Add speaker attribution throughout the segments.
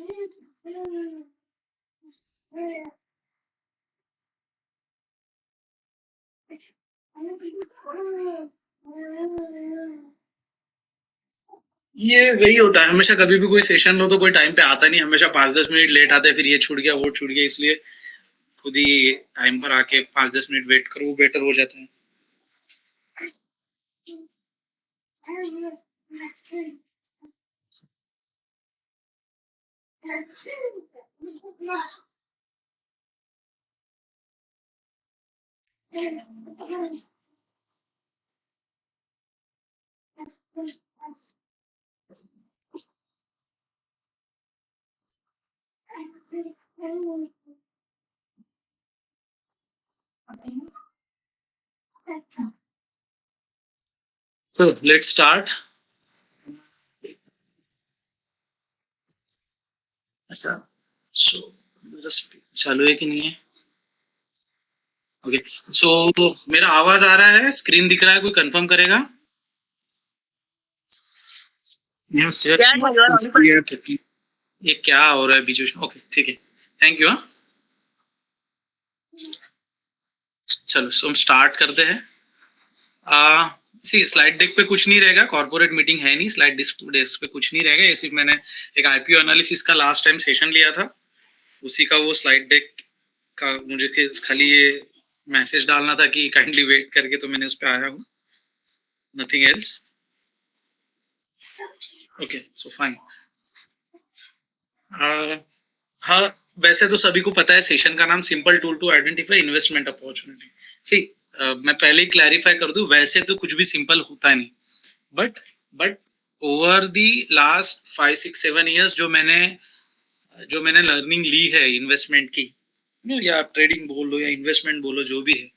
Speaker 1: ये वही होता है हमेशा, कभी भी कोई सेशन लो तो कोई टाइम पे आता नहीं, हमेशा 5-10 मिनट लेट आते हैं, फिर ये छूट गया वो छूट गया, इसलिए खुद ही टाइम पर आके 5-10 मिनट वेट करो, वो बेटर हो जाता है। So let's start. अच्छा, so मेरा चालू है कि नहीं है? ओके, सो मेरा आवाज आ रहा है, स्क्रीन दिख रहा है, कोई कंफर्म करेगा? यस, ये क्या हो रहा है बीच में? ओके ठीक है, थैंक यू। हाँ चलो, सो हम स्टार्ट करते हैं। सी स्लाइड डेक पे कुछ नहीं रहेगा, कॉर्पोरेट मीटिंग है नहीं, स्लाइड डेस्क पे कुछ नहीं रहेगा, ये सिर्फ मैंने एक आईपीओ एनालिसिस का लास्ट टाइम सेशन लिया था, उसी का वो स्लाइड डेक का मुझे खाली ये मैसेज डालना था कि काइंडली वेट करके, तो मैंने उस पर आया हूँ, nothing else. Okay, so fine. हाँ, वैसे तो सभी को पता है सेशन का नाम simple tool to identify investment opportunity. See मैं पहले ही क्लैरिफाई कर दूं, वैसे तो कुछ भी सिंपल होता नहीं, but over the last 5-6-7 years जो मैंने लर्निंग ली है इन्वेस्टमेंट की, या ट्रेडिंग बोल लो या इन्वेस्टमेंट बोलो, जो भी है,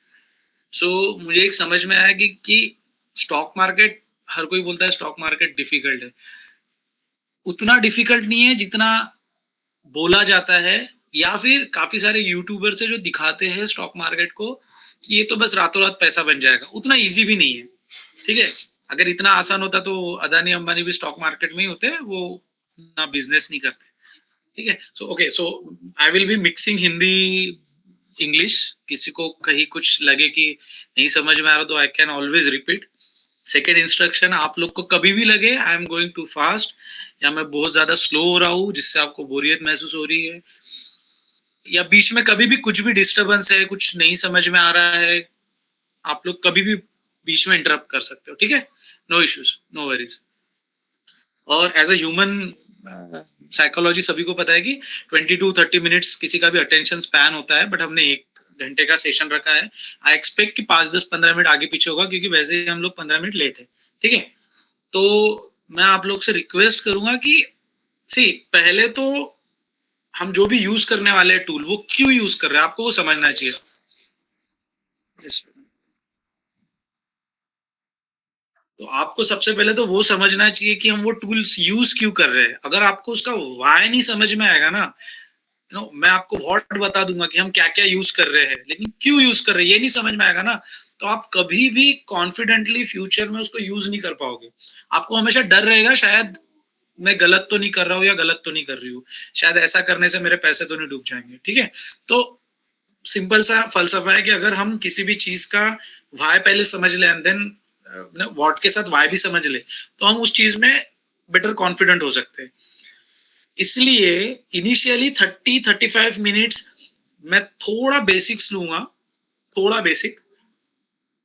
Speaker 1: सो मुझे एक समझ में आया कि स्टॉक मार्केट, हर कोई बोलता है स्टॉक मार्केट डिफिकल्ट है, उतना डिफिकल्ट नहीं है जितना बोला जाता है, या फिर काफी सारे यूट्यूबर से जो दिखाते हैं स्टॉक मार्केट को कि ये तो बस रातों रात पैसा बन जाएगा, उतना इजी भी नहीं है। ठीक है, अगर इतना आसान होता तो अदानी अंबानी भी स्टॉक मार्केट में ही होते, वो ना बिजनेस नहीं करते। ठीक है, so okay, so I will be mixing Hindi English, किसी को कहीं कुछ लगे कि नहीं समझ में आ रहा तो I can always repeat. Second instruction, आप लोग को कभी भी लगे I am going too fast या मैं बहुत ज्यादा स्लो हो रहा हूँ जिससे आपको बोरियत महसूस हो रही है, या बीच में कभी भी कुछ भी डिस्टरबेंस है, कुछ नहीं समझ में आ रहा है, आप लोग कभी भी बीच में इंटरप्ट कर सकते हो। ठीक है, नो इश्यूज, नो वरीज। और एज अ ह्यूमन साइकोलॉजी सभी को पता है कि 20-30 मिनट्स किसी का भी अटेंशन स्पैन होता है, बट हमने 1 घंटे का सेशन रखा है। आई एक्सपेक्ट कि 5-10-15 मिनट आगे पीछे होगा, क्योंकि वैसे ही हम लोग 15 मिनट लेट है। ठीक है, तो मैं आप लोग से रिक्वेस्ट करूंगा कि सी पहले तो हम जो भी यूज करने वाले हैं टूल, वो क्यों यूज कर रहे हैं आपको वो समझना चाहिए। तो आपको सबसे पहले तो वो समझना चाहिए कि हम वो टूल्स यूज क्यों कर रहे हैं। अगर आपको उसका वाई नहीं समझ में आएगा ना, मैं आपको व्हाट बता दूंगा कि हम क्या क्या यूज कर रहे हैं, लेकिन क्यों यूज कर रहे हैं ये नहीं समझ में आएगा ना, तो आप कभी भी कॉन्फिडेंटली फ्यूचर में उसको यूज नहीं कर पाओगे। आपको हमेशा डर रहेगा, शायद मैं गलत तो नहीं कर रहा हूँ या गलत तो नहीं कर रही हूँ, शायद ऐसा करने से मेरे पैसे तो नहीं डूब जाएंगे। ठीक है, तो सिंपल सा फलसफा है कि अगर हम किसी भी चीज का वाई पहले समझ ले एंड देन व्हाट के साथ वाई भी समझ ले, तो हम उस चीज में बेटर कॉन्फिडेंट हो सकते हैं। इसलिए इनिशियली 30-35 मिनट्स मैं थोड़ा बेसिक्स लूंगा, थोड़ा basic,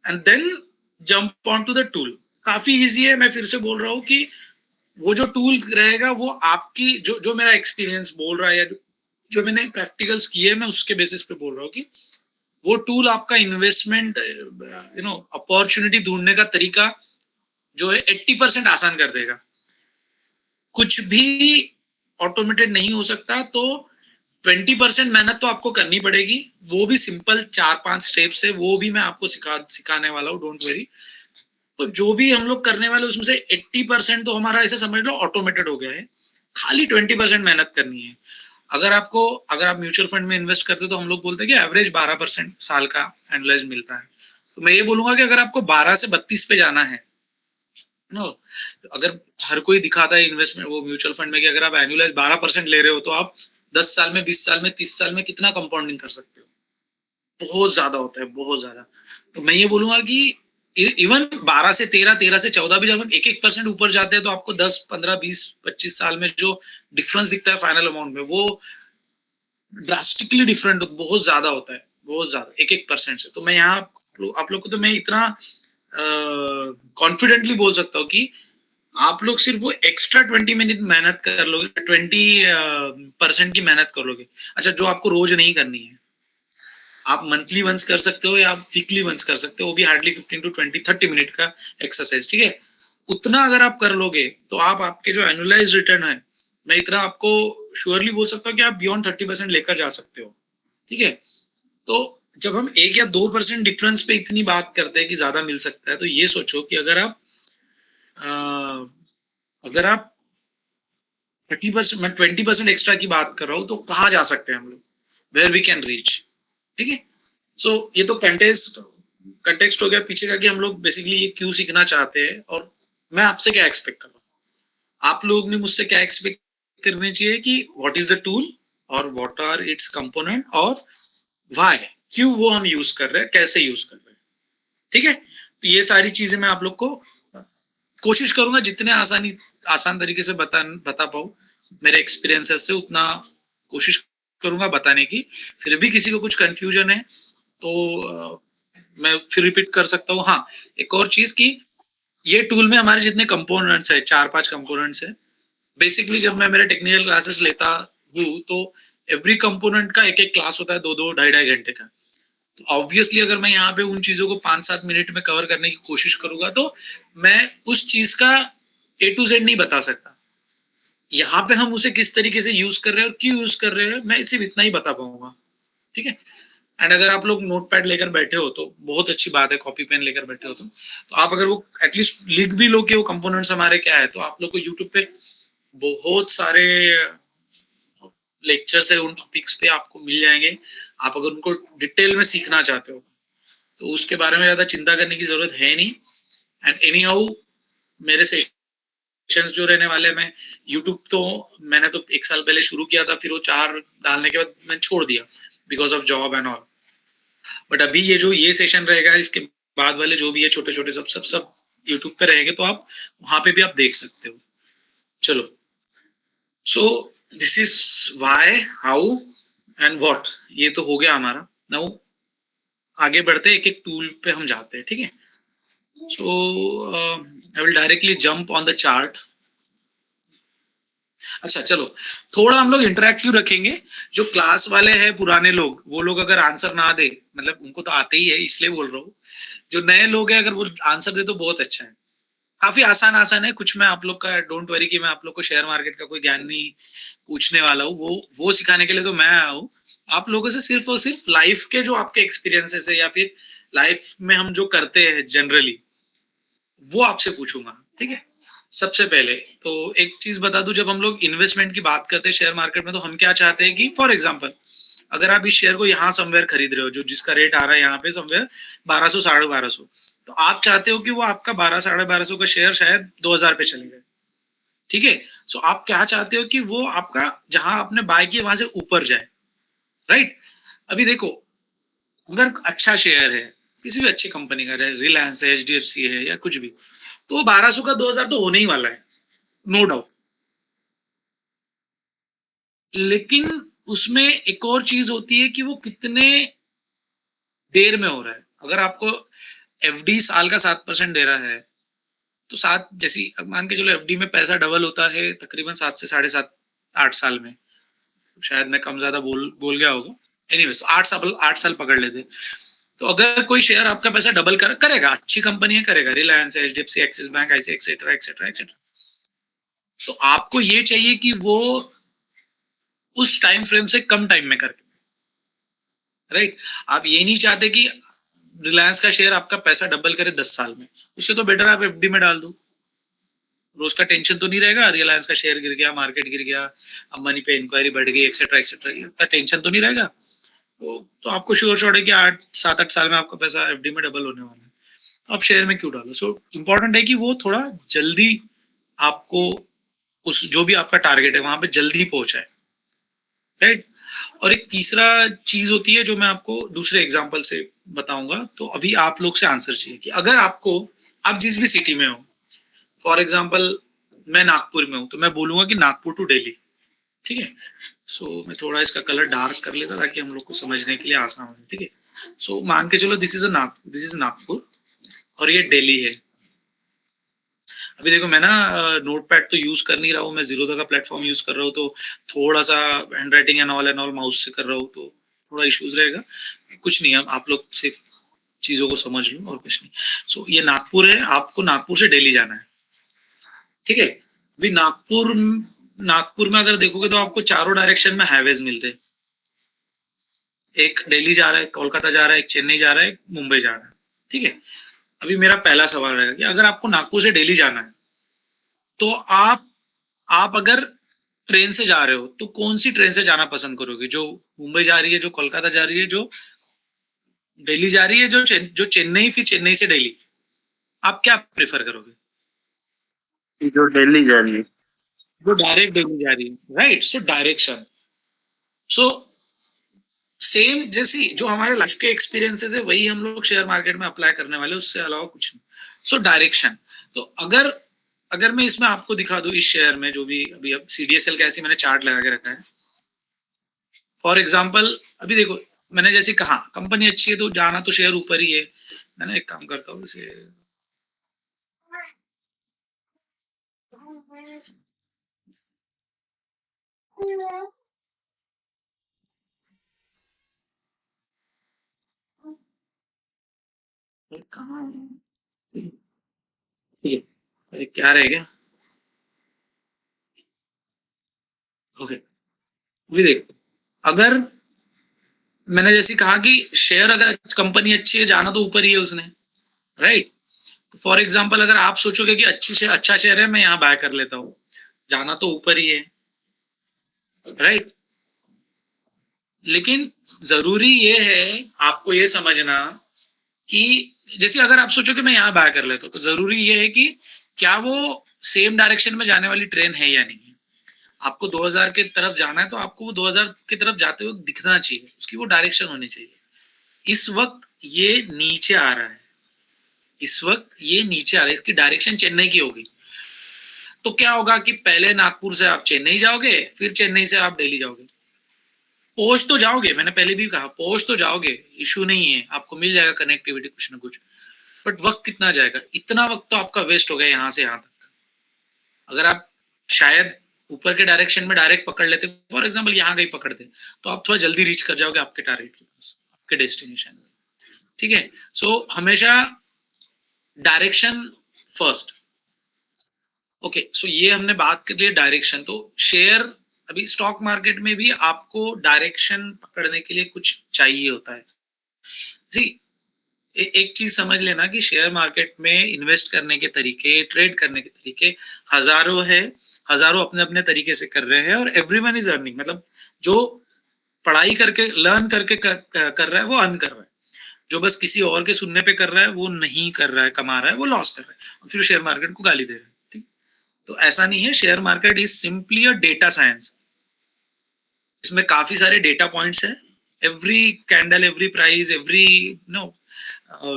Speaker 1: and then jump on to the tool. काफी इजी है, मैं फिर से बोल रहा हूँ कि वो जो टूल रहेगा वो आपकी जो जो मेरा एक्सपीरियंस बोल रहा है या जो मैंने प्रैक्टिकल्स किए, मैं उसके बेसिस पे बोल रहा हूँ कि वो टूल आपका इन्वेस्टमेंट अपॉर्चुनिटी ढूंढने का तरीका जो है 80% आसान कर देगा। कुछ भी ऑटोमेटेड नहीं हो सकता, तो 20% मेहनत तो आपको करनी पड़ेगी, वो भी सिंपल 4-5 स्टेप्स है, वो भी मैं आपको सिखाने वाला हूँ, डोंट वरी। तो जो भी हम लोग करने वाले उसमें से 80% तो हमारा ऐसे समझ लो ऑटोमेटेड हो गया है, खाली 20% मेहनत करनी है। अगर आप म्यूचुअल फंड में इन्वेस्ट करते हो तो हम लोग बोलते हैं कि एवरेज 12% साल का एनुअलाइज मिलता है, तो मैं ये बोलूंगा कि अगर आपको 12 से 32 पे जाना है नो, अगर हर कोई दिखाता है इन्वेस्टमेंट वो म्यूचुअल फंड में कि अगर आप एनुअलाइज 12% ले रहे हो तो आप 10 साल में, 20 साल में, 30 साल में कितना कंपाउंडिंग कर सकते हो, बहुत ज्यादा होता है, बहुत ज्यादा। तो मैं ये बोलूंगा कि इवन 12 से 13, 13 से 14 भी जब हम 1-1% ऊपर जाते हैं तो आपको 10, 15, 20, 25 साल में जो डिफरेंस दिखता है फाइनल अमाउंट में, वो ड्रास्टिकली डिफरेंट बहुत ज्यादा होता है, बहुत ज्यादा, 1-1% से। तो मैं यहाँ आप लोग को तो मैं इतना कॉन्फिडेंटली बोल सकता हूँ कि आप लोग सिर्फ वो एक्स्ट्रा 20 मिनट मेहनत कर लोगे, 20% की मेहनत कर लोगे। अच्छा, जो आपको रोज नहीं करनी है, आप मंथली वंस कर सकते हो या आप वीकली वंस कर सकते हो, वो भी हार्डली 15 to 20, 30 मिनट का एक्सरसाइज, ठीक है। उतना अगर आप कर लोगे तो आप आपके जो एनुअलाइज रिटर्न है, मैं इतना आपको श्योरली बोल सकता हूँ कि आप बियॉन्ड 30% लेकर जा सकते हो, ठीक है। तो जब हम 1 या 2% डिफरेंस पे इतनी बात करते हैं कि ज्यादा मिल सकता है, तो ये सोचो कि अगर आप 30%, मैं 20% एक्स्ट्रा की बात कर रहा हूँ, तो कहाँ जा सकते हैं हम लोग, वेयर वी कैन रीच, ठीक है। सो ये तो कंटेक्स्ट हो गया पीछे का कि हम लोग बेसिकली ये क्यों सीखना चाहते हैं, और मैं आपसे क्या एक्सपेक्ट कर रहा हूँ, आप लोग ने मुझसे क्या एक्सपेक्ट करनी चाहिए कि व्हाट इज द टूल और व्हाट आर इट्स कंपोनेंट और व्हाई, क्यों वो हम यूज कर रहे हैं, कैसे यूज कर रहे हैं, ठीक है। तो ये सारी चीजें मैं आप लोग को कोशिश करूंगा जितने आसान तरीके से बता पाऊँ मेरे एक्सपीरियंसेस से, उतना कोशिश करूंगा बताने की। फिर भी किसी को कुछ कंफ्यूजन है तो मैं फिर रिपीट कर सकता हूँ। हाँ, एक और चीज की, ये टूल में हमारे जितने कंपोनेंट्स है, 4-5 कंपोनेंट्स है। बेसिकली जब मैं मेरे टेक्निकल क्लासेस लेता हूँ तो एवरी कंपोनेंट का एक एक क्लास होता है, 2-2, 2.5-2.5 घंटे का। तो ऑब्वियसली अगर मैं यहाँ पे उन चीजों को 5-7 मिनट में कवर करने की कोशिश करूंगा तो मैं उस चीज का A to Z नहीं बता सकता। यहाँ पे हम उसे किस तरीके से यूज कर रहे हैं और क्यों यूज कर रहे हैं, मैं सिर्फ इतना ही बता पाऊंगा, ठीक है। एंड अगर आप लोग नोट पैड लेकर बैठे हो तो बहुत अच्छी बात है, कॉपी पेन लेकर बैठे हो तो आप अगर वो एटलीस्ट लिख भी लो कि वो कंपोनेंट्स हमारे क्या है, तो आप लोग को यूट्यूब पे बहुत सारे लेक्चर्स है उन टॉपिक्स पे आपको मिल जाएंगे। आप अगर उनको डिटेल में सीखना चाहते हो तो उसके बारे में ज्यादा चिंता करने की जरूरत है नहीं। एंड एनी हाउ, मेरे सेशंस जो रहने वाले, मैं यूट्यूब तो मैंने तो 1 साल पहले शुरू किया था, फिर वो 4 डालने के बाद मैंने छोड़ दिया because of job and all. But अभी ये जो ये सेशन रहेगा, इसके बाद वाले जो भी है छोटे छोटे सब यूट्यूब पे रहेंगे, तो आप वहां पे भी आप देख सकते हो। चलो, सो this is why, how and what, ये तो हो गया हमारा। नाउ आगे बढ़ते एक एक टूल पे हम जाते हैं, ठीक है। So I will directly jump on the chart. अच्छा चलो, थोड़ा हम लोग इंटरेक्टिव रखेंगे। जो क्लास वाले हैं पुराने लोग, वो लोग अगर आंसर ना दे, मतलब उनको तो आते ही है इसलिए बोल रहा हूँ, जो नए लोग हैं अगर वो आंसर दे तो बहुत अच्छा है। काफी आसान आसान है कुछ। मैं आप लोग का डोंट वरी कि मैं आप लोग को शेयर मार्केट का कोई ज्ञान नहीं पूछने वाला हूँ, वो सिखाने के लिए तो मैं आया हूँ। आप लोगों से सिर्फ और सिर्फ लाइफ के जो आपके एक्सपीरियंसेस है या फिर लाइफ में हम जो करते हैं जनरली, वो आपसे पूछूंगा, ठीक है। सबसे पहले तो एक चीज बता दूं, जब हम लोग इन्वेस्टमेंट की बात करते हैं शेयर मार्केट में, तो हम क्या चाहते हैं कि फॉर एग्जांपल अगर आप इस शेयर को यहाँ समवेयर खरीद रहे हो, जो जिसका रेट आ रहा है यहाँ पे समवेयर 1200, 1250, तो आप चाहते हो कि वो आपका 1200-1250 का शेयर शायद 2000 पे चले जाए, ठीक है। सो आप क्या चाहते हो कि वो आपका जहां आपने बाय किया वहां से ऊपर जाए, राइट। अभी देखो, अगर अच्छा शेयर है, किसी भी अच्छी कंपनी का, रिलायंस है, HDFC है या कुछ भी, तो 1200 का 2000 तो होने ही वाला है, नो डाउट। लेकिन उसमें एक और चीज होती है कि वो कितने देर में हो रहा है। अगर आपको FD साल का 7% दे रहा है, तो 7 जैसी अब मान के चलो FD में पैसा डबल होता है तकरीबन 7 से 7.5 8 साल में। शायद मैं कम ज्यादा बोल गया होगा। एनीवेज 8 साल पकड़ लेते। तो अगर कोई शेयर आपका पैसा डबल करेगा, अच्छी कंपनी है, करेगा, रिलायंस, HDFC, एक्सिस बैंक, ऐसे एक्सेट्रा एक्सेट्रा एक्सेट्रा, तो आपको ये चाहिए कि वो उस टाइम फ्रेम से कम टाइम में करके, राइट। आप ये नहीं चाहते कि रिलायंस का शेयर आपका पैसा डबल करे 10 साल में। उससे तो बेटर आप FD में डाल दो, रोज का टेंशन तो नहीं रहेगा, रिलायंस का शेयर गिर गया, मार्केट गिर गया, अंबानी पे इंक्वायरी बढ़ गई, एक्सेट्रा एक्सेट्रा, इतना टेंशन तो नहीं रहेगा। तो आपको श्योर शॉट है कि 8-7-8 साल में आपका पैसा FD में डबल होने वाला है। आप शेयर में क्यों डालो? सो इम्पोर्टेंट है कि वो थोड़ा जल्दी आपको उस जो भी आपका टारगेट है वहां पे जल्दी पहुंचाए, राइट? और एक तीसरा चीज होती है जो मैं आपको दूसरे एग्जांपल से बताऊंगा, तो अभी आप लोग से आंसर चाहिए कि अगर आपको, आप जिस भी सिटी में हो, फॉर एग्जांपल मैं नागपुर में हूं, तो मैं बोलूंगा कि नागपुर टू दिल्ली, ठीक है? सो मैं थोड़ा इसका कलर डार्क कर लेता ताकि हम लोग को समझने के लिए आसान हो, ठीक है? सो मान के चलो दिस इज नागपुर और ये दिल्ली है। अभी देखो मैं ना नोटपैड तो यूज कर नहीं रहा हूँ, मैं जीरोधा का प्लेटफॉर्म यूज कर रहा हूँ, तो थोड़ा सा hand writing and all mouse से कर रहा हूँ, तो थोड़ा इश्यूज रहेगा। कुछ नहीं है, आप लोग सिर्फ चीजों को समझ लो और कुछ नहीं। सो ये नागपुर है, आपको नागपुर से दिल्ली जाना है, ठीक है? अभी नागपुर में अगर देखोगे तो आपको चारों डायरेक्शन में हाईवेज मिलते हैं। एक दिल्ली जा रहा है, कोलकाता जा रहा है, एक चेन्नई जा रहा है, एक मुंबई जा रहा है, ठीक है? अभी मेरा पहला सवाल रहेगा कि अगर आपको नागपुर से दिल्ली जाना है, तो आप अगर ट्रेन से जा रहे हो तो कौन सी ट्रेन से जाना पसंद करोगे? जो मुंबई जा रही है, जो कोलकाता जा रही है, जो दिल्ली जा रही है, जो चेन्नई, फिर चेन्नई से दिल्ली, आप क्या प्रेफर करोगे?
Speaker 2: जो दिल्ली जा रही है।
Speaker 1: जो डायरेक्ट दिल्ली जा रही है, right? So direction, so same जैसी जो हमारे लाइफ के एक्सपीरियंसेस है वही हम लोग शेयर मार्केट में अप्लाई करने वाले, उससे अलावा कुछ नहीं। सो डायरेक्शन, तो अगर अगर मैं इसमें आपको दिखा दूं, इस शेयर में जो भी अभी अब CDSL का ऐसे मैंने चार्ट लगा के रखा है, फॉर एग्जाम्पल अभी देखो मैंने जैसे कहा कंपनी अच्छी है तो जाना तो शेयर ऊपर ही है। मैंने एक काम करता हूँ इसे, कहाँ है? ठीक है, अरे क्या रह गया? ओके, अभी देखो अगर मैंने जैसे कहा कि शेयर अगर कंपनी अच्छी है जाना तो ऊपर ही है उसने, राइट? तो फॉर एग्जाम्पल अगर आप सोचोगे कि अच्छा शेयर है, मैं यहाँ बाय कर लेता हूँ, जाना तो ऊपर ही है, राइट? लेकिन जरूरी ये है आपको ये समझना कि जैसे अगर आप सोचो कि मैं यहाँ बाय कर लेता हूँ, तो जरूरी ये है कि क्या वो सेम डायरेक्शन में जाने वाली ट्रेन है या नहीं है। आपको 2000 के तरफ जाना है तो आपको वो 2000 की तरफ जाते हुए दिखना चाहिए, उसकी वो डायरेक्शन होनी चाहिए। इस वक्त ये नीचे आ रहा है, इस वक्त ये नीचे आ रहा है, इसकी डायरेक्शन चेन्नई की होगी। तो क्या होगा कि पहले नागपुर से आप चेन्नई जाओगे, फिर चेन्नई से आप दिल्ली जाओगे। पहुंच तो जाओगे, मैंने पहले भी कहा पहुंच तो जाओगे, इशू नहीं है, आपको मिल जाएगा कनेक्टिविटी कुछ ना कुछ, बट वक्त कितना जाएगा? इतना वक्त तो आपका वेस्ट हो गया यहाँ से यहाँ तक। अगर आप शायद ऊपर के डायरेक्शन में डायरेक्ट पकड़ लेते, फॉर एग्जाम्पल यहाँ गई पकड़ते, तो आप थोड़ा जल्दी रीच कर जाओगे आपके टारगेट के पास, आपके डेस्टिनेशन में, ठीक है? सो हमेशा डायरेक्शन फर्स्ट। ओके, सो ये हमने बात कर ली डायरेक्शन। तो शेयर, अभी स्टॉक मार्केट में भी आपको डायरेक्शन पकड़ने के लिए कुछ चाहिए होता है। जी, एक चीज समझ लेना कि शेयर मार्केट में इन्वेस्ट करने के तरीके, ट्रेड करने के तरीके हजारों है, हजारों अपने अपने तरीके से कर रहे हैं, और एवरीवन इज अर्निंग, मतलब जो पढ़ाई करके लर्न करके कर रहा है वो अर्न कर रहा है, जो बस किसी और के सुनने पे कर रहा है वो नहीं कर रहा है, कमा रहा है, वो लॉस कर रहा है और फिर शेयर मार्केट को गाली दे रहा है, ठीक? तो ऐसा नहीं है, share market is simply a data science. इसमें काफी सारे डेटा पॉइंट्स है, every candle, every price, every no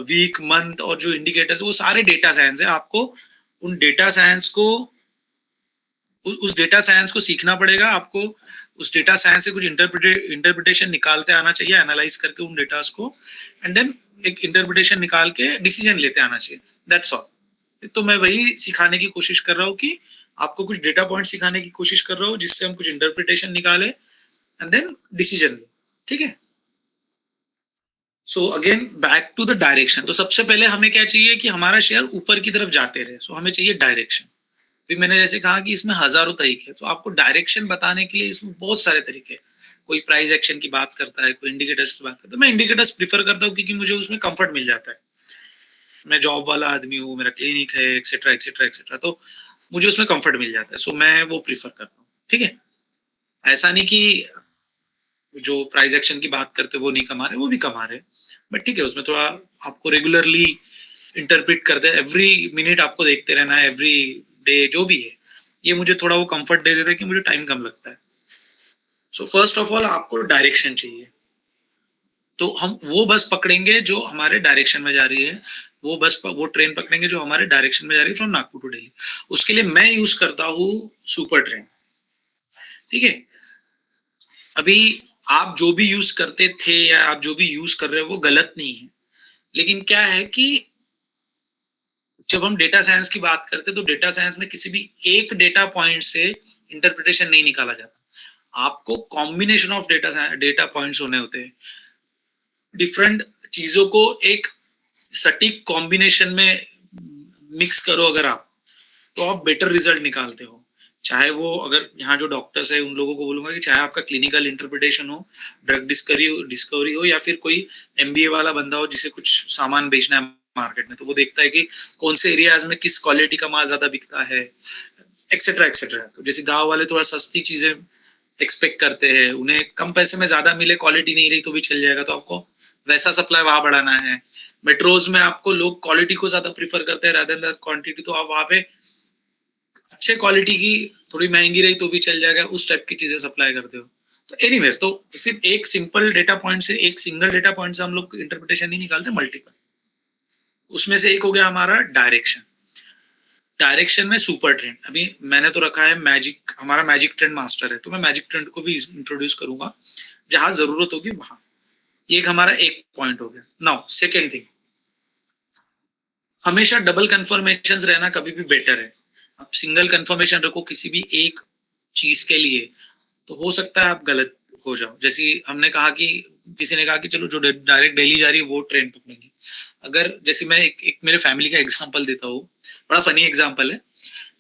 Speaker 1: week, month, और जो इंडिकेटर्स, वो सारे डेटा साइंस है। आपको उन डेटा साइंस को, उस डेटा साइंस को सीखना पड़ेगा आपको। उस डेटा साइंस से कुछ इंटरप्रिटेशन निकालते आना चाहिए, एनालाइज करके उन डेटास को, एंड देन एक इंटरप्रिटेशन निकाल के डिसीजन लेते आना चाहिए, दैट्स ऑल। तो मैं वही सिखाने की कोशिश कर रहा हूँ कि आपको कुछ डेटा पॉइंट सिखाने की कोशिश कर रहा हूँ जिससे हम कुछ इंटरप्रिटेशन निकाले एंड देन डिसीजन ले, ठीक है? So again back to the direction. तो सबसे पहले हमें क्या चाहिए कि हमारा शेयर ऊपर की तरफ जाते रहे, सो हमें चाहिए डायरेक्शन। फिर मैंने जैसे कहा कि इसमें हजारों तरीके हैं, तो आपको डायरेक्शन बताने के लिए इसमें बहुत सारे तरीके हैं। कोई प्राइस एक्शन की बात करता है, कोई इंडिकेटर्स की बात करता है, मैं इंडिकेटर्स प्रीफर करता हूँ क्योंकि मुझे उसमें कंफर्ट मिल जाता है। मैं जॉब वाला आदमी हूँ, मेरा क्लिनिक है, एक्सेट्रा एक्सेट्रा एक्सेट्रा, तो मुझे उसमें कंफर्ट मिल जाता है, सो मैं वो प्रीफर करता हूँ, ठीक है? ऐसा नहीं कि जो प्राइस एक्शन की बात करते वो नहीं कमा रहे, वो भी कमा रहे, बट ठीक है, उसमें थोड़ा आपको रेगुलरली इंटरप्रेट करते हैं, एवरी मिनट आपको देखते रहना है, एवरी डे जो भी है, ये मुझे थोड़ा वो कंफर्ट दे देता है कि मुझे टाइम कम लगता है. सो फर्स्ट ऑफ ऑल आपको डायरेक्शन चाहिए. तो हम वो बस पकड़ेंगे जो हमारे डायरेक्शन में जा रही है, वो ट्रेन पकड़ेंगे जो हमारे डायरेक्शन में जा रही है फ्रॉम नागपुर टू दिल्ली. उसके लिए मैं यूज करता हूँ सुपर ट्रेन. ठीक है. अभी आप जो भी यूज करते थे या आप जो भी यूज कर रहे हो वो गलत नहीं है, लेकिन क्या है कि जब हम डेटा साइंस की बात करते हैं तो डेटा साइंस में किसी भी एक डेटा पॉइंट से इंटरप्रिटेशन नहीं निकाला जाता. आपको कॉम्बिनेशन ऑफ डेटा पॉइंट्स होने होते हैं. डिफरेंट चीजों को एक सटीक कॉम्बिनेशन में मिक्स करो अगर आप, तो आप बेटर रिजल्ट निकालते हो. चाहे वो, अगर यहाँ जो डॉक्टर्स है उन लोगों को बोलूंगा कि चाहे आपका क्लिनिकल इंटरप्रिटेशन हो, ड्रग डिस्कवरी हो, या फिर कोई एमबीए वाला बंदा हो जिसे कुछ सामान बेचना है मार्केट में, तो वो देखता है कि कौन से एरियाज में किस क्वालिटी का माल ज्यादा बिकता है, एक्सेट्रा एक्सेट्रा. तो जैसे गांव वाले थोड़ा सस्ती चीजें एक्सपेक्ट करते हैं, उन्हें कम पैसे में ज्यादा मिले, क्वालिटी नहीं रही तो भी चल जाएगा, तो आपको वैसा सप्लाई वहां बढ़ाना है. मेट्रोज में आपको लोग क्वालिटी को ज्यादा प्रीफर करते हैं रादर देन क्वांटिटी, तो आप वहां पे अच्छे क्वालिटी की, थोड़ी महंगी रही तो भी चल जाएगा, उस टाइप की चीजें सप्लाई करते हो. तो एनीवेज, तो सिर्फ एक सिंपल डेटा पॉइंट से, एक सिंगल डेटा पॉइंट से हम लोग इंटरप्रिटेशन नहीं निकालते, मल्टीपल. उसमें से एक हो गया हमारा डायरेक्शन. डायरेक्शन में सुपर ट्रेंड, अभी मैंने तो रखा है मैजिक, हमारा मैजिक ट्रेंड मास्टर है, तो मैं मैजिक ट्रेंड को भी इंट्रोड्यूस करूंगा जहां जरूरत होगी वहां. ये एक हमारा एक पॉइंट हो गया. नाउ सेकेंड थिंग, हमेशा डबल कंफर्मेशन रहना कभी भी बेटर है. आप सिंगल कंफर्मेशन रखो किसी भी एक चीज के लिए, तो हो सकता है आप गलत हो जाओ. जैसे हमने कहा कि किसी ने कहा कि चलो जो डायरेक्ट दिल्ली जा रही है वो ट्रेन पकड़ेंगे. अगर जैसे मैं एक मेरे फैमिली का एग्जांपल देता हूँ, बड़ा फनी एग्जांपल है.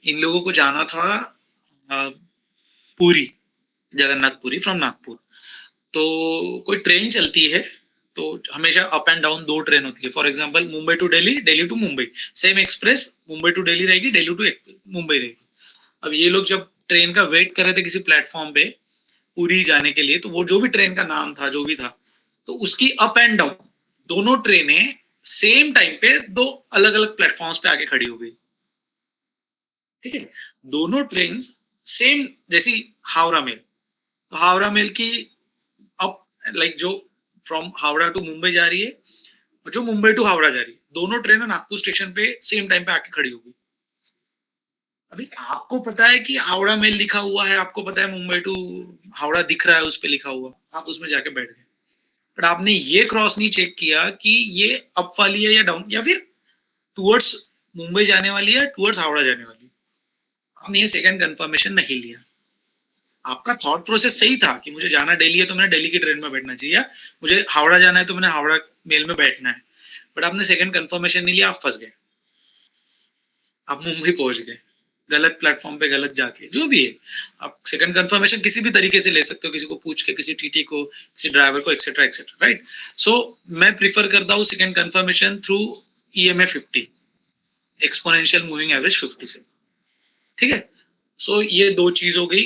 Speaker 1: इन लोगों को जाना था पुरी, जगन्नाथपुरी फ्रॉम नागपुर. तो कोई ट्रेन चलती है, तो हमेशा अप एंड डाउन दो ट्रेन होती है. For example Mumbai to Delhi, Delhi to Mumbai, same express, Mumbai to Delhi रहेगी, दिल्ली टू मुंबई रहेगी. अब ये लोग जब ट्रेन का वेट कर रहे थे किसी प्लेटफॉर्म पे पूरी जाने के लिए, तो वो जो भी ट्रेन का नाम था, जो भी था, तो उसकी अप एंड डाउन दोनों ट्रेनें सेम टाइम पे दो अलग अलग प्लेटफॉर्म्स पे आके खड़ी हो गई. ठीक है. दोनों ट्रेन सेम, जैसी हावड़ा मेल, तो हावड़ा मेल की अप, लाइक जो फ्रॉम हावड़ा टू मुंबई जा रही है, जो मुंबई टू हावड़ा जा रही है, दोनों ट्रेनें नागपुर स्टेशन पे सेम टाइम पे आके खड़ी हो गई. अभी आपको पता है कि हावड़ा मेल लिखा हुआ है, आपको पता है मुंबई टू हावड़ा दिख रहा है उस पे लिखा हुआ, आप उसमें जाके बैठ गए, बट आपने ये क्रॉस नहीं चेक किया कि ये अप वाली है या डाउन, या फिर टुवर्ड्स मुंबई जाने वाली है, टुवर्ड्स हावड़ा जाने वाली है. आपने ये सेकंड कंफर्मेशन नहीं लिया. आपका थॉट प्रोसेस सही था कि मुझे जाना दिल्ली है तो मैंने दिल्ली की ट्रेन में बैठना चाहिए, या मुझे हावड़ा जाना है तो मैंने हावड़ा मेल में बैठना है, बट आपने सेकंड कंफर्मेशन नहीं लिया, आप फंस गए, आप मुंबई पहुंच गए गलत प्लेटफॉर्म पे, गलत जाके, जो भी है. आप सेकंड कंफर्मेशन किसी भी तरीके से ले सकते हो, किसी को पूछ के, किसी टीटी को, किसी ड्राइवर को, एक्सेट्रा एक्सेट्रा, राइट. सो मैं प्रीफर करता हूँ second confirmation through EMA 50, exponential moving average 50 से. ठीक है. सो ये दो चीज हो गई.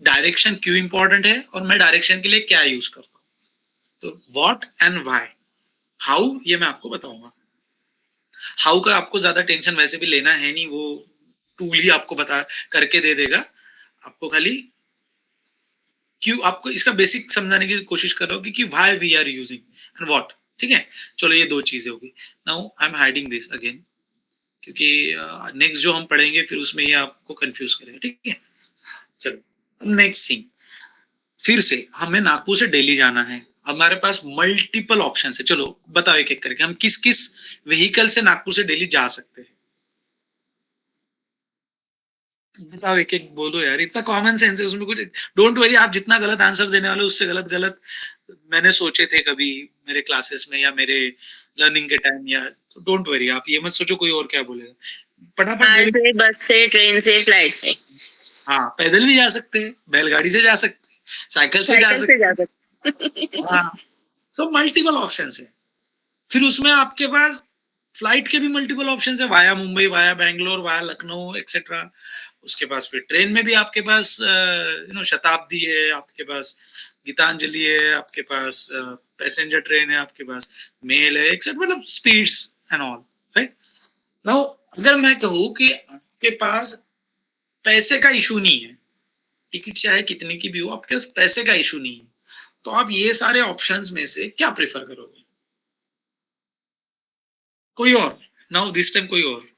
Speaker 1: डायरेक्शन क्यों इंपॉर्टेंट है और मैं डायरेक्शन के लिए क्या यूज करता हूँ, तो व्हाट एंड व्हाई, हाउ ये मैं आपको बताऊंगा. हाउ का आपको ज्यादा टेंशन वैसे भी लेना है नहीं, वो टूल ही आपको बता करके दे देगा. आपको खाली क्यों, आपको इसका बेसिक समझाने की कोशिश कर रहा हूँ कि why we are using and what. ठीक है. चलो ये दो चीजें होगी. Now I am hiding this again, क्योंकि नेक्स्ट जो हम पढ़ेंगे फिर उसमें ये आपको कंफ्यूज करेगा. ठीक है. चलो नेक्स्ट सीन, फिर से हमें नागपुर से दिल्ली जाना है, हमारे पास मल्टीपल ऑप्शन है. चलो बताओ एक एक करके हम किस किस व्हीकल से नागपुर से दिल्ली जा सकते हैं. बताओ एक एक बोलो यार, इतना कॉमन सेंस है उसमें कुछ. डोंट वरी, आप जितना गलत आंसर देने वाले उससे गलत गलत मैंने सोचे थे कभी मेरे क्लासेस में या मेरे लर्निंग के टाइम, या डोंट वरी, आप ये मत सोचो कोई और क्या बोलेगा.
Speaker 3: कार
Speaker 1: फटाफट
Speaker 3: से, बस से, ट्रेन से, फ्लाइट से.
Speaker 1: हाँ, पैदल भी जा सकते हैं, बैलगाड़ी से जा सकते हैं, साइकिल से जा सकते
Speaker 3: जा सकते.
Speaker 1: हैं. सो मल्टीपल ऑप्शन है. फिर उसमें आपके पास फ्लाइट के भी मल्टीपल ऑप्शन है, via Mumbai, via Bangalore, via Lucknow etcetera. उसके पास फिर ट्रेन में भी आपके पास शताब्दी है, आपके पास गीतांजलि है, आपके पास पैसेंजर ट्रेन है, आपके पास मेल है एक्सेट्रा, मतलब speeds and all, right. Now अगर मैं कहूँ कि आपके पास पैसे का इशू नहीं है, टिकट चाहे कितने की भी हो, आपके पास पैसे का इशू नहीं है, तो आप ये सारे ऑप्शंस में से क्या प्रेफर करोगे? कोई और, नाउ दिस टाइम कोई और।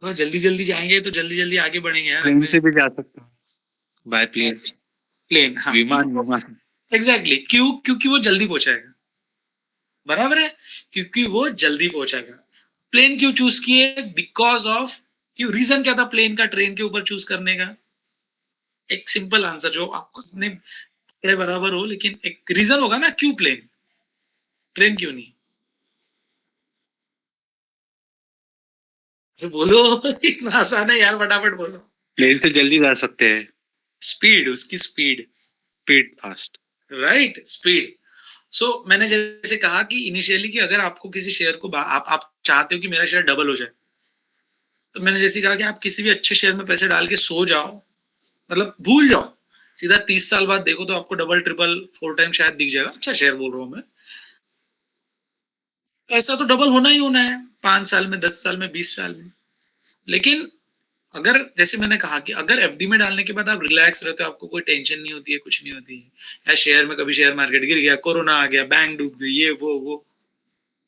Speaker 1: तो जल्दी जल्दी जाएंगे तो जल्दी जल्दी आगे बढ़ेंगे यार।
Speaker 2: ट्रेन से भी जा सकते हैं, बाय प्लेन,
Speaker 1: प्लेन, हाँ
Speaker 2: विमान।
Speaker 1: एग्जैक्टली, क्यों? क्योंकि वो जल्दी पहुंचाएगा, बराबर है, क्योंकि वो जल्दी पहुंचाएगा। प्लेन क्यों चूज किए? बिकॉज ऑफ, क्यों, रीजन क्या था प्लेन का ट्रेन के ऊपर चूज करने का? एक सिंपल आंसर जो आपको इतने बड़े बराबर हो, लेकिन एक रीजन होगा ना, क्यों प्लेन, ट्रेन क्यों नहीं? तो बोलो इतना आसान है यार, फटाफट बोलो।
Speaker 2: प्लेन से जल्दी जा सकते हैं,
Speaker 1: स्पीड, उसकी speed,
Speaker 2: speed fast.
Speaker 1: Right, speed. So मैंने जैसे कहा कि इनिशियली कि अगर आपको किसी शेयर को आप चाहते हो कि मेरा शेयर डबल हो जाए, तो मैंने जैसे कहा कि आप किसी भी अच्छे शेयर में पैसे डाल के सो जाओ, मतलब भूल जाओ, सीधा 30 साल बाद देखो तो आपको डबल ट्रिपल 4 टाइम शायद दिख जाएगा। अच्छा शेयर बोल रहा हूँ मैं, ऐसा तो डबल होना ही होना है 5 साल में, 10 साल में, 20 साल में। लेकिन अगर जैसे मैंने कहा कि अगर एफडी में डालने के बाद आप रिलैक्स रहते हो, आपको कोई टेंशन नहीं होती है, कुछ नहीं होती है, या शेयर में कभी शेयर मार्केट गिर गया, कोरोना आ गया, बैंक डूब गई, ये वो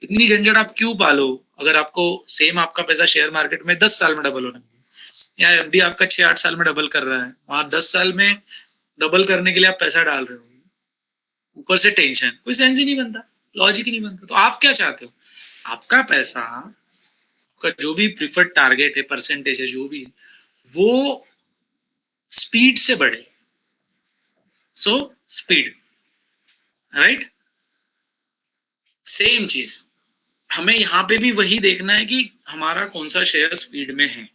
Speaker 1: इतनी झंझट आप क्यों पालो? अगर आपको सेम आपका पैसा शेयर मार्केट में 10 साल में डबल होना है, या एफडी आपका 6-8 साल में डबल कर रहा है, वहां 10 साल में डबल करने के लिए आप पैसा डाल रहे हो, ऊपर से टेंशन, कोई सेंस ही नहीं बनता, लॉजिक ही नहीं बनता। तो आप क्या चाहते हो? आपका पैसा का जो भी प्रिफर्ड टारगेट है, परसेंटेज है, जो भी है, वो स्पीड से बढ़े। सो स्पीड, राइट, सेम चीज हमें यहाँ पे भी वही देखना है कि हमारा कौन सा शेयर स्पीड में है।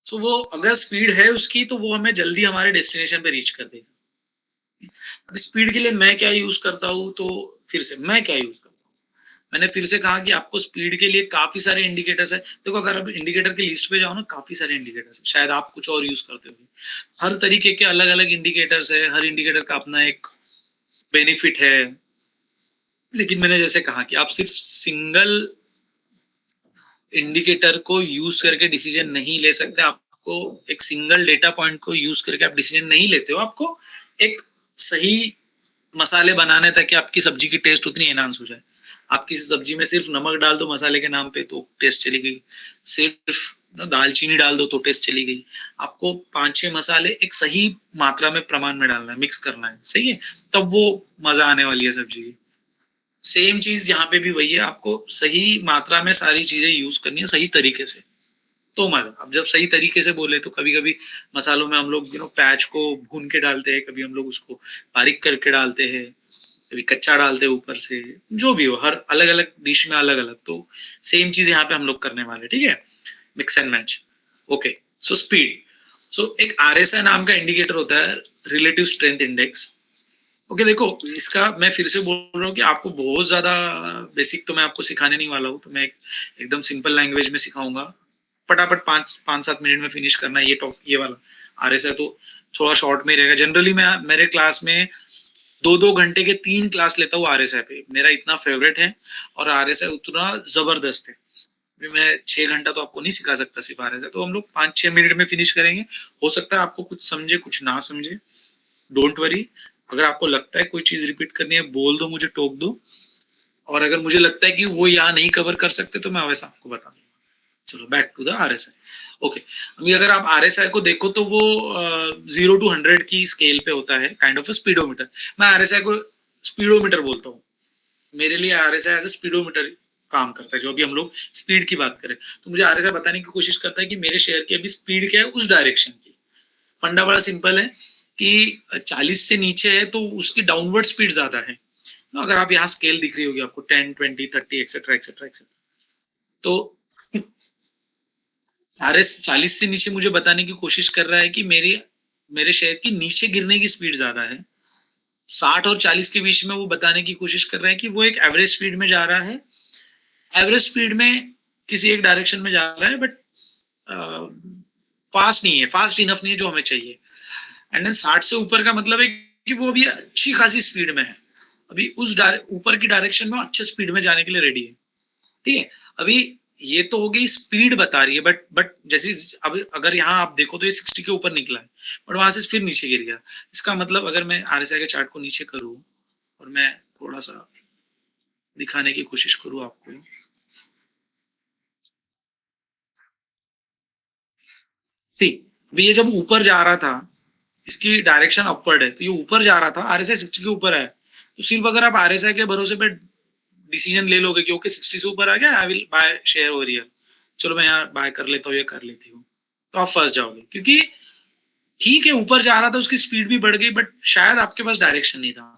Speaker 1: सो वो अगर स्पीड है उसकी, तो वो हमें जल्दी हमारे डेस्टिनेशन पे रीच कर देगा। अब स्पीड के लिए मैं क्या यूज करता हूँ, तो फिर से मैं क्या यूज करता हूँ, मैंने फिर से कहा कि आपको स्पीड के लिए काफी सारे इंडिकेटर्स है। देखो अगर आप इंडिकेटर की लिस्ट पे जाओ ना, काफी सारे इंडिकेटर्स है, शायद आप कुछ और यूज करते हो, हर तरीके के अलग अलग इंडिकेटर्स है, हर इंडिकेटर का अपना एक बेनिफिट है। लेकिन मैंने जैसे कहा कि आप सिर्फ सिंगल इंडिकेटर को यूज करके डिसीजन नहीं ले सकते, आपको एक सिंगल डेटा पॉइंट को यूज करके आप डिसीजन नहीं लेते हो, आपको एक सही मसाले बनाने ताकि आपकी सब्जी की टेस्ट उतनी एनहांस हो जाए। आप किसी सब्जी में सिर्फ नमक डाल दो मसाले के नाम पे तो टेस्ट चली गई, सिर्फ दालचीनी डाल दो तो टेस्ट चली गई। आपको 5-6 मसाले एक सही मात्रा में, प्रमाण में डालना है, मिक्स करना है, सही है, तब वो मजा आने वाली है सब्जी की। सेम चीज यहाँ पे भी वही है, आपको सही मात्रा में सारी चीजें यूज करनी है, सही तरीके से, तो मजा। अब जब सही तरीके से बोले तो कभी कभी मसालों में हम लोग प्याज को भून के डालते हैं, कभी हम लोग उसको बारीक करके डालते हैं, कभी कच्चा डालते हैं ऊपर से, जो भी हो, हर अलग अलग डिश में अलग अलग। तो सेम चीज यहाँ पे हम लोग करने वाले, ठीक है, mix and match. Okay, so speed. So एक RSI नाम का इंडिकेटर होता है, रिलेटिव स्ट्रेंथ इंडेक्स। ओके, देखो इसका मैं फिर से बोल रहा हूँ कि आपको बहुत ज्यादा बेसिक तो मैं आपको सिखाने नहीं वाला हूँ, तो मैं एकदम सिंपल लैंग्वेज में सिखाऊंगा, फटाफट 5-7 मिनट में फिनिश करना है ये वाला RSI। तो थोड़ा शॉर्ट में रहेगा। जनरली मैं मेरे क्लास में 2-2 घंटे के 3 क्लास लेता हूँ RSI पे, मेरा इतना फेवरेट है और RSI उतना जबरदस्त है। मैं 6 घंटा तो आपको नहीं सिखा सकता सिर्फ RSI, तो हम लोग 5-6 मिनट में फिनिश करेंगे। हो सकता है आपको कुछ समझे कुछ ना समझे, डोंट वरी। अगर आपको लगता है कोई चीज रिपीट करनी है, बोल दो, मुझे टोक दो, और अगर मुझे लगता है कि वो यहाँ नहीं कवर कर सकते तो मैं वैसा आपको बता दूंगा। चलो back to the RSI। Okay, अभी अगर आप RSI को देखो तो वो 0 to 100 की स्केल पे होता है, काइंड ऑफ अ स्पीडोमीटर। मैं RSI को स्पीडोमीटर बोलता हूँ, मेरे लिए RSI एज अ स्पीडोमीटर काम करता है। जो अभी हम लोग स्पीड की बात करें, तो मुझे RSI बताने की कोशिश करता है कि मेरे शेयर की अभी स्पीड क्या है, उस डायरेक्शन की। फंडा बड़ा सिंपल है कि 40 से नीचे है तो उसकी डाउनवर्ड स्पीड ज्यादा है। अगर आप यहाँ स्केल दिख रही होगी आपको 10, 20, 30 एक्सेट्रा एक्सेट्रा एक्सेट्रा, तो RS 40 से नीचे मुझे बताने की कोशिश कर रहा है कि मेरे शेयर की नीचे गिरने की स्पीड ज्यादा है। 60 और 40 के बीच में वो बताने की कोशिश कर रहा है कि वो एक एवरेज स्पीड में जा रहा है, एवरेज स्पीड में किसी एक डायरेक्शन में जा रहा है, बट फास्ट नहीं है, फास्ट इनफ नहीं है जो हमें चाहिए। एंड देन 60 से ऊपर का मतलब है कि वो भी अच्छी खासी स्पीड में है, अभी उस ऊपर की डायरेक्शन में अच्छे स्पीड में जाने के लिए रेडी है, ठीक है। अभी ये तो हो गई स्पीड बता रही है, बट जैसे अब अगर यहाँ आप देखो तो ये 60 के ऊपर निकला है, बट वहां से फिर नीचे गिर गया। इसका मतलब अगर मैं RSI के चार्ट को नीचे करूँ और मैं थोड़ा सा दिखाने की कोशिश करूँ आपको, सी अभी ये जब ऊपर जा रहा था, इसकी डायरेक्शन अपवर्ड है, तो ये ऊपर जा रहा था, RSI 60 के ऊपर है, तो सिर्फ अगर आप RSI के भरोसे पे डिसीजन ले लोगे कि ओके 60 से ऊपर आ गया, I will buy share over here, चलो मैं यहाँ बाय कर लेता हूँ, ये कर लेती हूँ, तो आप फंस जाओगे। क्योंकि ठीक है ऊपर जा रहा था, उसकी स्पीड भी बढ़ गई, बट शायद आपके पास डायरेक्शन नहीं था,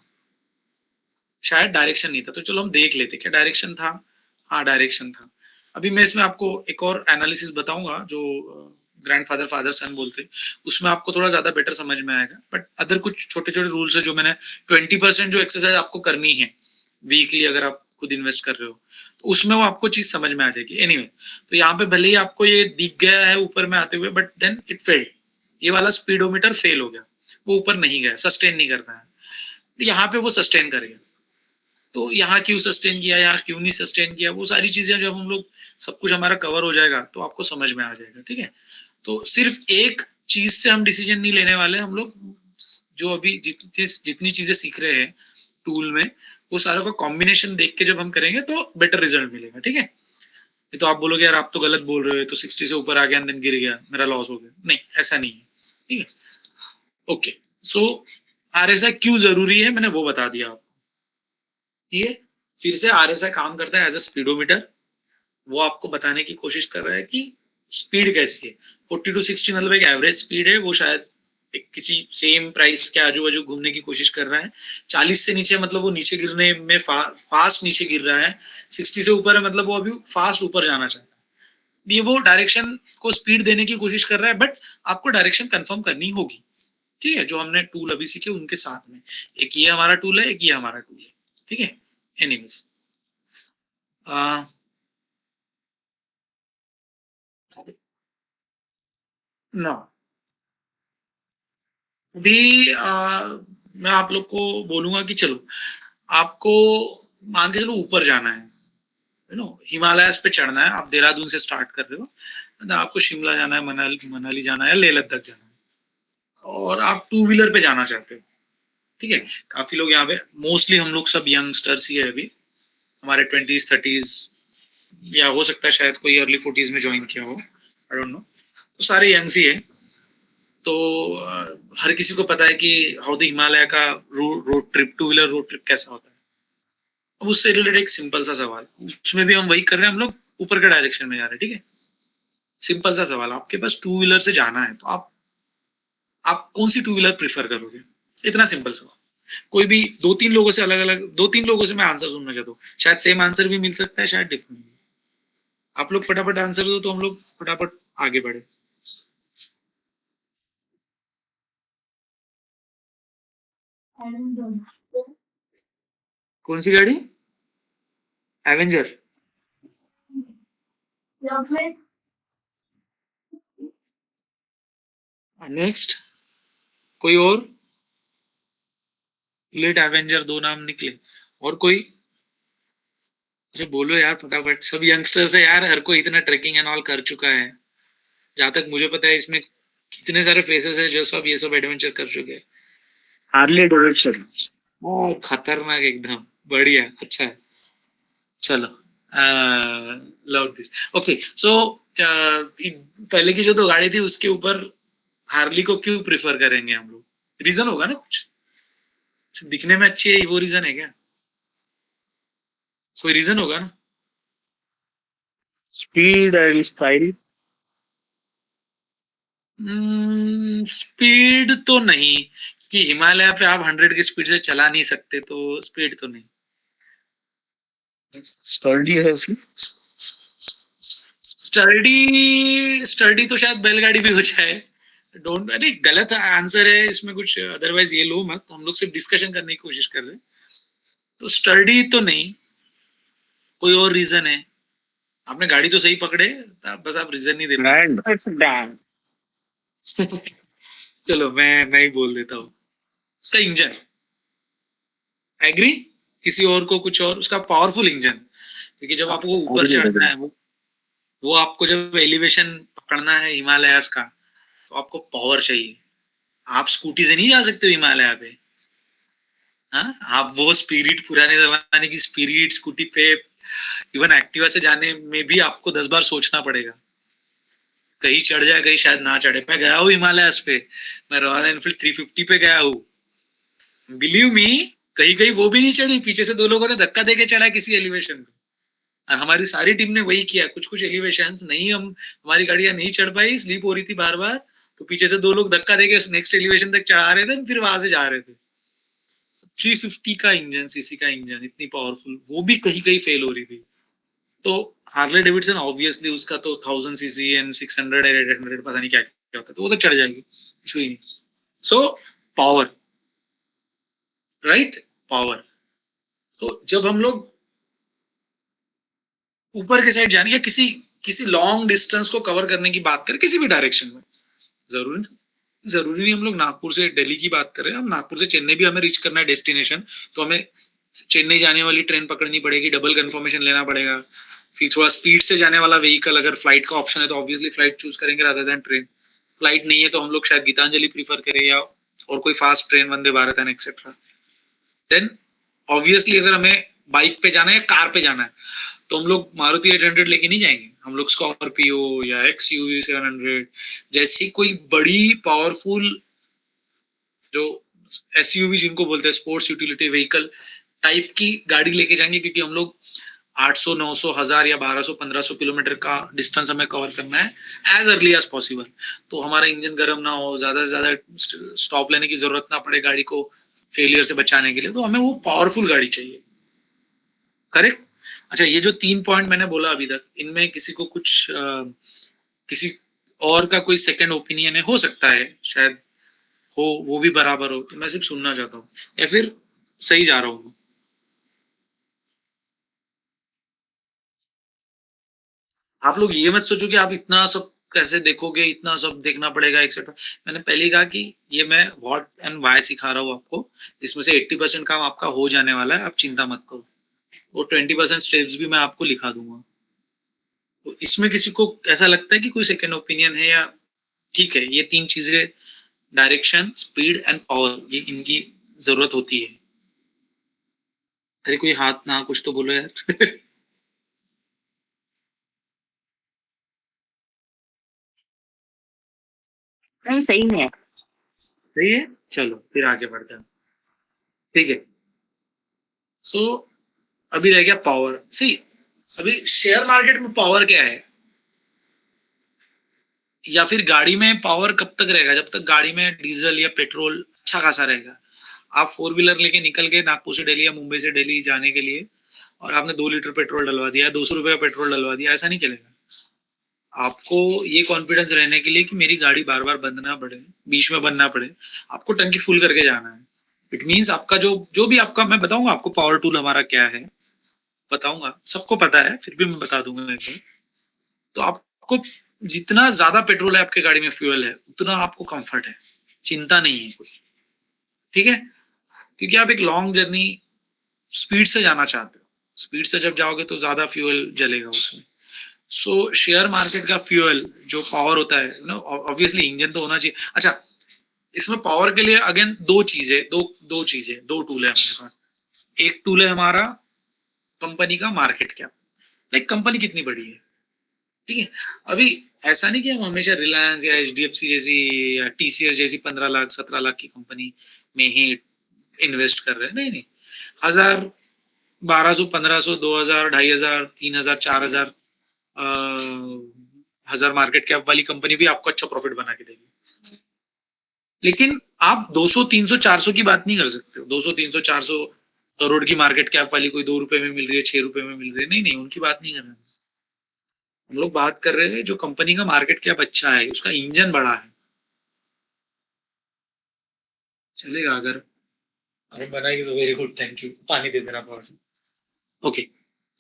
Speaker 1: शायद डायरेक्शन नहीं था। तो चलो हम देख लेते क्या डायरेक्शन था। हाँ डायरेक्शन था। अभी मैं इसमें आपको एक और एनालिसिस बताऊंगा जो ग्रैंडफादर फादर सन बोलते हैं, उसमें आपको थोड़ा ज्यादा बेटर समझ में आएगा। बट अदर कुछ छोटे छोटे रूल्स है जो मैंने 20% जो एक्सरसाइज आपको करनी है वीकली, अगर आप खुद इन्वेस्ट कर रहे हो तो उसमें वो आपको चीज समझ में आ जाएगी। एनीवे, तो यहाँ पे भले ही आपको ये दिख गया है ऊपर में आते हुए, बट देन इट फेल्ड, ये वाला स्पीडोमीटर फेल हो गया, वो ऊपर नहीं गया, सस्टेन नहीं करता है। यहाँ पे वो सस्टेन करेगा, तो यहाँ क्यों सस्टेन किया, यहाँ क्यों नहीं सस्टेन किया, वो सारी चीजें जब हम लोग सब कुछ हमारा कवर हो जाएगा तो आपको समझ में आ जाएगा, ठीक है। तो सिर्फ एक चीज से हम डिसीजन नहीं लेने वाले, हम लोग जो अभी जितनी चीजें सीख रहे हैं टूल में, वो सारों का कॉम्बिनेशन देख के जब हम करेंगे तो बेटर रिजल्ट मिलेगा, ठीक है। ये तो आप बोलोगे यार आप तो गलत बोल रहे हो, तो 60 से ऊपर आ गया देन गिर गया, मेरा लॉस हो गया, नहीं ऐसा नहीं है, ठीक है। ओके, सो RSI क्यों जरूरी है मैंने वो बता दिया आपको, ठीक है। फिर से RSI काम करता है एज अ स्पीडोमीटर, वो आपको बताने की कोशिश कर रहा है कि स्पीड कैसी है। 40 to 60 मतलब एक एवरेज स्पीड है, वो शायद एक किसी सेम प्राइस के आजू बाजू घूमने की कोशिश कर रहा है। 40 से नीचे मतलब वो नीचे गिरने में फास्ट नीचे गिर रहा है, 60 से ऊपर है मतलब वो अभी फास्ट ऊपर जाना चाहता है। ये वो डायरेक्शन को स्पीड देने की कोशिश कर रहा है, बट आपको डायरेक्शन कंफर्म करनी होगी, ठीक है। जो हमने टूल अभी सीखे उनके साथ में, एक ये हमारा टूल है, एक ये हमारा टूल है, ठीक है। एनीवेज, ना अभी मैं आप लोग को बोलूंगा कि चलो आपको मान के चलो ऊपर जाना है, यू नो हिमालयस पे चढ़ना है, आप देहरादून से स्टार्ट कर रहे हो, मतलब आपको शिमला जाना है, मनाली जाना है, लेह लद्दाख जाना है, और आप टू व्हीलर पे जाना चाहते हो, ठीक है। काफी लोग यहाँ पे, मोस्टली हम लोग सब यंगस्टर्स ही है अभी, हमारे 20s 30s, या हो सकता है शायद कोई अर्ली 40s में ज्वाइन किया हो, आई डोंट नो, तो सारे यंग्स ही है। तो हर किसी को पता है कि हाउ द हिमालय का road trip, two wheeler road trip कैसा होता है। अब उससे रिलेटेड एक सिंपल सा सवाल, उसमें भी हम वही कर रहे हैं, हम लोग ऊपर के डायरेक्शन में जा रहे हैं, ठीक है। सिंपल सा सवाल, आपके पास टू व्हीलर से जाना है तो आप कौन सी टू व्हीलर प्रीफर करोगे, इतना सिंपल सवाल। कोई भी दो तीन लोगों से अलग अलग, दो तीन लोगों से मैं आंसर सुनना चाहता हूँ, शायद सेम आंसर भी मिल सकता है, शायद डिफरेंट। आप लोग फटाफट आंसर दो तो हम लोग फटाफट आगे बढ़े। कौन सी गाड़ी? एवेंजर। नेक्स्ट कोई और? लेट एवेंजर दो नाम निकले, और कोई? अरे बोलो यार फटाफट, सब यंगस्टर्स है यार, हर कोई इतना ट्रैकिंग एंड ऑल कर चुका है। जहां तक मुझे पता है इसमें कितने सारे फेसेस है जो सब ये सब एडवेंचर कर चुके हैं। हार्ले डेविडसन, ओ खतरनाक एकदम, बढ़िया, अच्छा है। चलो लव दिस। ओके, सो पहले की जो दो गाड़ी थी उसके ऊपर हार्ली को क्यों प्रेफर करेंगे हम लोग? रीजन होगा ना कुछ, सिर्फ दिखने में अच्छी है वो रीजन है क्या? कोई रीजन होगा ना?
Speaker 2: Speed and style.
Speaker 1: स्पीड तो नहीं, क्योंकि हिमालय पे आप 100 की स्पीड से चला नहीं सकते, तो स्पीड तो नहीं।
Speaker 2: Sturdy है इसमें.
Speaker 1: स्टडी तो शायद बैलगाड़ी भी हो जाए, डोंट, अरे गलत आंसर है इसमें कुछ, अदरवाइज ये लो मत, हम लोग सिर्फ डिस्कशन करने की कोशिश कर रहे हैं। तो स्टडी तो नहीं, कोई और रीजन है? आपने गाड़ी तो सही पकड़े, बस आप रीजन नहीं दे रहे। चलो मैं ही बोल देता हूँ, इसका इंजन। एग्री? किसी और को कुछ और, उसका पावरफुल इंजन, क्योंकि जब आपको ऊपर चढ़ना है, वो आपको जब एलिवेशन पकड़ना है हिमालयास का, तो आपको पावर चाहिए। आप स्कूटी से नहीं जा सकते हो हिमालय पे। हाँ, आप वो स्पिरिट, पुराने जमाने की स्पिरिट स्कूटी पे, इवन एक्टिवा से जाने में भी आपको 10 बार सोचना पड़ेगा, कहीं चढ़ जाए कहीं शायद ना चढ़े। मैं गया हूँ हिमालयस पे, मैं रॉयल एनफील्ड 350 पे गया हूँ, बिलीव मी, कहीं कहीं वो भी नहीं चढ़ी, पीछे से 2 लोगों ने धक्का देके चढ़ा किसी एलिवेशन पे। और हमारी सारी टीम ने वही किया, कुछ कुछ एलिवेशंस नहीं, हमारी गाड़ियां नहीं चढ़ पाई, स्लीप हो रही थी बार बार, तो पीछे से 2 लोग धक्का देके नेक्स्ट एलिवेशन तक चढ़ा रहे थे, फिर वहां से जा रहे थे। 350 का इंजन, सीसी का इंजन, इतनी पावरफुल, वो भी कहीं कहीं फेल हो रही थी। तो हार्ले डेविडसन ऑब्वियसली उसका तो 1000 सीसी एंड 600 या 800 पता नहीं क्या क्या होता है, तो वो तो चढ़ जाएगी, कुछ ही नहीं। So power, right, power. तो जब हम लोग ऊपर के साइड जाने या किसी किसी लॉन्ग डिस्टेंस को कवर करने की बात करें, किसी भी डायरेक्शन में, जरूरी नहीं हम लोग नागपुर से दिल्ली की बात करें, हम नागपुर से चेन्नई भी हमें रीच करना है डेस्टिनेशन, तो हमें चेन्नई जाने वाली ट्रेन पकड़नी पड़ेगी, डबल कंफर्मेशन लेना पड़ेगा। फिर थोड़ा स्पीड से जाने वाला व्हीकल, अगर फ्लाइट का ऑप्शन है तो ऑब्वियसली फ्लाइट चूज करेंगे रादर देन ट्रेन। फ्लाइट नहीं है तो हम लोग शायद गीतांजलि प्रीफर करें, या और कोई fast train, Vande Bharat and etcetera. Then obviously अगर हमें बाइक पे जाना है या कार पे जाना है, तो हम लोग मारुति 800 लेके नहीं जाएंगे, हम लोग स्कॉर्पियो या XUV 700 जैसी कोई बड़ी पावरफुल, जो SUV जिनको बोलते हैं, स्पोर्ट्स यूटिलिटी व्हीकल टाइप की गाड़ी लेके जाएंगे, क्योंकि हम लोग 800, 900, 1000 या 1200, 1500 किलोमीटर का डिस्टेंस हमें कवर करना है एज अर्ली एज पॉसिबल। तो हमारा इंजन गर्म ना हो, ज्यादा से ज्यादा स्टॉप लेने की जरूरत ना पड़े गाड़ी को फेलियर से बचाने के लिए, तो हमें वो पावरफुल गाड़ी चाहिए, करेक्ट। अच्छा, ये जो 3 पॉइंट मैंने बोला अभी तक, इनमें किसी को कुछ किसी और का कोई सेकंड ओपिनियन है, हो सकता है शायद हो, वो भी बराबर हो, तो मैं सिर्फ सुनना चाहता हूँ, या फिर सही जा रहा हूँ। आप लोग ये मत सोचो कि आप इतना सब कैसे देखोगे, इतना सब देखना पड़ेगा एक्सेट्रा। मैंने पहले ही कहा कि ये मैं व्हाट एंड व्हाई सिखा रहा हूँ आपको, इसमें से 80% काम आपका हो जाने वाला है, आप चिंता मत करो। वो 20% स्टेप्स भी मैं आपको लिखा दूंगा। तो इसमें किसी को ऐसा लगता है कि कोई सेकंड ओपिनियन है, या ठीक है, ये 3 चीजें, डायरेक्शन, स्पीड एंड पावर, ये इनकी जरूरत होती है। अरे कोई हाथ ना कुछ तो बोलो यार।
Speaker 3: नहीं सही है।
Speaker 1: सही है, चलो फिर आगे बढ़ते हैं, ठीक है। सो अभी रह गया पावर। सी, अभी शेयर मार्केट में पावर क्या है, या फिर गाड़ी में पावर कब तक रहेगा, जब तक गाड़ी में डीजल या पेट्रोल अच्छा खासा रहेगा। आप 4 व्हीलर लेके निकल गए नागपुर से दिल्ली या मुंबई से दिल्ली जाने के लिए, और आपने 2 लीटर पेट्रोल डलवा दिया, 200 रुपए का पेट्रोल डलवा दिया, ऐसा नहीं चलेगा। आपको ये कॉन्फिडेंस रहने के लिए कि मेरी गाड़ी बार बार बंद ना पड़े, बीच में बंद ना पड़े, आपको टंकी फुल करके जाना है। इट मीन्स आपका जो भी आपका, मैं बताऊंगा आपको पावर टूल हमारा क्या है, बताऊंगा, सबको पता है, फिर भी मैं बता दूंगा एक बार। तो आपको जितना ज्यादा पेट्रोल है आपके गाड़ी में, फ्यूल है, उतना आपको कंफर्ट है, चिंता नहीं है कुछ, ठीक है। क्योंकि आप एक लॉन्ग जर्नी स्पीड से जाना चाहते हो, स्पीड से जब जाओगे तो ज्यादा फ्यूल जलेगा उसमें। सो शेयर मार्केट का फ्यूल जो पावर होता है ना, ऑब्वियसली इंजन तो होना चाहिए। अच्छा, इसमें पावर के लिए अगेन दो चीजें, दो टूल है हमारे पास। एक टूल है हमारा कंपनी का मार्केट कैप, लाइक कंपनी कितनी बड़ी है, ठीक है। अभी ऐसा नहीं कि हम हमेशा रिलायंस या HDFC जैसी या TCS जैसी 15 लाख 17 लाख की कंपनी में ही इन्वेस्ट कर रहे हैं, नहीं नहीं, 1000, 1200, 1500, 2000, 2500, 3000, 4000 1000 मार्केट कैप वाली कंपनी भी आपको अच्छा प्रॉफिट बना के देगी। लेकिन आप 200, 300, 400 की बात नहीं कर सकते हो। 200, 300, 400 करोड़ की मार्केट कैप वाली कोई 2 रुपए में मिल रही है, 6 रुपए में मिल रही है, नहीं नहीं, उनकी बात नहीं कर रहे हैं। हम लोग बात कर रहे हैं जो कंपनी का मार्केट कैप अच्छा है, उसका इंजन बड़ा है, चलेगा। अगर बनाएगी तो वेरी गुड, थैंक यू, पानी दे देना थोड़ा सा। ओके,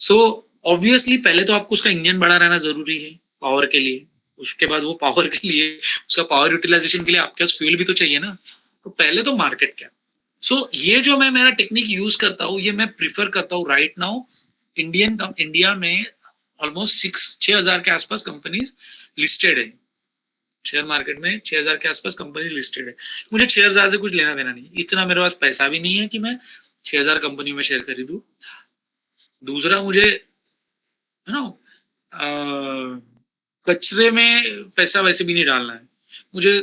Speaker 1: सो ऑब्वियसली पहले तो आपको उसका इंजन बड़ा रहना जरूरी है पावर के लिए। उसके बाद वो पावर के लिए, उसका पावर यूटिलाइजेशन के लिए आपके पास फ्यूल भी तो चाहिए ना। तो पहले तो मार्केट कैप, सो ये जो मैं मेरा टेक्निक यूज करता हूँ, ये मैं प्रिफर करता हूँ राइट नाउ। इंडिया में ऑलमोस्ट 6,000 के आसपास कंपनीज लिस्टेड है। शेयर मार्केट में 6,000 के आसपास कंपनी लिस्टेड है। मुझे 6,000 से कुछ लेना देना नहीं, इतना मेरे पास पैसा भी नहीं है कि मैं 6,000 कंपनी में शेयर खरीदूं। दूसरा, मुझे है ना कचरे में पैसा वैसे भी नहीं डालना है। मुझे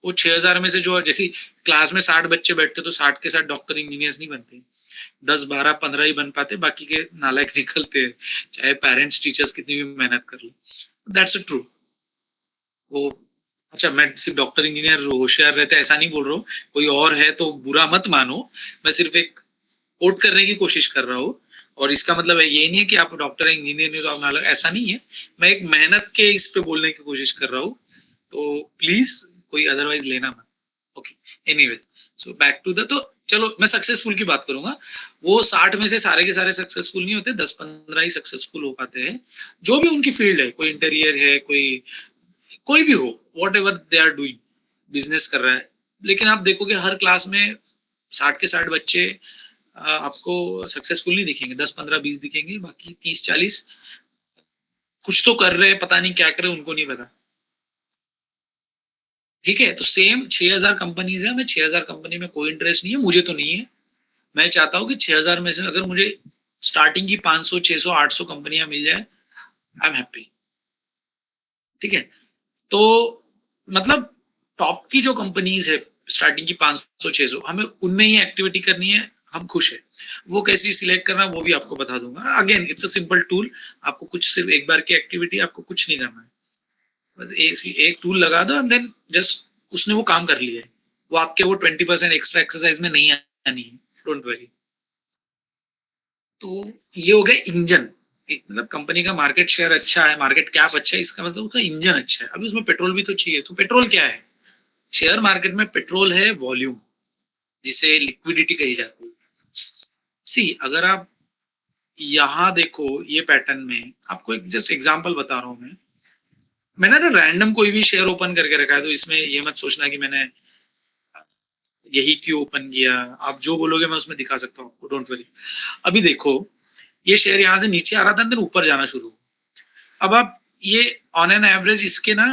Speaker 1: वो 6,000 में से जो, जैसे क्लास में 60 बच्चे बैठते तो 60 के साथ डॉक्टर इंजीनियर्स नहीं बनते, 10 12 15 ही बन पाते, बाकी के नालायक निकलते हैं, चाहे पेरेंट्स टीचर्स कितनी भी मेहनत कर ले। That's a true. वो अच्छा, मैं सिर्फ डॉक्टर इंजीनियर होशियार रहते ऐसा नहीं बोल रहा हूँ, कोई और है तो बुरा मत मानो। मैं सिर्फ एक कोट करने की कोशिश कर रहा हूँ, और इसका मतलब है ये नहीं है कि आप डॉक्टर इंजीनियर नहीं तो आप नालायक, ऐसा नहीं है। मैं एक मेहनत के इस पे बोलने की कोशिश कर रहा हूँ, तो प्लीज कोई अदरवाइज लेना मत। Okay, anyways, so back to the, तो चलो मैं सक्सेसफुल की बात करूंगा। वो 60 में से सारे के सारे सक्सेसफुल नहीं होते, 10-15 ही सक्सेसफुल हो पाते हैं, जो भी उनकी फील्ड है। कोई इंटीरियर है, कोई भी हो, whatever they are doing, business कर रहा है। लेकिन आप देखोगे हर क्लास में 60 के 60 बच्चे आपको सक्सेसफुल नहीं दिखेंगे, 10 15 20 दिखेंगे, बाकी 30 40 कुछ तो कर रहे हैं, पता नहीं क्या कर रहे हैं, उनको नहीं पता। ठीक है, तो सेम 6,000 कंपनीज है, मैं 6,000 कंपनी में कोई इंटरेस्ट नहीं है, मुझे तो नहीं है। मैं चाहता हूँ कि 6,000 में से अगर मुझे स्टार्टिंग की 500 600 800 कंपनियां मिल जाए, आई एम हैप्पी। ठीक है, तो मतलब टॉप की जो कंपनीज है स्टार्टिंग की 500 600, हमें उनमें ही एक्टिविटी करनी है, हम खुश है। वो कैसी सिलेक्ट करना वो भी आपको बता दूंगा। Again it's a simple tool, आपको कुछ सिर्फ एक बार की एक्टिविटी, आपको कुछ नहीं करना है, बस एक टूल लगा दो एंड देन जस्ट उसने वो काम कर लिया है। वो आपके वो 20% एक्स्ट्रा एक्सरसाइज में नहीं आनी है, डोंट वरी। तो ये हो गया इंजन, मतलब कंपनी का मार्केट शेयर अच्छा है, मार्केट कैप अच्छा है, इसका मतलब उसका इंजन अच्छा है। अभी उसमें पेट्रोल भी तो चाहिए। तो पेट्रोल क्या है? शेयर मार्केट में पेट्रोल है वॉल्यूम, जिसे लिक्विडिटी कही जाती है। सी, अगर आप यहाँ देखो ये पैटर्न में, आपको एक जस्ट एग्जांपल बता रहा हूँ मैंने तो रैंडम कोई भी शेयर ओपन करके रखा है, तो इसमें ये मत सोचना कि मैंने यही क्यों ओपन किया। आप जो बोलोगे मैं उसमें दिखा सकता हूँ आपको, डोंट वरी। अभी देखो ये शेयर यहाँ से नीचे आ रहा था, अंदर ऊपर जाना शुरू। अब आप ये ऑन एन एवरेज इसके ना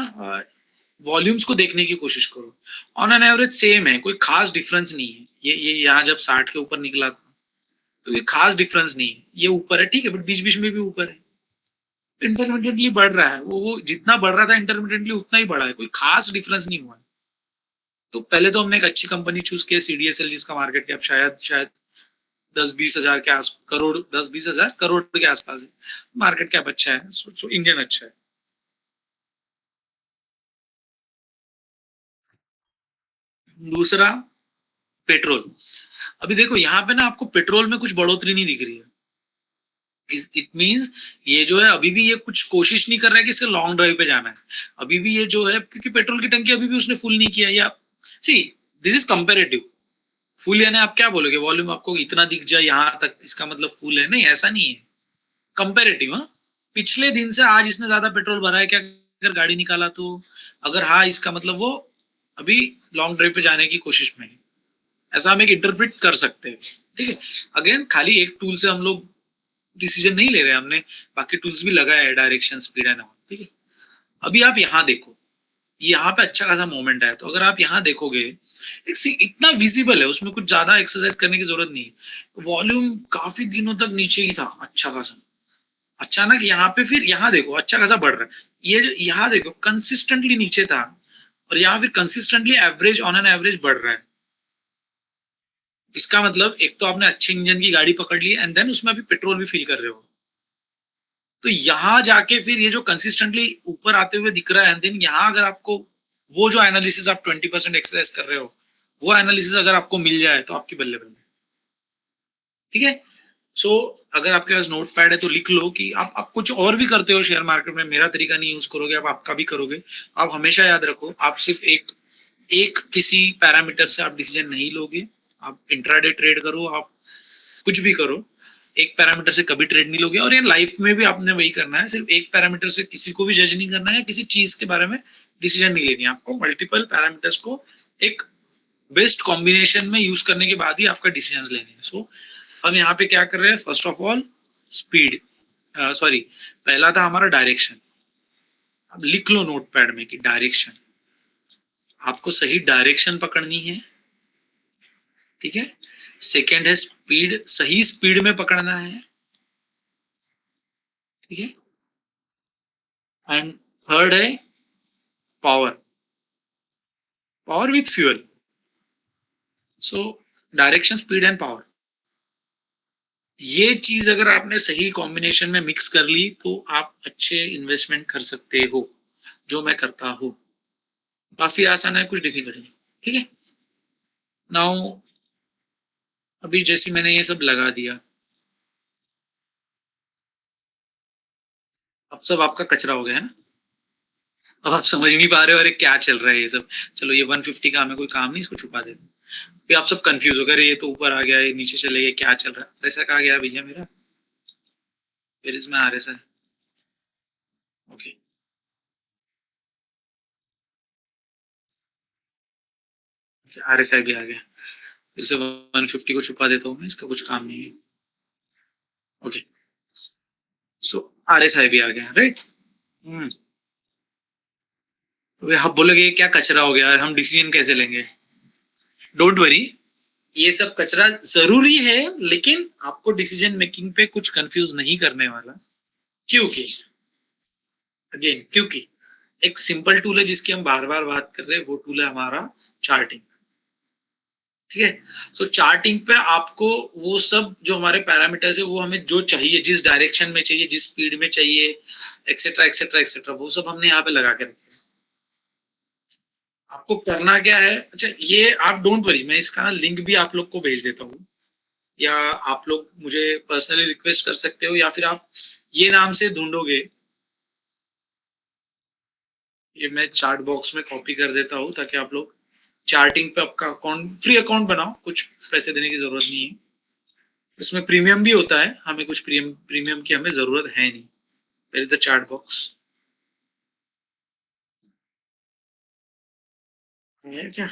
Speaker 1: वॉल्यूम्स को देखने की कोशिश करो। ऑन एन एवरेज सेम है, कोई खास डिफरेंस नहीं है। ये यहाँ जब 60 के ऊपर निकला था तो ये खास डिफरेंस नहीं है, ये ऊपर है ठीक है, बट बीच बीच में भी ऊपर है, इंटरमीडिएटली बढ़ रहा है। वो जितना बढ़ रहा था इंटरमीडिएटली उतना ही बढ़ा है, कोई खास डिफरेंस नहीं हुआ है। तो पहले तो हमने एक अच्छी कंपनी चूज की CDSL, जिसका मार्केट कैप शायद 10-20 हजार के आस करोड़ 10-20 हजार करोड़ के आसपास है। मार्केट कैप अच्छा है, सो इंजन अच्छा है। दूसरा, पेट्रोल। अभी देखो यहाँ पे ना आपको पेट्रोल में कुछ बढ़ोतरी नहीं दिख रही है। इट मींस ये जो है अभी भी ये कुछ कोशिश नहीं कर रहा है कि इसके लॉन्ग ड्राइव पे जाना है। अभी भी ये जो है, क्योंकि पेट्रोल की टंकी अभी भी उसने फुल नहीं किया। या सी, दिस इज कंपेरेटिव। फुल यानी आप क्या बोलोगे, वॉल्यूम आपको इतना दिख जाए यहाँ तक, इसका मतलब फुल है? नहीं, ऐसा नहीं है, कंपेरेटिव। हाँ, पिछले दिन से आज इसने ज्यादा पेट्रोल भरा है क्या अगर गाड़ी निकाला तो? अगर हाँ, इसका मतलब वो अभी लॉन्ग ड्राइव पे जाने की कोशिश में है, ऐसा हम एक इंटरप्रिट कर सकते हैं। ठीक है, अगेन खाली एक टूल से हम लोग डिसीजन नहीं ले रहे, हमने बाकी टूल्स भी लगाए हैं, डायरेक्शन, स्पीड एंड ऑल। ठीक है, अभी आप यहाँ देखो, यहाँ पे अच्छा खासा मोमेंट है। तो अगर आप यहाँ देखोगे, इतना विजिबल है, उसमें कुछ ज्यादा एक्सरसाइज करने की जरूरत नहीं है। वॉल्यूम काफी दिनों तक नीचे ही था अच्छा खासा, अचानक यहाँ पे फिर यहाँ देखो अच्छा खासा बढ़ रहा है। ये जो यहाँ देखो कंसिस्टेंटली नीचे था, और यहाँ फिर consistently average on an average बढ़ रहा है। इसका मतलब एक तो आपने अच्छे इंजन की गाड़ी पकड़ ली एंड देन उसमें अभी पेट्रोल भी फील कर रहे हो। तो यहाँ जाके फिर ये जो कंसिस्टेंटली ऊपर आते हुए दिख रहा है, एंड देन यहाँ अगर आपको वो जो एनालिसिस आप 20% एक्सरसाइज कर रहे हो, वो एनालिसिस अगर आपको मिल जाए तो आपकी बल्ले बल्ले। ठीक है, सो अगर आपके पास नोट पैड है तो लिख लो कि आप कुछ और भी करते हो शेयर मार्केट में, मेरा तरीका नहीं यूज करोगे, आप आपका भी करोगे। आप हमेशा याद रखो, आप सिर्फ एक किसी पैरामीटर से आप डिसीजन नहीं लोगे। आप इंट्राडे ट्रेड करो, आप कुछ भी करो, एक पैरामीटर से कभी ट्रेड नहीं लोगे। और ये लाइफ में भी आपने वही करना है, सिर्फ एक पैरामीटर से किसी को भी जज नहीं करना है, किसी चीज के बारे में डिसीजन नहीं लेनी है। आपको मल्टीपल पैरामीटर्स को एक बेस्ट कॉम्बिनेशन में यूज करने के बाद ही आपका डिसीजन लेने हैं. सो हम यहाँ पे क्या कर रहे हैं, first of all speed, sorry पहला था हमारा डायरेक्शन. अब लिख लो नोटपैड में कि डायरेक्शन, आपको सही डायरेक्शन पकड़नी है, ठीक है. सेकेंड है स्पीड, सही स्पीड में पकड़ना है, ठीक है. एंड थर्ड है power, power with fuel. So direction, speed and power, ये चीज अगर आपने सही कॉम्बिनेशन में मिक्स कर ली तो आप अच्छे इन्वेस्टमेंट कर सकते हो, जो मैं करता हूँ. काफी आसान है, कुछ डिफिकल्ट नहीं, ठीक है. नाउ अभी जैसे मैंने ये सब लगा दिया, अब सब आपका कचरा हो गया है ना. अब आप समझ नहीं पा रहे हो अरे क्या चल रहा है ये सब. चलो ये 150 का हमें कोई काम नहीं, इसको छुपा देते हैं. फिर आप सब कंफ्यूज हो गए, अरे ये तो ऊपर आ गया, ये नीचे चले गए, क्या चल रहा है. ऐसा कहा गया भैया मेरा, फिर इसमें आ रहा है. ओके, RSI भी आ गया. फिर से 150 को छुपा देता हूँ मैं, इसका कुछ काम नहीं है. ओके, सो RSI भी आ गया, राइट. तो आप बोलोगे ये क्या कचरा हो गया, हम डिसीजन कैसे लेंगे. डोंट वरी, ये सब कचरा जरूरी है, लेकिन आपको डिसीजन मेकिंग पे कुछ कंफ्यूज नहीं करने वाला. क्योंकि अगेन, क्योंकि एक सिंपल टूल है जिसकी हम बार बार बात कर रहे हैं, वो टूल है हमारा चार्टिंग, ठीक है. सो चार्टिंग पे आपको वो सब जो हमारे पैरामीटर्स है, वो हमें जो चाहिए, जिस डायरेक्शन में चाहिए, जिस स्पीड में चाहिए, एक्सेट्रा एक्सेट्रा एक्सेट्रा, वो सब हमने यहाँ पे लगा के रखे. आपको करना क्या है, अच्छा ये आप डोंट वरी, मैं इसका ना लिंक भी आप लोग को भेज देता हूँ, या आप लोग मुझे पर्सनली रिक्वेस्ट कर सकते हो, या फिर आप ये नाम से ढूंढोगे, ये मैं चार्ट बॉक्स में कॉपी कर देता हूँ ताकि आप लोग चार्टिंग पे आपका अकाउंट, फ्री अकाउंट बनाओ, कुछ पैसे देने की जरूरत नहीं है. इसमें प्रीमियम भी होता है, हमें कुछ प्रीमियम की हमें जरूरत है नहीं. Where is the chart box, है क्या.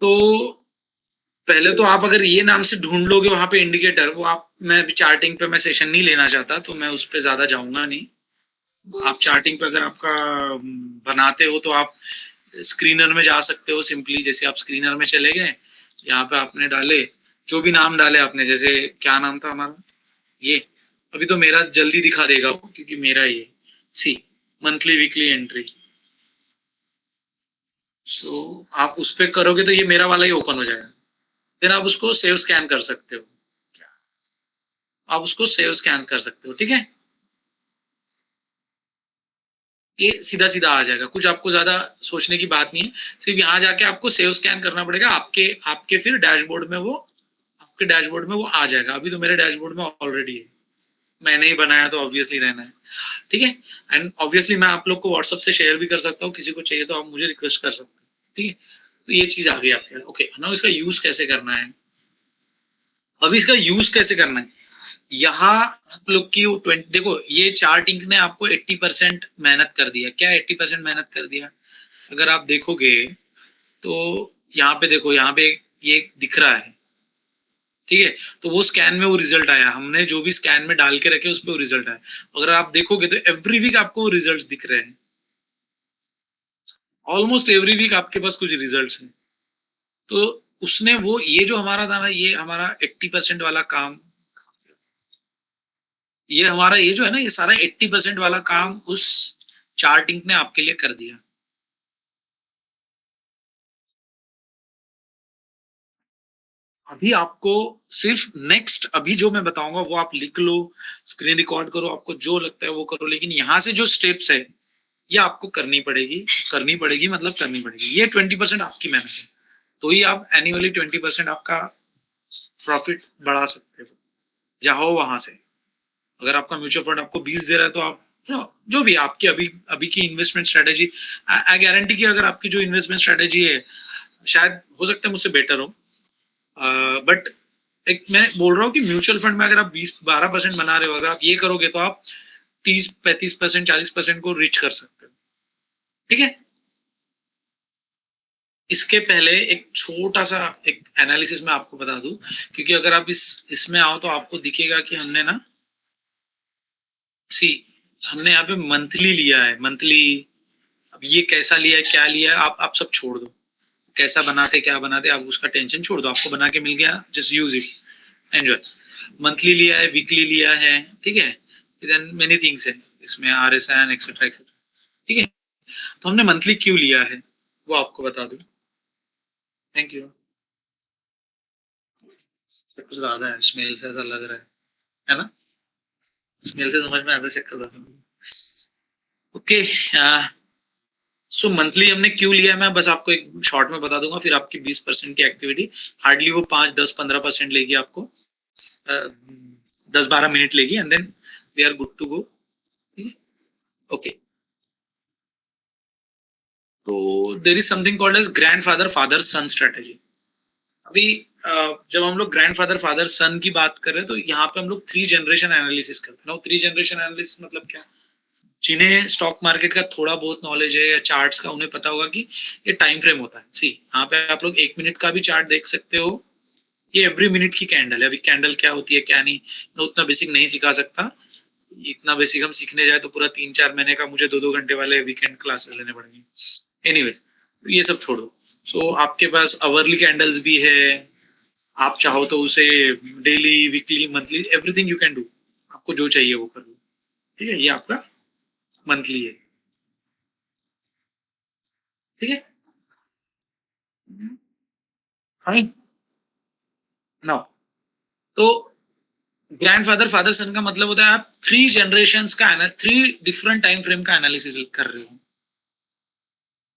Speaker 1: तो पहले तो आप अगर ये नाम से ढूंढ लोगे वहां पे इंडिकेटर, वो आप, मैं अभी चार्टिंग पे मैं सेशन नहीं लेना चाहता, तो मैं उस पर ज्यादा जाऊंगा नहीं. आप चार्टिंग पे अगर आपका बनाते हो तो आप स्क्रीनर में जा सकते हो. सिंपली जैसे आप स्क्रीनर में चले गए, यहाँ पे आपने डाले जो भी नाम डाले आपने, जैसे क्या नाम था हमारा, ये अभी तो मेरा जल्दी दिखा देगा क्योंकि मेरा ये सी मंथली वीकली एंट्री. सो आप उस पर करोगे तो ये मेरा वाला ही ओपन हो जाएगा. देन आप उसको सेव स्कैन कर सकते हो, आप उसको सेव स्कैन कर सकते हो, ठीक है. ये सीधा सीधा आ जाएगा, कुछ आपको ज्यादा सोचने की बात नहीं है. सिर्फ यहाँ जाके आपको सेव स्कैन करना पड़ेगा, आपके आपके फिर डैशबोर्ड में वो, आपके डैशबोर्ड में वो आ जाएगा. अभी तो मेरे डैशबोर्ड में ऑलरेडी है, मैंने ही बनाया तो ऑब्वियसली रहना है, ठीक है. एंड ऑब्वियसली मैं आप लोग को व्हाट्सएप से शेयर भी कर सकता हूँ, किसी को चाहिए तो आप मुझे रिक्वेस्ट कर सकते हैं, ठीक है. तो ये चीज आ गई आपके. ओके, नाउ इसका यूज कैसे करना है. अभी इसका यूज कैसे करना है, यहाँ आप लोग की 20, देखो ये चार्टिंग ने आपको 80% मेहनत कर दिया. क्या 80% मेहनत कर दिया, अगर आप देखोगे तो यहाँ पे देखो, यहाँ पे ये दिख रहा है, ठीक है. तो वो स्कैन में वो रिजल्ट आया, हमने जो भी स्कैन में डाल के रखे उस पर वो रिजल्ट आया. अगर आप देखोगे तो एवरी वीक आपको वो रिजल्ट दिख रहे हैं, ऑलमोस्ट एवरी वीक आपके पास कुछ रिजल्ट हैं. तो उसने वो, ये जो हमारा था ना, ये हमारा 80% वाला काम, ये हमारा ये जो है ना, ये सारा 80% वाला काम उस चार्टिंग ने आपके लिए कर दिया. अभी आपको सिर्फ नेक्स्ट, अभी जो मैं बताऊंगा वो आप लिख लो, स्क्रीन रिकॉर्ड करो, आपको जो लगता है वो करो, लेकिन यहाँ से जो स्टेप्स है ये आपको करनी पड़ेगी. करनी पड़ेगी मतलब करनी पड़ेगी. ये 20% आपकी मेहनत है, तो ही आप एनुअली 20% आपका प्रॉफिट बढ़ा सकते हो, या हो वहां से. अगर आपका म्यूचुअल फंड आपको 20 दे रहा है तो आप जो भी आपकी अभी अभी की इन्वेस्टमेंट स्ट्रेटेजी, आई गारंटी कि अगर आपकी जो इन्वेस्टमेंट स्ट्रेटेजी है शायद हो सकता है मुझसे बेटर हो, बट एक मैं बोल रहा हूँ कि म्यूचुअल फंड में अगर आप 20-12% बना रहे हो, अगर आप ये करोगे तो आप 30-35%, 40% को रीच कर सकते हो। ठीक है, इसके पहले एक छोटा सा एक एनालिसिस मैं आपको बता दूं, क्योंकि अगर आप इसमें आओ तो आपको दिखेगा कि हमने ना हमने यहाँ पे मंथली लिया है, मंथली। अब ये कैसा लिया है, क्या लिया है, आप सब छोड़ दो, कैसा बनाते क्या बनाते आप उसका टेंशन छोड़ दो, आपको बना के मिल गया, just use it, enjoy. Monthly लिया है, वीकली लिया है, ठीक है, देन मेनी थिंग्स है इसमें, RSN एक्सेट्रा एक्सेट्रा, ठीक है। तो हमने मंथली क्यों लिया है वो आपको बता दूं। Thank you. कुछ ज्यादा है, स्मेल से ऐसा लग रहा है ना, स्मेल से समझ में आता है, चेक कर रहा हूँ। ओके, सो मंथली हमने क्यों लिया है मैं बस आपको एक शॉर्ट में बता दूंगा, फिर आपकी 20% की एक्टिविटी हार्डली वो 5-10-15% लेगी आपको, 10-12 मिनट लेगी, and then we are good to go. Okay, तो there is something called as grandfather father son strategy. अभी जब हम लोग ग्रैंडफादर फादर सन की बात कर रहे हैं तो यहाँ पे हम लोग 3 जनरेशन एनालिसिस करते हैं। 3 जनरेशन एनालिसिस मतलब क्या, जिन्हें स्टॉक मार्केट का थोड़ा बहुत नॉलेज है या चार्ट्स का, उन्हें पता होगा कि ये टाइम फ्रेम होता है। सी यहाँ पे आप लोग 1 मिनट का भी चार्ट देख सकते हो, ये एवरी मिनट की कैंडल है। अभी कैंडल क्या होती है क्या नहीं, मैं उतना बेसिक नहीं सिखा सकता, इतना बेसिक हम सीखने जाए तो पूरा 3-4 महीने का मुझे 2-2 घंटे वाले वीकेंड क्लासेस लेने पड़ेंगे। एनीवेज, ये सब छोड़ो। सो आपके पास अवरली कैंडल्स भी है, आप चाहो तो उसे daily, weekly, monthly, everything you can do, आपको जो चाहिए वो कर लो। ठीक है, ये आपका मंथली है, ठीक है, फाइन। नाउ तो ग्रैंडफादर फादर सन का मतलब होता है आप 3 जनरेशंस का 3 डिफरेंट टाइम फ्रेम का एनालिसिस कर रहे हो।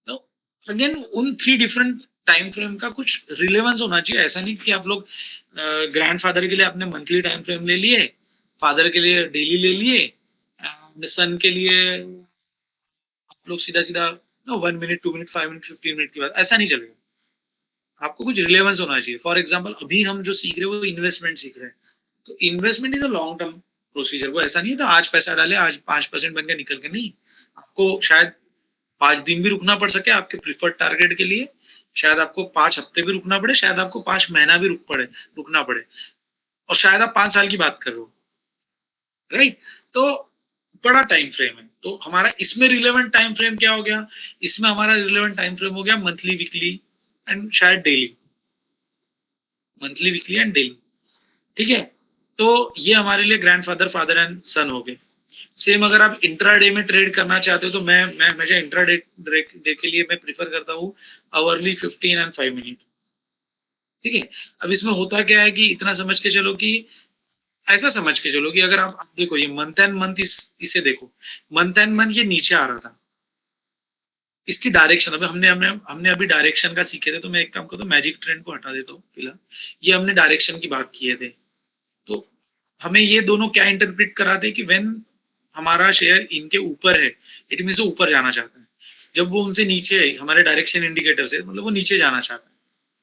Speaker 1: तो अगेन उन 3 डिफरेंट टाइम फ्रेम का कुछ रिलेवेंस होना चाहिए। ऐसा नहीं कि आप लोग ग्रैंडफादर के लिए आपने मंथली टाइम फ्रेम ले लिए, फादर के लिए डेली ले लिए, सन के लिए आप लोग सीधा सीधा 1 मिनट, 2 मिनट, 5 मिनट, 15 मिनट की बात, ऐसा नहीं चलेगा। आपको कुछ रिलेवेंस होना चाहिए। फॉर एग्जाम्पल अभी हम जो सीख रहे हैं वो इन्वेस्टमेंट सीख रहे हैं, तो investment is a long term procedure. वो ऐसा नहीं था आज पैसा डाले आज 5% बन के निकल के, नहीं। आपको शायद 5 दिन भी रुकना पड़ सके आपके प्रिफर्ड टारगेट के लिए, शायद आपको 5 हफ्ते भी रुकना पड़े, शायद आपको 5 महीना भी रुकना पड़े, और शायद आप 5 साल की बात कर रहे हो, राइट। तो बड़ा टाइम फ्रेम है। तो हमारा इसमें रिलेवेंट टाइम फ्रेम क्या हो गया, इसमें हमारा रिलेवेंट टाइम फ्रेम हो गया मंथली, वीकली एंड शायद daily, monthly, weekly and daily, ठीक है। तो ये हमारे लिए ग्रैंडफादर फादर एंड सन हो गए। सेम अगर आप इंट्राडे में ट्रेड करना चाहते हो तो मैं हमेशा इंट्राडे डे के लिए मैं प्रीफर करता हूँ आवरली 15 एंड 5 मिनट, ठीक है। अब इसमें होता क्या है कि इतना समझ के चलो कि ऐसा समझ के चलो कि अगर आप देखो ये मंथ एंड मंथ, इसे देखो, मंथ एंड मंथ ये नीचे आ रहा था, इसकी डायरेक्शन, अभी हमने अभी डायरेक्शन का सीखे थे, तो मैं एक काम करता हूँ, मैजिक ट्रेंड को हटा देता हूँ फिलहाल, ये हमने डायरेक्शन की बात किए थे। तो हमें ये दोनों क्या इंटरप्रेट कराते हैं कि व्हेन हमारा शेयर इनके ऊपर है, इट मीन्स वो ऊपर जाना चाहता है। जब वो उनसे नीचे है, हमारे डायरेक्शन इंडिकेटर से, मतलब वो नीचे जाना चाहता है।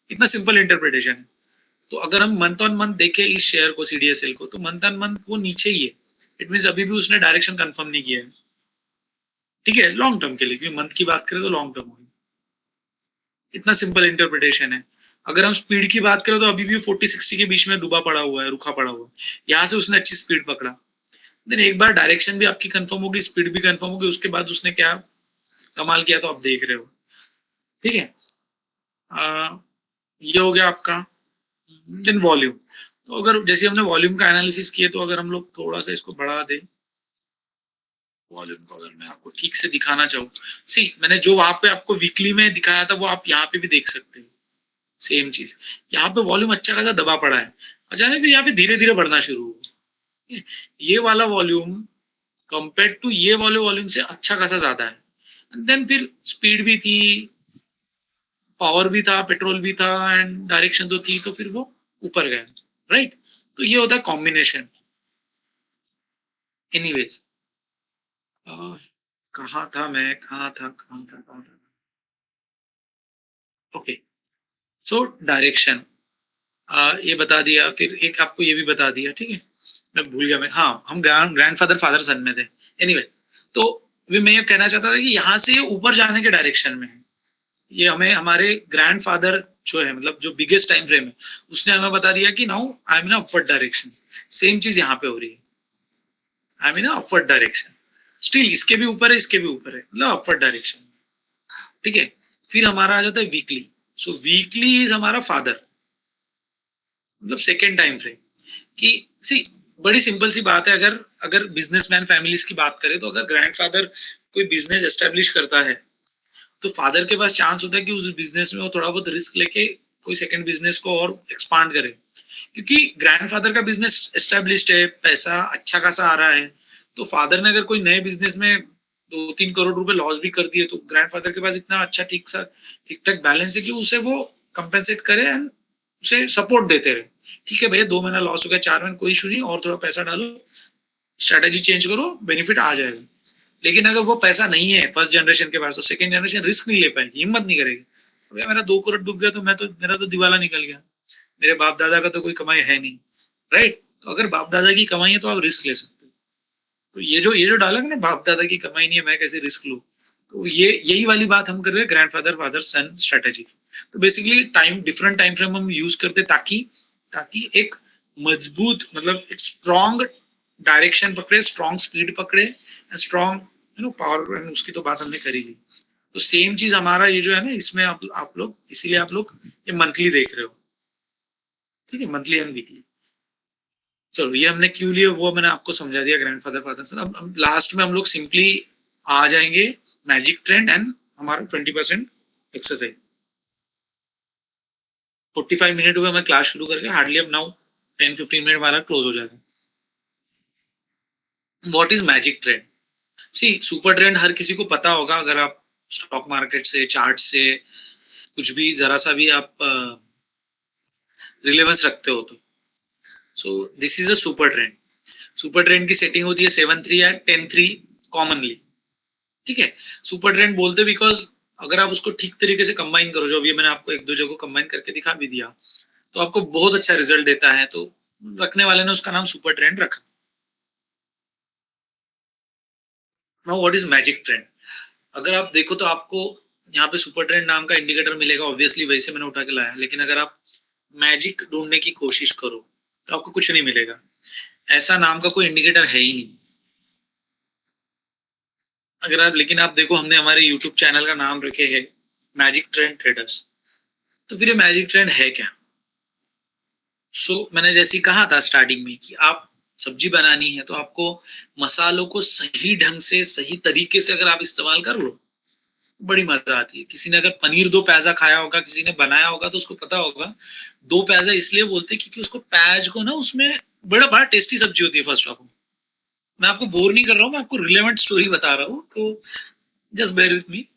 Speaker 1: इतना सिंपल इंटरप्रिटेशन है। तो अगर हम मंथ ऑन मंथ देखें इस शेयर को, CDSL को, तो मंथ ऑन मंथ वो नीचे ही है, इट मीन्स अभी भी उसने डायरेक्शन कंफर्म नहीं किया है, ठीक है, लॉन्ग टर्म के लिए, क्योंकि मंथ की बात करें तो लॉन्ग टर्म होगी। इतना सिंपल इंटरप्रिटेशन है। अगर हम स्पीड की बात करें तो अभी भी 40-60 के बीच में डूबा पड़ा हुआ है, रुका पड़ा हुआ है, यहाँ से उसने अच्छी स्पीड पकड़ा, देन एक बार डायरेक्शन भी आपकी कंफर्म होगी, स्पीड भी कंफर्म होगी, उसके बाद उसने क्या कमाल किया तो आप देख रहे हो, ठीक है। ये हो गया आपका। देन वॉल्यूम, तो अगर जैसे हमने वॉल्यूम का एनालिसिस किया, तो अगर हम लोग थोड़ा सा इसको बढ़ा दें, वॉल्यूम को अगर मैं आपको ठीक से दिखाना चाहूँ, मैंने जो वहां पे आपको वीकली में दिखाया था वो आप यहाँ पे भी देख सकते हो, सेम चीज। यहाँ पे वॉल्यूम अच्छा खासा दबा पड़ा है, अचानक फिर यहाँ पे धीरे धीरे बढ़ना शुरू हुआ। ये वाला वॉल्यूम कंपेयर टू ये वाले वॉल्यूम से अच्छा खासा ज्यादा है। देन फिर स्पीड भी थी, पावर भी था, पेट्रोल भी था, एंड डायरेक्शन तो थी, तो फिर वो ऊपर गया, राइट। तो ये होता है कॉम्बिनेशन। एनीवेज, कहाँ था मैं, कहाँ था। ओके, सो डायरेक्शन ये बता दिया, फिर एक आपको ये भी बता दिया, ठीक है। मैं भूल गया, मैं हाँ हम ग्रैंडफादर फादर सन में थे। एनीवे तो अभी मैं ये कहना चाहता था कि यहाँ से ये ऊपर जाने के डायरेक्शन में है। ये हमें हमारे ग्रैंडफादर जो है, मतलब जो बिगेस्ट टाइम फ्रेम है, उसने हमें बता दिया कि now I M in upward direction. Same चीज यहाँ पे हो रही है, I mean upward direction. Still इसके भी ऊपर है, इसके भी ऊपर है, मतलब अपवर्ड डायरेक्शन, ठीक है। फिर हमारा आ जाता है वीकली। सो वीकली इज हमारा फादर, मतलब सेकेंड टाइम फ्रेम। कि सी बड़ी सिंपल सी बात है, अगर अगर बिजनेसमैन फैमिलीज की बात करें तो अगर ग्रैंडफादर कोई बिजनेस एस्टेब्लिश करता है तो फादर के पास चांस होता है कि उस बिजनेस में वो थोड़ा बहुत रिस्क लेके कोई सेकंड बिजनेस को और एक्सपांड करे, क्योंकि ग्रैंडफादर का बिजनेस एस्टेब्लिश्ड है, पैसा अच्छा खासा आ रहा है। तो फादर ने अगर कोई नए बिजनेस में 2-3 करोड़ रुपए लॉस भी कर दिए तो ग्रैंडफादर के पास इतना अच्छा ठीक ठाक बैलेंस है कि उसे वो कंपेंसेट करे एंड उसे सपोर्ट देते रहे। ठीक है भैया, 2 महीना लॉस हो गया, 4 महीने कोई इशू नहीं, और थोड़ा पैसा डालो, स्ट्रेटेजी चेंज करो, बेनिफिट आ जाएगा। लेकिन अगर वो पैसा नहीं है फर्स्ट जनरेशन के पास तो सेकंड जनरेशन रिस्क नहीं ले पाएगी, हिम्मत नहीं करेगी। भैया मेरा 2 करोड़ डूब गया तो मेरा तो दिवाला निकल गया, मेरे बाप दादा का तो कोई कमाई है नहीं, राइट। तो अगर बाप दादा की कमाई है तो आप रिस्क ले सकते हो। तो ये जो डायलॉग ना, बाप दादा की कमाई नहीं है मैं कैसे रिस्क लूं, तो ये यही वाली बात हम कर रहे हैं ग्रैंडफादर फादर सन स्ट्रेटेजी। तो बेसिकली डिफरेंट टाइम फ्रेम हम यूज करते ताकि ताकि एक मजबूत, मतलब एक स्ट्रॉन्ग डायरेक्शन पकड़े, स्ट्रॉन्ग स्पीड पकड़े, स्ट्रॉन्ग पावर। उसकी तो बात हमने करी ली। तो सेम चीज हमारा ये जो है ना, इसमें आप लोग, इसीलिए आप लोग ये मंथली देख रहे हो, ठीक है, मंथली एंड वीकली। चलो ये हमने क्यों लिया वो मैंने आपको समझा दिया, ग्रैंडफादर फादर सन। अब लास्ट में हम लोग सिंपली आ जाएंगे मैजिक ट्रेंड एंड हमारा 20% एक्सरसाइज। 45 मिनट हुए हमें क्लास शुरू करके, हार्डली अब नाउ 10-15 मिनट हमारा क्लोज हो जाएगा। What is magic trend? See super trend हर किसी को पता होगा, अगर आप स्टॉक मार्केट से, चार्ट से कुछ भी जरा सा भी आप रिलेवेंस रखते हो तो। सो this is a super trend. Super trend की सेटिंग होती है 7-3 या 10-3 कॉमनली, ठीक है। सुपर ट्रेंड बोलते बिकॉज अगर आप उसको ठीक तरीके से कंबाइन करो, जो अभी मैंने आपको एक दो जगह कंबाइन करके दिखा भी दिया, तो आपको बहुत अच्छा रिजल्ट देता है, तो रखने वाले ने उसका नाम सुपर ट्रेंड रखा। Now what is magic trend? अगर आप देखो तो आपको यहाँ पे सुपर ट्रेंड नाम का इंडिकेटर मिलेगा, ऑब्वियसली वही से मैंने उठा के लाया, लेकिन अगर आप मैजिक ढूंढने की कोशिश करो तो आपको कुछ नहीं मिलेगा। ऐसा नाम का कोई इंडिकेटर है ही नहीं। अगर आप, लेकिन आप देखो हमने हमारे यूट्यूब चैनल का नाम रखे है मैजिक ट्रेंड ट्रेडर्स, तो फिर ये मैजिक ट्रेंड है क्या? मैंने जैसे कहा था स्टार्टिंग में कि आप सब्जी बनानी है तो आपको मसालों को सही ढंग से, सही तरीके से अगर आप इस्तेमाल कर लो, बड़ी मजा आती है। किसी ने अगर पनीर दो प्याजा खाया होगा, किसी ने बनाया होगा, तो उसको पता होगा दो प्याजा इसलिए बोलते हैं क्योंकि उसको प्याज को ना, उसमें बड़ा बड़ा टेस्टी सब्जी होती है। फर्स्ट ऑफ ऑल मैं आपको बोर नहीं कर रहा हूँ, मैं आपको रिलेवेंट स्टोरी बता रहा हूँ, तो जस्ट बेयर विथ मी।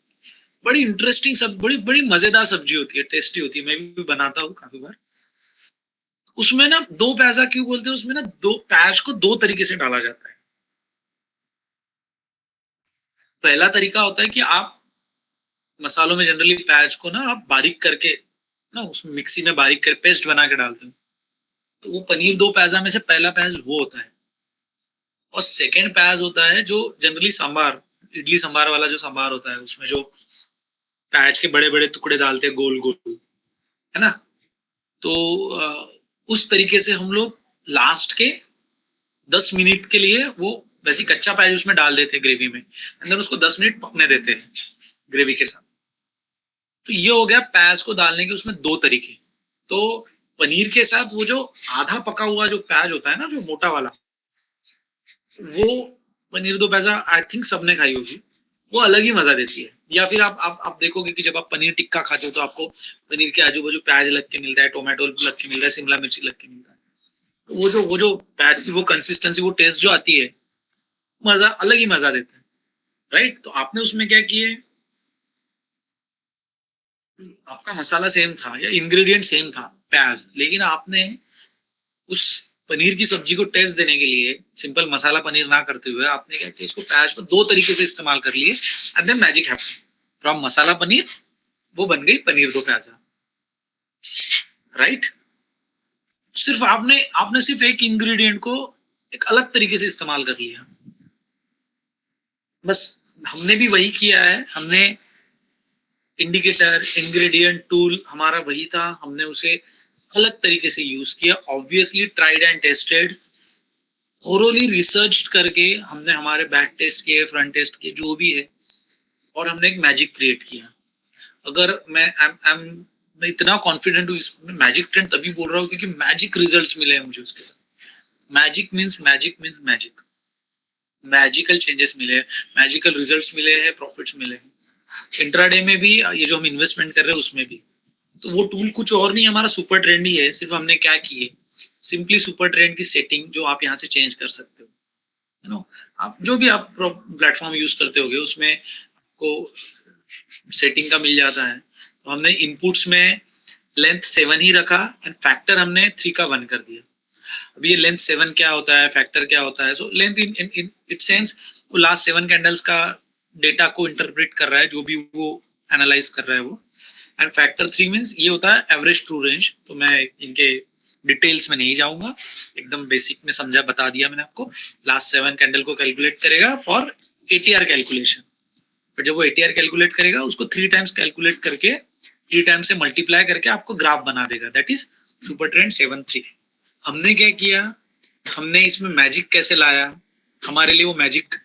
Speaker 1: बड़ी इंटरेस्टिंग सब, बड़ी बड़ी मजेदार सब्जी होती है, टेस्टी होती है, मैं भी बनाता हूँ काफी बार। उसमें ना दो प्याजा क्यों बोलते हैं, उसमें ना दो प्याज को दो तरीके से डाला जाता है। पहला तरीका होता है कि आप मसालों में जनरली प्याज को ना आप बारीक करके ना उसमें मिक्सी में बारीक कर पेस्ट बना के डालते हो, तो वो पनीर दो प्याजा में से पहला प्याज वो होता है। और सेकंड प्याज होता है जो जनरली सांबार, इडली सांबार वाला जो सांबार होता है, उसमें जो प्याज के बड़े बड़े टुकड़े डालते हैं गोल गोल, है ना। तो उस तरीके से हम लोग लास्ट के 10 मिनट के लिए वो वैसे कच्चा प्याज उसमें डाल देते हैं ग्रेवी में, अंदर उसको 10 मिनट पकने देते हैं ग्रेवी के साथ। तो ये हो गया प्याज को डालने के उसमें दो तरीके। तो पनीर के साथ वो जो आधा पका हुआ जो प्याज होता है ना, जो मोटा वाला, वो पनीर दो प्याजा आई थिंक सबने खाई होगी, वो अलग ही मजा देती है। या फिर आप देखोगे कि जब आप पनीर टिक्का खाते हो तो आपको पनीर के आजू बाजू प्याज लग के मिलता है, टोमेटो लग के मिल रहा है, शिमला मिर्ची लग के मिलता है। तो वो जो प्याज की वो कंसिस्टेंसी, वो टेस्ट जो आती है, मजा अलग ही मजा देता है, राइट। तो आपने उसमें क्या किए, आपका मसाला सेम था या इंग्रेडिएंट सेम था प्याज, लेकिन आपने उस पनीर की सब्जी को टेस्ट देने के लिए सिंपल मसाला पनीर ना करते हुए आपने क्या किया, इसको प्याज को दो तरीके से इस्तेमाल कर लिए and then magic happened. From masala paneer वो बन गई पनीर दो प्याजा, राइट। सिर्फ आपने आपने सिर्फ एक इंग्रेडिएंट को एक अलग तरीके से इस्तेमाल कर लिया, बस हमने भी वही किया है। हमने इंडिकेटर इंग्रेडिएंट टूल हमारा वही था, हमने उसे अलग तरीके से यूज किया, obviously tried and tested, orally research करके हमने हमारे बैक टेस्ट किए, फ्रंट टेस्ट किए, जो भी है, और हमने एक मैजिक क्रिएट किया। अगर मैं इतना कॉन्फिडेंट हूँ इसमें, मैजिक ट्रेंड तभी बोल रहा हूँ क्योंकि मैजिक रिजल्ट्स मिले हैं मुझे उसके साथ। Magic means magic, magical changes मिले हैं, मैजिकल रिजल्ट्स मिले हैं, प्रॉफिट्स मिले हैं। इंट्राडे में भी, ये जो हम इन्वेस्टमेंट कर रहे हैं उसमें भी, तो वो टूल कुछ और नहीं, हमारा सुपर ट्रेंड ही है। सिर्फ हमने क्या किए, सिंपली सुपर ट्रेंड की सेटिंग जो आप यहाँ से चेंज कर सकते हो, यू नो, आप जो भी आप प्लेटफॉर्म यूज करते होगे उसमें आपको सेटिंग का मिल जाता है। तो हमने इनपुट्स में लेंथ 7 ही रखा एंड फैक्टर हमने 3 का 1 कर दिया। अब ये लेंथ 7 क्या होता है, फैक्टर क्या होता है, so length in it sense वो लास्ट 7 कैंडल्स का डेटा को इंटरप्रेट कर रहा है, जो भी वो एनालाइज कर रहा है वो। एंड फैक्टर 3 मीन्स ये होता है एवरेज ट्रू रेंज। तो मैं इनके डिटेल्स में नहीं जाऊंगा, एकदम बेसिक में समझा बता दिया मैंने आपको। लास्ट 7 कैंडल को कैलकुलेट करेगा फॉर एटीआर कैलकुलेशन, पर जब वो एटीआर कैलकुलेट करेगा उसको 3 टाइम्स कैलकुलेट करके 3 टाइम्स से मल्टीप्लाई करके आपको ग्राफ बना देगा, दैट इज सुपर ट्रेंड 7-3। हमने क्या किया, हमने इसमें मैजिक कैसे लाया, हमारे लिए वो मैजिक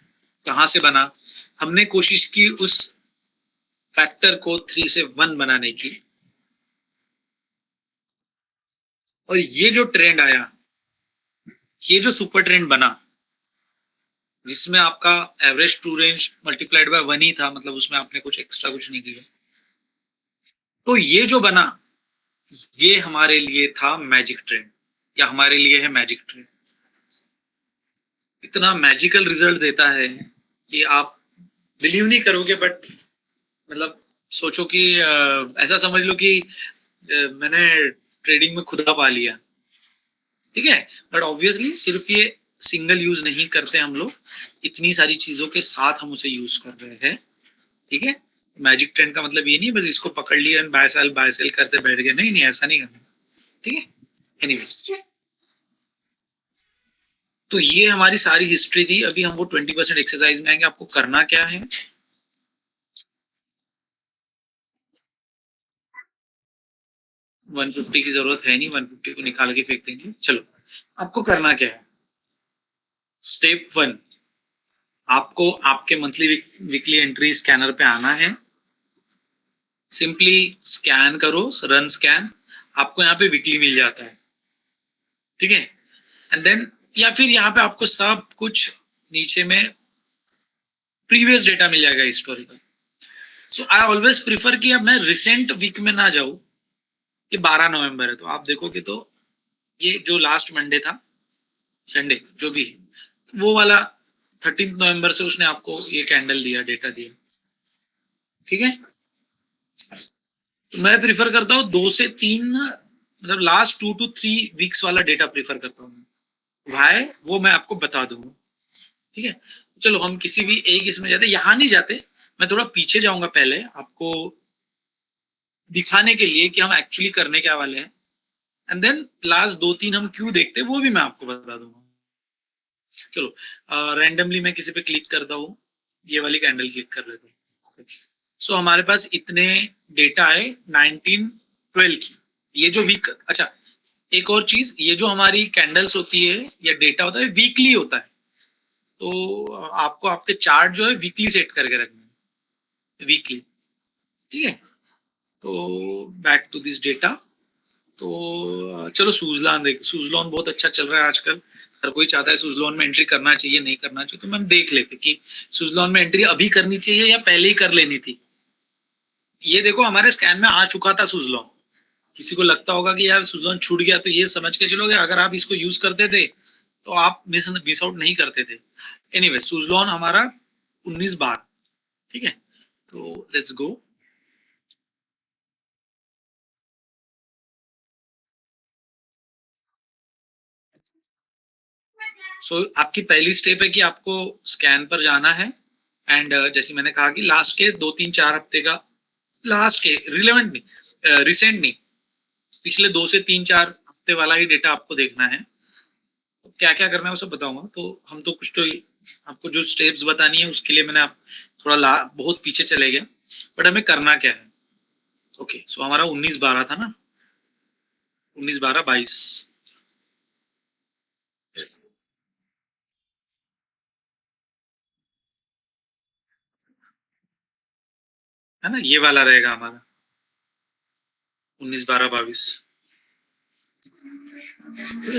Speaker 1: कहाँ से बना, हमने कोशिश की उस फैक्टर को 3 से 1 बनाने की, और ये जो ट्रेंड आया, ये जो सुपर ट्रेंड बना, जिसमें आपका average true range multiplied by 1 ही था, मतलब उसमें आपने कुछ एक्स्ट्रा कुछ नहीं किया, तो ये जो बना ये हमारे लिए था मैजिक ट्रेंड, या हमारे लिए है मैजिक ट्रेंड। इतना मैजिकल रिजल्ट देता है कि आप बिलीव नहीं करोगे, बट मतलब सोचो कि ऐसा समझ लो कि मैंने ट्रेडिंग में खुदा पा लिया, ठीक है। बट ऑब्वियसली सिर्फ ये सिंगल यूज नहीं करते हम लोग, इतनी सारी चीजों के साथ हम उसे यूज कर रहे हैं, ठीक है। मैजिक ट्रेंड का मतलब ये नहीं बस इसको पकड़ लिया एंड बाय सेल करते बैठ गए, नहीं, ऐसा नहीं करना, ठीक है। एनीवे, तो ये हमारी सारी हिस्ट्री थी। अभी हम वो 20% एक्सरसाइज में आएंगे। आपको करना क्या है, वन फिफ्टी की जरूरत है नहीं, 150 को निकाल के फेंक देंगे। चलो, आपको करना क्या है, स्टेप 1, आपको आपके मंथली वीकली एंट्री स्कैनर पे आना है, सिंपली स्कैन करो, रन स्कैन, आपको यहाँ पे वीकली मिल जाता है, ठीक है। एंड देन, या फिर यहाँ पे आपको सब कुछ नीचे में प्रीवियस डेटा मिल जाएगा, historical. So I always prefer कि अब मैं रिसेंट वीक में ना जाऊं। ये 12 नवंबर है, तो आप देखोगे तो ये जो लास्ट मंडे था, संडे जो भी, वो वाला 13 नवंबर से उसने आपको ये कैंडल दिया, डेटा दिया, ठीक है। तो मैं प्रिफर करता हूँ 2 से 3, मतलब लास्ट 2 to 3 वीक्स वाला डेटा प्रिफर करता हूँ। वाई, वो मैं आपको बता दूंगा, ठीक है। चलो हम किसी भी एक इसमें जाते, यहाँ नहीं जाते, मैं थोड़ा पीछे जाऊंगा पहले आपको दिखाने के लिए कि हम एक्चुअली करने क्या वाले हैं, एंड देन लास्ट 2-3 हम क्यों देखते हैं वो भी मैं आपको बता दूंगा। चलो, रैंडमली मैं किसी पे क्लिक करता हूँ, ये वाली कैंडल क्लिक कर लेता हूँ। सो हमारे पास इतने डेटा है 19-12 की, ये जो वीक, अच्छा एक और चीज, ये जो हमारी कैंडल्स होती है या डेटा होता है वीकली होता है, तो आपको आपके चार्ट जो है वीकली सेट करके रखना है, वीकली, ठीक है। तो बैक टू दिस डेटा, तो चलो सुजलॉन देख, सुजलॉन बहुत अच्छा चल रहा है आजकल, हर कोई चाहता है सुजलॉन में एंट्री करना चाहिए, नहीं करना चाहिए, तो हम देख लेते कि सुजलॉन में एंट्री अभी करनी चाहिए या पहले ही कर लेनी थी। ये देखो हमारे स्कैन में आ चुका था सुजलॉन, किसी को लगता होगा कि यार सुजलॉन छूट गया, तो ये समझ के चलोगे अगर आप इसको यूज करते थे तो आप मिस आउट नहीं करते थे। एनीवे, सुजलॉन हमारा 19-12, ठीक है। तो लेट्स गो, सो आपकी पहली स्टेप है कि आपको स्कैन पर जाना है एंड जैसे मैंने कहा कि लास्ट के 2-3-4 हफ्ते का, लास्ट के रिलेवेंट नहीं, रिसेंट नहीं, पिछले 2 से 3-4 हफ्ते वाला ही डेटा आपको देखना है। तो क्या क्या करना है वो सब बताऊंगा। तो हम तो कुछ तो आपको जो स्टेप्स बतानी है उसके लिए मैंने आप थोड़ा बहुत पीछे चले गया, बट हमें करना क्या है। ओके, सो हमारा 19-12 था ना, 19-12-22 है ना, ये वाला रहेगा हमारा 19-12-22,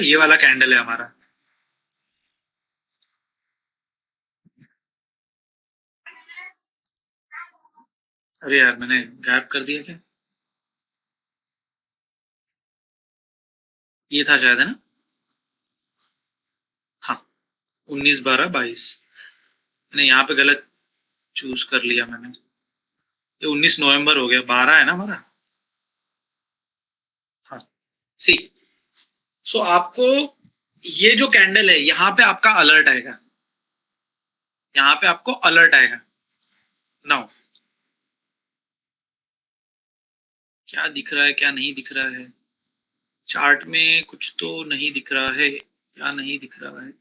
Speaker 1: ये वाला कैंडल है हमारा। अरे यार मैंने गायब कर दिया क्या, ये था शायद, है ना। हाँ, 19-12-22 मैंने यहाँ पे गलत चूज कर लिया मैंने, ये 19 नवंबर हो गया, 12 है ना हमारा। हाँ, सी, सो आपको ये जो कैंडल है यहाँ पे आपका अलर्ट आएगा, यहाँ पे आपको अलर्ट आएगा। नाउ क्या दिख रहा है क्या नहीं दिख रहा है, चार्ट में कुछ तो नहीं दिख रहा है, क्या नहीं दिख रहा है।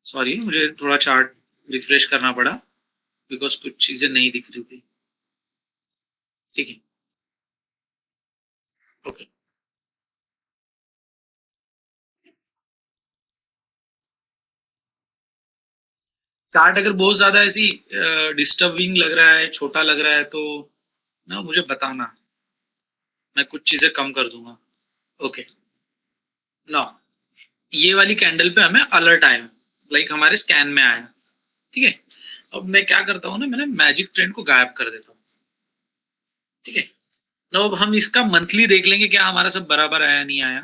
Speaker 1: सॉरी, मुझे थोड़ा चार्ट रिफ्रेश करना पड़ा बिकॉज कुछ चीजें नहीं दिख रही थी। ठीक है, ओके। चार्ट अगर बहुत ज्यादा ऐसी डिस्टर्बिंग लग रहा है, छोटा लग रहा है, तो ना मुझे बताना, मैं कुछ चीजें कम कर दूंगा। ओके, ना ये वाली कैंडल पे हमें अलर्ट आया, लाइक हमारे स्कैन में आया। ठीक है, अब मैं क्या करता हूँ ना, मैंने मैजिक ट्रेंड को गायब कर देता हूँ। ठीक है, ना अब हम इसका मंथली देख लेंगे क्या हमारा सब बराबर आया नहीं आया।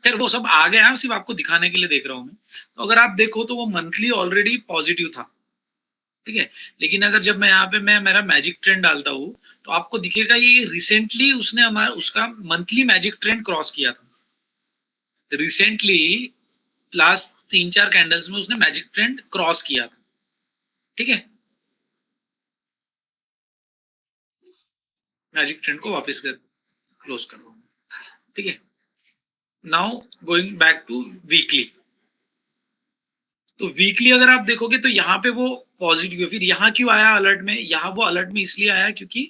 Speaker 1: खैर वो सब आ गया, सिर्फ आपको दिखाने के लिए देख रहा हूँ मैं। तो अगर आप देखो तो वो मंथली ऑलरेडी पॉजिटिव था। ठीक है, लेकिन अगर जब मैं यहाँ पे मैं मेरा मैजिक ट्रेंड डालता हूँ तो आपको दिखेगा ये रिसेंटली उसने हमारा उसका मंथली मैजिक ट्रेंड क्रॉस किया था। रिसेंटली लास्ट 3-4 कैंडल्स में उसने मैजिक ट्रेंड क्रॉस किया था। ठीक है, मैजिक ट्रेंड को वापस कर क्लोज कर रहा हूँ। ठीक है, now going back to weekly. तो वीकली अगर आप देखोगे तो यहाँ पे वो पॉजिटिव है। फिर यहाँ क्यों आया अलर्ट में, यहाँ वो अलर्ट में इसलिए आया क्योंकि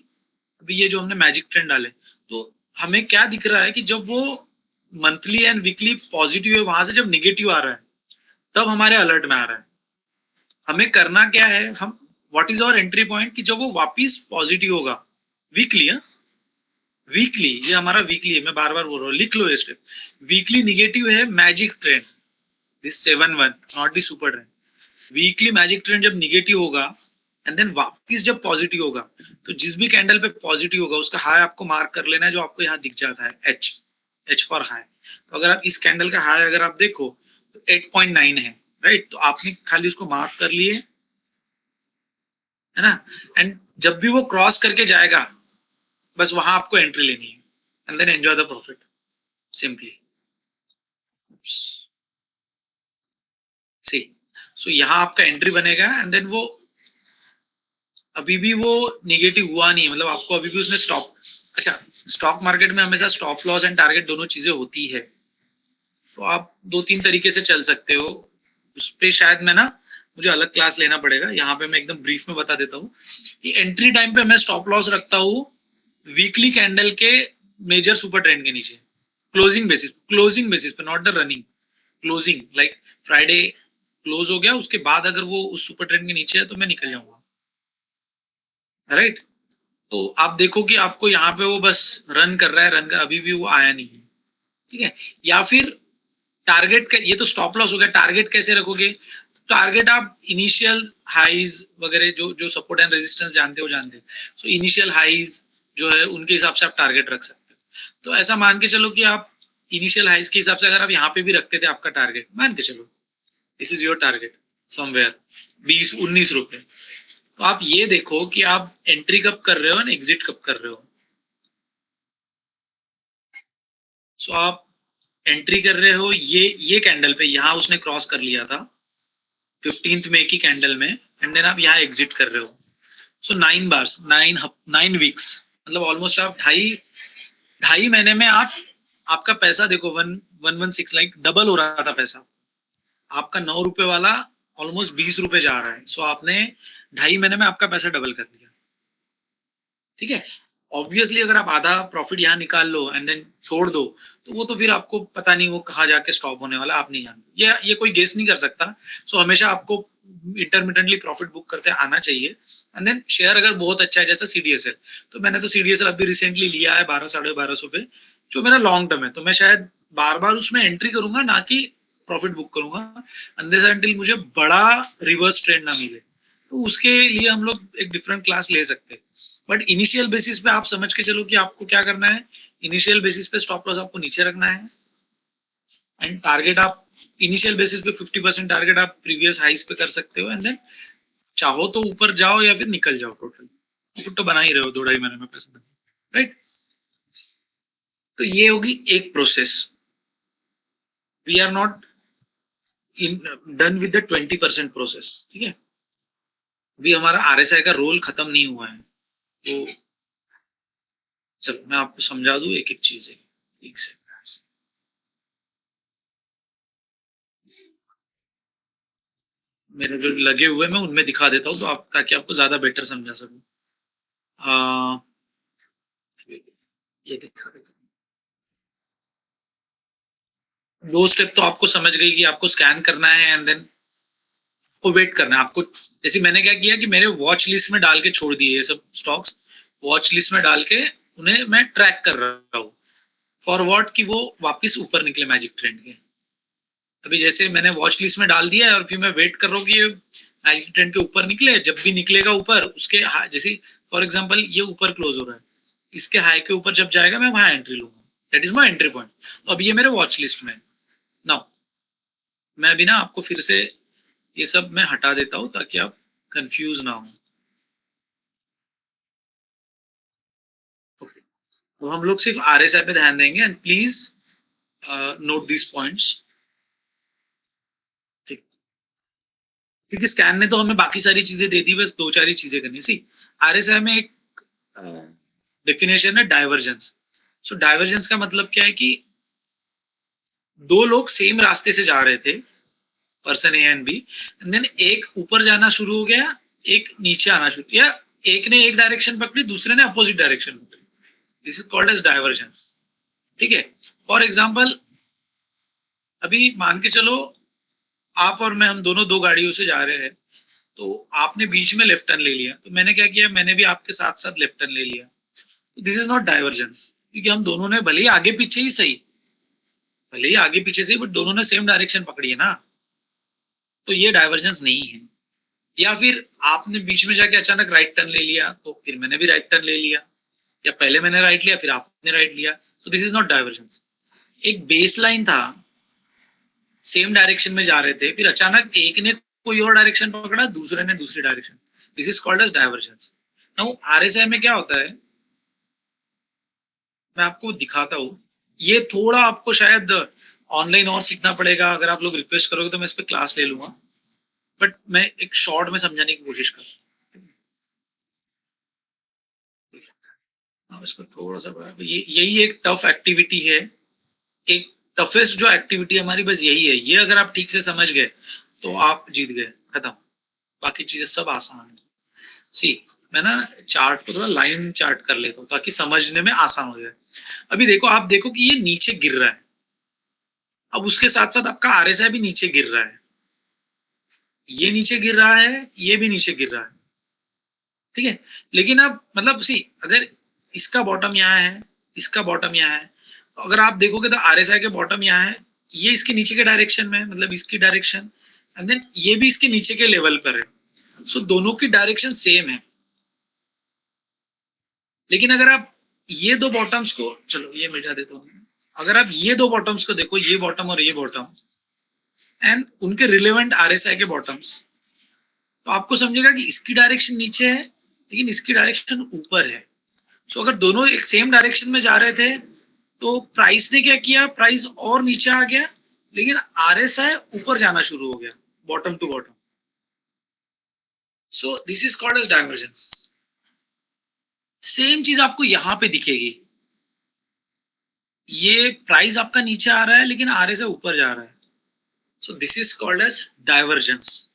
Speaker 1: अभी ये जो हमने मैजिक ट्रेंड डाले, तो हमें क्या दिख रहा है कि जब वो मंथली एंड वीकली पॉजिटिव है, वहां से जब निगेटिव आ रहा है तब हमारे अलर्ट में आ रहा है। हमें करना क्या है, हम what is our entry point, कि जब वो वापिस पॉजिटिव होगा वीकली, है वीकली, ये हमारा वीकली है, मैं बार बार बोल रहा हूँ, लिख लो ये स्टेप। वीकली निगेटिव है magic trend, this 7-1 not the super trend. Weekly magic trend जब निगेटिव होगा एंड देन वापस जब पॉजिटिव होगा, तो जिस भी कैंडल पे पॉजिटिव होगा उसका हाई आपको मार्क कर लेना है, जो आपको यहाँ दिख जाता है एच फॉर हाई। तो अगर आप इस कैंडल का हाई अगर आप देखो तो 8.9 है, राइट। तो आपने खाली उसको मार्क कर लिए, है ना। एंड जब भी वो क्रॉस करके जाएगा बस वहां आपको एंट्री लेनी है and then enjoy the profit simply. See, so यहाँ आपका एंट्री बनेगा एंड देन वो अभी भी वो निगेटिव हुआ नहीं है, मतलब आपको अभी भी उसने स्टॉप, अच्छा स्टॉक मार्केट में हमेशा स्टॉप लॉस एंड टारगेट दोनों चीजें होती है, तो आप 2-3 तरीके से चल सकते हो। उस पे शायद मैं ना, मुझे अलग क्लास लेना पड़ेगा, यहाँ पे मैं एकदम ब्रीफ में बता देता हूँ कि एंट्री टाइम पे मैं स्टॉप लॉस रखता हूँ वीकली कैंडल के मेजर सुपर ट्रेंड के नीचे, क्लोजिंग बेसिस पे, not the running, closing, like Friday close हो गया उसके बाद अगर वो उस सुपर ट्रेंड के नीचे है तो मैं निकल जाऊंगा, राइट। तो आप देखो कि आपको यहाँ पे वो बस रन कर रहा है, रन कर, अभी भी वो आया नहीं है। ठीक है, या फिर टारगेट का, ये तो स्टॉप लॉस हो गया, टारगेट कैसे रखोगे, टारगेट आप इनिशियल हाइज वगैरह जो जो सपोर्ट एंड रेजिस्टेंस जानते हो सो इनिशियल हाइज जो है उनके हिसाब से आप टारगेट रख सकते हो। तो ऐसा मान के चलो कि आप इनिशियल हाइज के हिसाब से अगर आप यहाँ पे भी रखते थे आपका टारगेट, मान के चलो this is your target somewhere 20-19 रुपए, तो आप ये देखो कि आप एंट्री कब कर रहे हो और एग्जिट कब कर रहे हो। सो आप एंट्री कर रहे हो ये कैंडल पे, यहाँ उसने क्रॉस कर लिया था 15th मई की कैंडल में, एंड देन आप यहाँ एग्जिट कर रहे हो. सो 9 बार्स, 9 वीक्स, मतलब ऑलमोस्ट आप ढाई महीने में आपका पैसा देखो 116 लाइक डबल हो रहा था पैसा. आपका 9 रुपए वाला ऑलमोस्ट 20 रुपए जा रहा है. सो आपने 2.5 महीने में आपका पैसा डबल कर लिया. ठीक है. ऑब्वियसली अगर आप आधा प्रॉफिट यहाँ निकाल लो एंड देन छोड़ दो, तो वो तो फिर आपको पता नहीं वो कहाँ जाके स्टॉप होने वाला, आप नहीं जानते. ये कोई गेस नहीं कर सकता. सो हमेशा आपको इंटरमिटेंटली प्रॉफिट बुक करते आना चाहिए. एंड देन शेयर अगर बहुत अच्छा है जैसे CDSL, तो मैंने तो CDSL अभी रिसेंटली लिया है 1200-1250 पे, जो मेरा लॉन्ग टर्म है. तो मैं शायद बार बार उसमें एंट्री करूंगा, ना कि प्रॉफिट बुक करूंगा, अनलेस अनटिल मुझे बड़ा रिवर्स ट्रेंड ना मिले. तो उसके लिए हम लोग एक डिफरेंट क्लास ले सकते हैं. बट इनिशियल बेसिस पे आप समझ के चलो कि आपको क्या करना है. इनिशियल बेसिस पे स्टॉप लॉस आपको नीचे रखना है, एंड टारगेट आप इनिशियल बेसिस पे 50% टारगेट आप प्रीवियस हाइस पे कर सकते हो. एंड देन चाहो तो ऊपर जाओ या फिर निकल जाओ. टोटल प्रॉफिट तो बना ही रहे हो 2-2.5 महीने में पैसा, राइट. तो ये होगी एक process. We are not done with the 20% process. ठीक है. अभी हमारा RSI का रोल खत्म नहीं हुआ है. तो चलो मैं आपको समझा दूं एक एक चीजें. एक से मेरे जो लगे हुए मैं उनमें दिखा देता हूँ, तो आप ताकि आपको ज्यादा बेटर समझा सकूं. ये दिखा देता हूँ. 2 स्टेप तो आपको समझ गई कि आपको स्कैन करना है एंड देन को वेट करना है आपको. जैसे मैंने क्या किया कि मेरे वॉच लिस्ट में डाल के छोड़ दिए ये सब स्टॉक्स. वॉच लिस्ट में डाल के उन्हें मैं ट्रैक कर रहा हूँ फॉरवर्ड कि वो वापस ऊपर निकले मैजिक ट्रेंड के. अभी जैसे मैंने वॉच लिस्ट में डाल दिया है और फिर मैं वेट कर रहा हूँ कि ये मैजिक ट्रेंड के ऊपर निकले. जब भी निकलेगा ऊपर उसके जैसे फॉर एग्जांपल ये ऊपर क्लोज हो रहा है, इसके हाई के ऊपर जब जाएगा मैं वहां एंट्री लूंगा. That is my entry point. तो अभी ये मेरे वॉच लिस्ट में. नाउ मैं अभी ना आपको फिर से ये सब मैं हटा देता हूँ ताकि आप कंफ्यूज ना हो. तो हम लोग सिर्फ RSI पे ध्यान देंगे and please note this points. ठीक. क्योंकि स्कैन ने तो हमें बाकी सारी चीजें दे दी, बस 2-4 ही चीजें करनी. सी RSI में एक डेफिनेशन है डाइवर्जेंस. सो डाइवर्जेंस का मतलब क्या है कि दो लोग सेम रास्ते से जा रहे थे, person A and B, and then एक ऊपर जाना शुरू हो गया, एक नीचे आना शुरू किया. एक ने एक डायरेक्शन पकड़ी, दूसरे ने अपोजिट डायरेक्शन पकड़ी. This is called as divergence. ठीक है. फॉर एग्जाम्पल अभी मान के चलो आप और मैं, हम दोनों 2 गाड़ियों से जा रहे हैं. तो आपने बीच में लेफ्ट टर्न ले लिया, तो मैंने क्या किया, मैंने भी आपके साथ साथ लेफ्ट टर्न ले लिया. दिस इज नॉट डाइवर्जेंस, क्योंकि हम दोनों ने भले ही आगे पीछे ही सही, भले ही आगे पीछे से, बट दोनों ने सेम डायरेक्शन पकड़ी है ना. तो ये डाइवर्जेंस नहीं है. या फिर आपने बीच में जाके अचानक राइट टर्न ले लिया, तो फिर मैंने भी राइट टर्न ले लिया, या पहले मैंने राइट लिया फिर आपने राइट लिया. सो दिस इज नॉट डाइवर्जेंस. एक बेस लाइन था, सेम डायरेक्शन में जा रहे थे, फिर अचानक एक ने कोई और डायरेक्शन पकड़ा, दूसरे ने दूसरी direction. This is called as divergence. Now RSI में क्या होता है, मैं आपको दिखाता हूँ. ये थोड़ा आपको शायद ऑनलाइन और सीखना पड़ेगा. अगर आप लोग रिक्वेस्ट करोगे तो मैं इस पे क्लास ले लूंगा, बट मैं एक शॉर्ट में समझाने की कोशिश कर. इसको थोड़ा सा बड़ा, यही एक टफ एक्टिविटी है. एक टफेस्ट जो एक्टिविटी हमारी बस यही है. ये अगर आप ठीक से समझ गए तो आप जीत गए, खत्म. बाकी चीजें सब आसान है. सी मैं ना चार्ट को थोड़ा लाइन चार्ट कर लेता हूँ ताकि समझने में आसान हो जाए. अभी देखो, आप देखो कि ये नीचे गिर रहा है. अब उसके साथ साथ आपका RSI भी नीचे गिर रहा है. ये नीचे गिर रहा है, ये भी नीचे गिर रहा है. ठीक है. लेकिन अब मतलब सी अगर इसका बॉटम यहाँ है, इसका बॉटम यहाँ है, तो अगर आप देखोगे तो RSI के बॉटम यहाँ है, ये इसके नीचे के डायरेक्शन में है, मतलब इसकी डायरेक्शन, एंड देन ये भी इसके नीचे के लेवल पर है. सो दोनों की डायरेक्शन सेम है. लेकिन अगर आप ये दो बॉटम्स को, चलो ये मिटा देता हूँ, अगर आप ये दो बॉटम्स को देखो, ये बॉटम और ये बॉटम, एंड उनके रिलेवेंट RSI के बॉटम्स, तो आपको समझेगा कि इसकी डायरेक्शन नीचे है लेकिन इसकी डायरेक्शन ऊपर है. सो अगर दोनों एक सेम डायरेक्शन में जा रहे थे तो प्राइस ने क्या किया, प्राइस और नीचे आ गया, लेकिन RSI ऊपर जाना शुरू हो गया, bottom to bottom. So this is called as divergence. Same चीज आपको यहां पे दिखेगी. ये प्राइस आपका नीचे आ रहा है लेकिन RSI ऊपर जा रहा है. So this is called as divergence.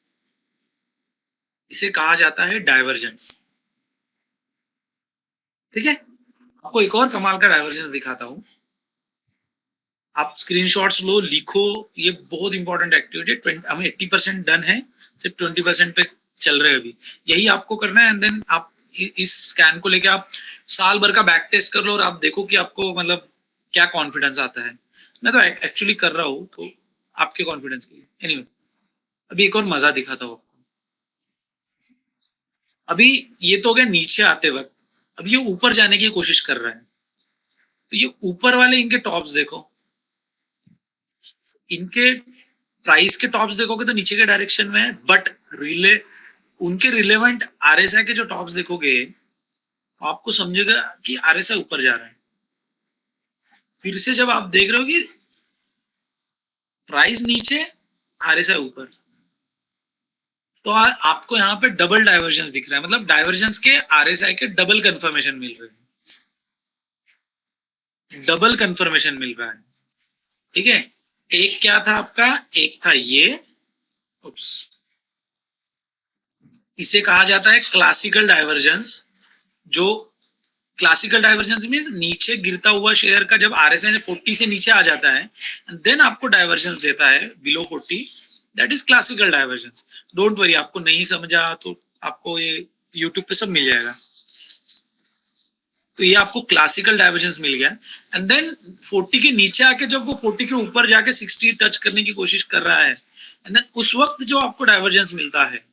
Speaker 1: इसे कहा जाता है डाइवर्जेंस. ठीक है. आपको एक और कमाल का डाइवर्जेंस दिखाता हूं. आप स्क्रीनशॉट्स लो, लिखो. ये बहुत इंपॉर्टेंट एक्टिविटी है. हम 80% डन है, सिर्फ 20% पे चल रहे हैं अभी. यही आपको करना है. एंड देन आप इस स्कैन को लेके आप साल भर का बैक टेस्ट कर लो और आप देखो कि आपको मतलब क्या कॉन्फिडेंस आता है. मैं तो एक्चुअली कर रहा हूँ तो आपके कॉन्फिडेंस के लिए. एनीवेज, अभी एक और मजा दिखाता हूँ आपको. अभी ये तो हो गया नीचे आते वक्त. अब ये ऊपर जाने की कोशिश कर रहा है. तो ये ऊपर वाले इनके टॉप्स देखो. इनके प्राइस के टॉप्स देखोगे तो नीचे के डायरेक्शन में है, बट उनके रिलेवेंट RSI के जो टॉप्स देखोगे आपको समझेगा कि RSI ऊपर जा रहा है. फिर से जब आप देख रहे हो कि प्राइस नीचे, RSI ऊपर, तो आपको यहाँ पे डबल डाइवर्जेंस दिख रहा है. मतलब डाइवर्जेंस के RSI के डबल कंफर्मेशन मिल रहे हैं. डबल कंफर्मेशन मिल रहा है. ठीक है. एक क्या था आपका, एक था ये. उप्स. इसे कहा जाता है क्लासिकल डाइवर्जेंस. जो क्लासिकल डाइवर्जेंस मींस नीचे गिरता हुआ शेयर का जब RSI 40 से नीचे आ जाता है देन आपको डाइवर्जेंस देता है below 40. That is classical divergence. Don't worry, आपको नहीं समझा तो आपको ये YouTube पे सब मिल जाएगा. तो ये आपको क्लासिकल डाइवर्जेंस मिल गया. एंड देन 40 के नीचे आके जब वो 40 के ऊपर जाके 60 टच करने की कोशिश कर रहा है, एंड देन उस वक्त जो आपको डाइवर्जेंस मिलता है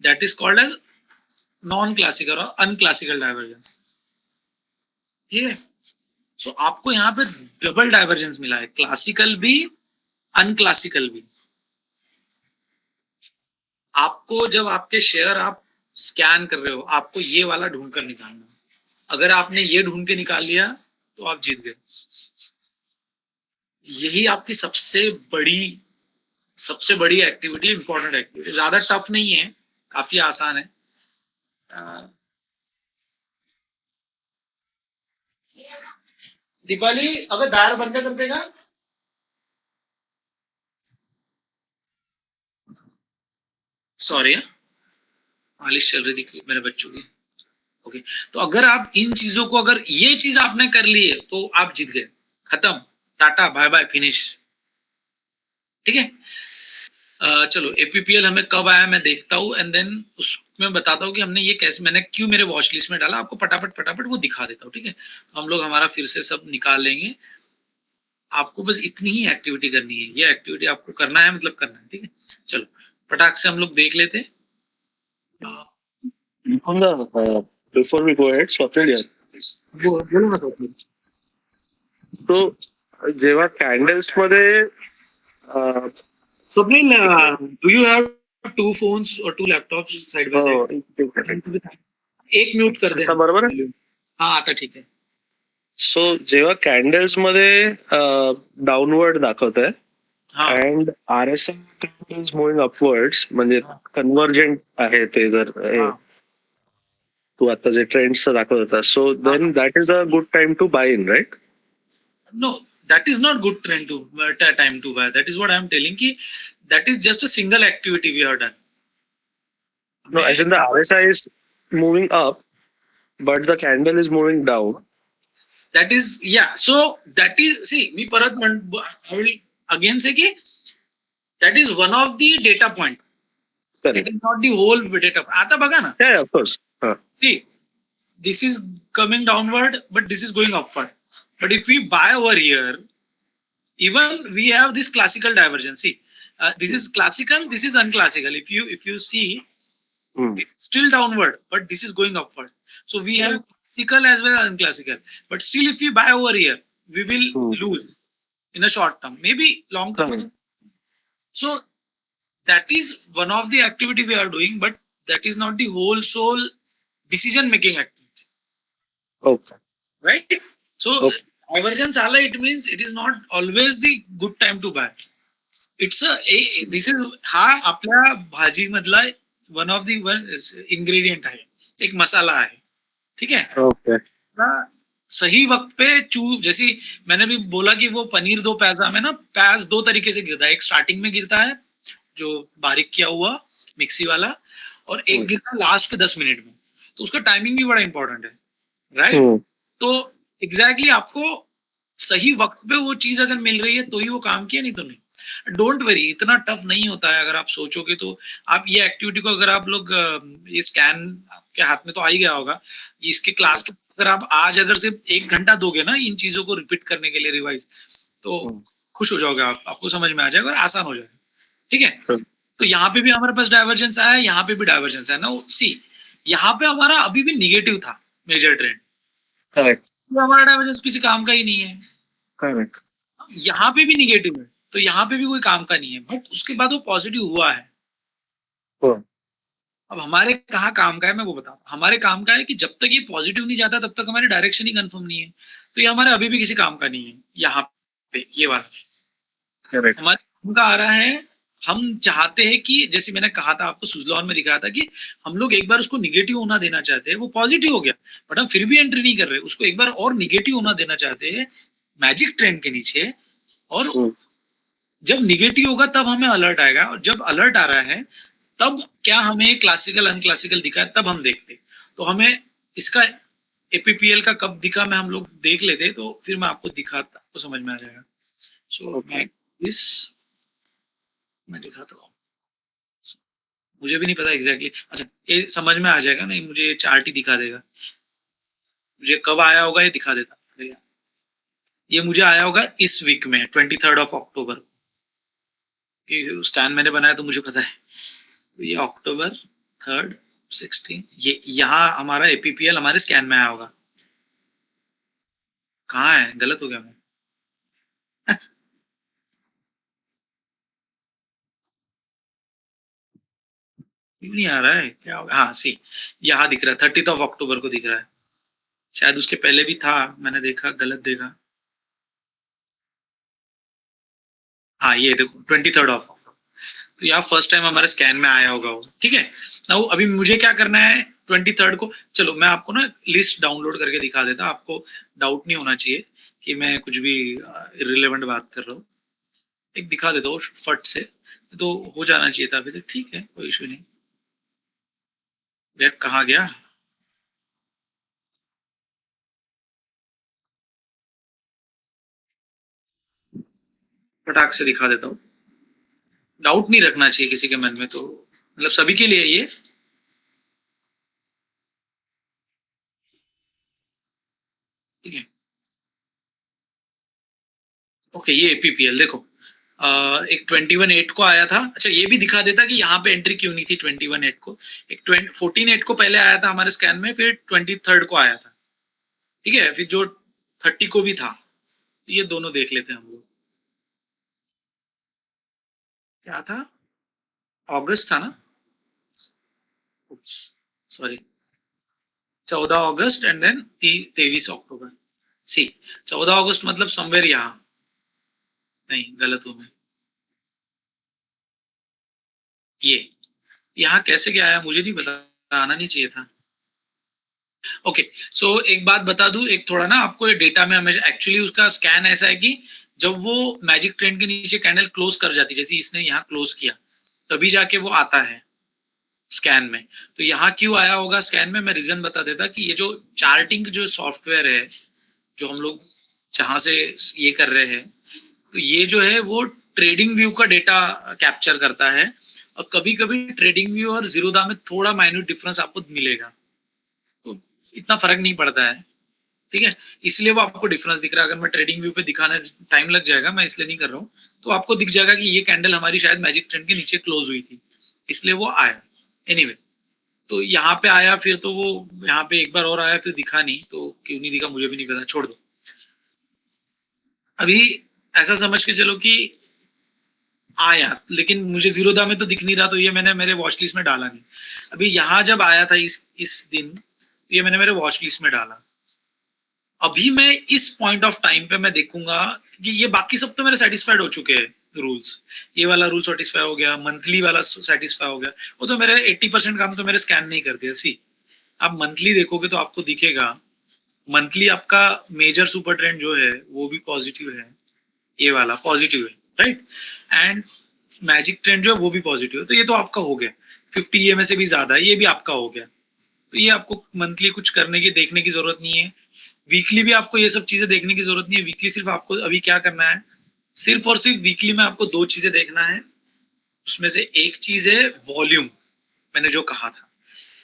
Speaker 1: that is called as non classical और अनक्लासिकल डाइवर्जेंस. ठीक है. सो आपको यहाँ पे डबल डाइवर्जेंस मिला है, क्लासिकल भी अनक्लासिकल भी. आपको जब आपके शेयर आप स्कैन कर रहे हो आपको ये वाला ढूंढ कर निकालना. अगर आपने ये ढूंढ के निकाल लिया तो आप जीत गए. यही आपकी सबसे बड़ी एक्टिविटी, इंपॉर्टेंट एक्टिविटी. ज्यादा टफ नहीं है, काफी आसान है. दीपाली अगर दार बंद कर देगा. सॉरी, मालिश चल रही थी मेरे बच्चों की. ओके. तो अगर आप इन चीजों को, अगर ये चीज आपने कर ली है तो आप जीत गए. खत्म, टाटा बाय बाय, फिनिश. ठीक है. चलो APPL हमें कब आया मैं देखता हूँ एंड देन उसमें बताता हूँ कि हमने ये कैसे, मैंने क्यों मेरे वॉच लिस्ट में डाला. आपको फटाफट वो दिखा देता हूँ. ठीक है. तो हम लोग हमारा फिर से सब निकाल लेंगे. आपको बस इतनी ही एक्टिविटी करनी है. ये एक्टिविटी आपको करना है, मतलब करना है. ठीक है. चलो फटाक से हम लोग देख लेते.
Speaker 2: Before we go ahead, Swapnil,
Speaker 1: बोलो ना.
Speaker 2: तो जेव्हा कॅन्डल्स मध्ये
Speaker 1: Swapnil, do you have 2 phones or 2 laptops side by side? एक म्यूट कर देना.
Speaker 2: बरोबर आहे.
Speaker 1: हाँ आता ठीक है.
Speaker 2: सो जेव्हा कॅन्डल्स मध्ये डाऊनवर्ड दाखवत आहे and RSI is moving upwards, म्हणजे कन्व्हर्जंट आहे ते. जर तू आता जे ट्रेंड्स दाखवत होता, so then that is a good time to buy in, right?
Speaker 1: No, that is not good time to buy. That is what I am telling ki that is just a single activity we have done.
Speaker 2: No, as in the RSI is moving up, but the candle is moving down.
Speaker 1: That is, yeah. So that is, see, me parat I will again say ki that is one of the data point.
Speaker 2: Correct.
Speaker 1: It is not the whole data. Aata baga na.
Speaker 2: Yeah, of course.
Speaker 1: See, this is coming downward, but this is going upward. But if we buy over here, even we have this classical divergence. See, this is classical, this is unclassical. If you see, it's still downward, but this is going upward. So we have classical as well as unclassical. But still, if we buy over here, we will lose in a short term, maybe long term. So that is one of the activity we are doing, but that is not the whole sole decision making activity.
Speaker 2: Okay.
Speaker 1: right? So
Speaker 2: Okay.
Speaker 1: divergence आला, it means it is not always the good time to buy. It's this is हा आपल्या भाजी मधला one of the one ingredient आहे, एक मसाला आहे, ठीक है.
Speaker 2: ओके.
Speaker 1: सही वक्त पे जैसी मैंने भी बोला कि वो पनीर दो प्याजा में ना, प्याज दो तरीके से गिरता है. एक स्टार्टिंग में गिरता है जो बारीक किया हुआ मिक्सी वाला, और एक गिरता है लास्ट के 10 मिनट में. तो उसका टाइमिंग भी बड़ा इंपॉर्टेंट है, राइट? तो एग्जैक्टली आपको सही वक्त पे वो चीज अगर मिल रही है तो ही वो काम किया, नहीं तो नहीं. डोंट वरी, इतना टफ नहीं होता है अगर आप सोचोगे तो. आप ये एक्टिविटी को अगर आप लोग ये स्कैन आपके हाथ में तो आ ही गया होगा, इसके क्लास के अगर आप आज अगर सिर्फ 1 घंटा दोगे ना इन चीजों को रिपीट करने के लिए, रिवाइज, तो खुश हो जाओगे आप, आपको समझ में आ जाएगा और आसान हो जाएगा, ठीक है. तो यहाँ पे भी हमारे पास डाइवर्जेंस आया, यहाँ पे भी डाइवर्जेंस है ना. सी यहाँ पे हमारा अभी भी निगेटिव था मेजर ट्रेंड,
Speaker 2: करेक्ट.
Speaker 1: तो हमारा डाइवर्जेंस किसी काम का ही नहीं है.
Speaker 2: करेक्ट.
Speaker 1: यहाँ पे भी निगेटिव है, तो यहाँ पे भी कोई काम का नहीं है, बट उसके बाद वो पॉजिटिव हुआ है. अब हमारे कहाँ काम का है मैं वो बताता हूँ. हमारे काम का है कि जब तक ये पॉजिटिव नहीं जाता तब तक हमारी डायरेक्शन ही कंफर्म नहीं है. तो ये हमारे अभी भी किसी काम का नहीं है. यहाँ पे ये बात
Speaker 2: करेक्ट.
Speaker 1: हमारे काम का आ रहा है. हम चाहते हैं कि जैसे मैंने कहा था आपको, सुजलॉन में दिखाया था कि हम लोग एक बार उसको निगेटिव होना देना चाहते हैं, वो पॉजिटिव हो गया बट हम फिर भी एंट्री नहीं कर रहे, उसको एक बार और निगेटिव होना देना चाहते हैं मैजिक ट्रेंड के नीचे. और जब निगेटिव होगा तब हमें अलर्ट आएगा, और जब अलर्ट आ रहा है तब क्या हमें क्लासिकल अनक्लासिकल दिखा है तब हम देखते. तो हमें इसका एपीपीएल का कब दिखा मैं हम लोग देख लेते, तो फिर मैं आपको दिखाता, आपको समझ में आ जाएगा. सो मैं दिखाता हूँ, मुझे भी नहीं पता एग्जैक्टली. अच्छा ये समझ में आ जाएगा, नहीं मुझे ये चार्ट ही दिखा देगा. मुझे कब आया होगा ये दिखा देता. ये मुझे आया होगा इस वीक में 23 अक्टूबर. स्कैन मैंने बनाया तो मुझे पता है. तो ये अक्टूबर 3, 16, ये यहाँ हमारा एपीपीएल हमारे स्कैन में आया होगा. कहाँ है, गलत हो गया मैं. क्यों नहीं आ रहा है, क्या होगा. हाँ सी यहाँ दिख रहा है, 30 अक्टूबर को दिख रहा है. शायद उसके पहले भी था, मैंने देखा गलत देखा. हाँ ये देखो 23 अक्टूबर. तो यहाँ फर्स्ट टाइम हमारे स्कैन में आया होगा वो, ठीक है ना. अभी मुझे क्या करना है 23 को. चलो मैं आपको ना लिस्ट डाउनलोड करके दिखा देता, आपको डाउट नहीं होना चाहिए कि मैं कुछ भी इररिलेवेंट बात कर रहा हूँ. एक दिखा देता हूँ फट से, तो हो जाना चाहिए था अभी तक, ठीक है कोई इशू नहीं. बैग कहाँ गया. फटाक से दिखा देता हूँ. डाउट नहीं रखना चाहिए किसी के मन में, तो मतलब सभी के लिए ये ठीक है. ओके ये एपीपीएल देखो, एक 21/8 को आया था. अच्छा ये भी दिखा देता कि यहाँ पे एंट्री क्यों नहीं थी 21/8 को. एक 14/8 को पहले आया था हमारे स्कैन में, फिर 23 को आया था, ठीक है. फिर जो 30 को भी था, ये दोनों देख लेते हैं हम लोग. क्या था, अगस्त था ना, सॉरी 14 अगस्त एंड देन 23 अक्टूबर. सी 14 अगस्त मतलब समवेयर यहाँ, नहीं गलत हूं मैं. ये यहाँ कैसे क्या आया मुझे नहीं पता, आना नहीं चाहिए था. ओके सो एक बात बता दूं, एक थोड़ा ना आपको ये डेटा में हमेशा एक्चुअली उसका स्कैन ऐसा है कि जब वो मैजिक ट्रेंड के नीचे कैंडल क्लोज कर जाती है, जैसे इसने यहाँ क्लोज किया तभी जाके वो आता है स्कैन में. तो यहाँ क्यों आया होगा स्कैन में, मैं रीजन बता देता कि ये जो चार्टिंग जो सॉफ्टवेयर है जो हम लोग जहां से ये कर रहे हैं, तो ये जो है वो ट्रेडिंग व्यू का डेटा कैप्चर करता है. और कभी कभी ट्रेडिंग व्यू और जीरोधा में थोड़ा माइन्यूट डिफरेंस आपको मिलेगा, तो इतना फर्क नहीं पड़ता है, ठीक है. इसलिए वो आपको डिफरेंस दिख रहा है. अगर मैं ट्रेडिंग व्यू पे दिखाने टाइम लग जाएगा, मैं इसलिए नहीं कर रहा हूँ. तो आपको दिख जाएगा कि ये कैंडल हमारी शायद मैजिक ट्रेंड के नीचे क्लोज हुई थी, इसलिए वो आया. एनीवे तो यहाँ पे आया, फिर तो वो यहाँ पे एक बार और आया, फिर दिखा नहीं. तो क्यों नहीं दिखा मुझे भी नहीं पता, छोड़ दो. अभी ऐसा समझ के चलो कि आया, लेकिन मुझे जीरोधा में तो दिख नहीं रहा, तो ये मैंने मेरे वॉच लिस्ट में डाला नहीं. अभी यहाँ जब आया था इस दिन, ये मैंने मेरे वॉच लिस्ट में डाला. अभी मैं इस पॉइंट ऑफ टाइम पे मैं देखूंगा कि ये बाकी सब तो मेरे सेटिस्फाइड हो चुके हैं रूल्स, ये वाला रूल सेटिस्फाई हो गया, मंथली वाला सेटिस्फाई हो गया, वो तो मेरे 80% काम तो मेरे स्कैन नहीं कर दिया। सी आप मंथली देखोगे तो आपको दिखेगा मंथली आपका मेजर सुपर ट्रेंड जो है वो भी पॉजिटिव है, ये वाला पॉजिटिव है, राइट, एंड मैजिक ट्रेंड जो है वो भी पॉजिटिव है। तो ये तो आपका हो गया, 50 EMA से भी ज्यादा है, ये भी आपका हो गया। तो ये आपको मंथली कुछ करने की देखने की जरूरत नहीं है, वीकली भी आपको ये सब चीजें देखने की जरूरत नहीं है। वीकली सिर्फ आपको अभी क्या करना है, सिर्फ और सिर्फ वीकली में आपको 2 चीजें देखना है। उसमें से एक चीज है वॉल्यूम, मैंने जो कहा था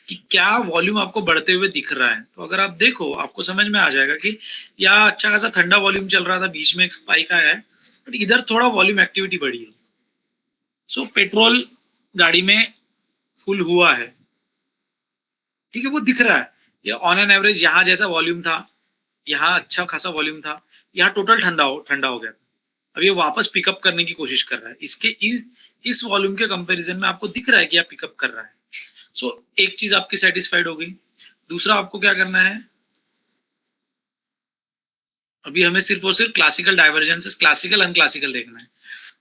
Speaker 1: कि क्या वॉल्यूम आपको बढ़ते हुए दिख रहा है। तो अगर आप देखो आपको समझ में आ जाएगा कि या अच्छा खासा ठंडा वॉल्यूम चल रहा था, बीच में एक स्पाइक आया है, बट इधर थोड़ा वॉल्यूम एक्टिविटी बढ़ी है। सो पेट्रोल गाड़ी में फुल हुआ है, ठीक है, वो दिख रहा है। ये ऑन एन एवरेज यहाँ जैसा वॉल्यूम था, यहाँ अच्छा खासा वॉल्यूम था, यहाँ टोटल ठंडा हो गया। अब ये वापस पिकअप करने की कोशिश कर रहा है, इसके इस वॉल्यूम के कंपैरिजन में आपको दिख रहा है कि आप पिकअप कर रहा है। सो एक चीज आपकी सेटिस्फाइड हो गई। दूसरा आपको क्या करना है, अभी हमें सिर्फ और सिर्फ क्लासिकल डाइवर्जेंसेस, क्लासिकल अनक्लासिकल देखना है।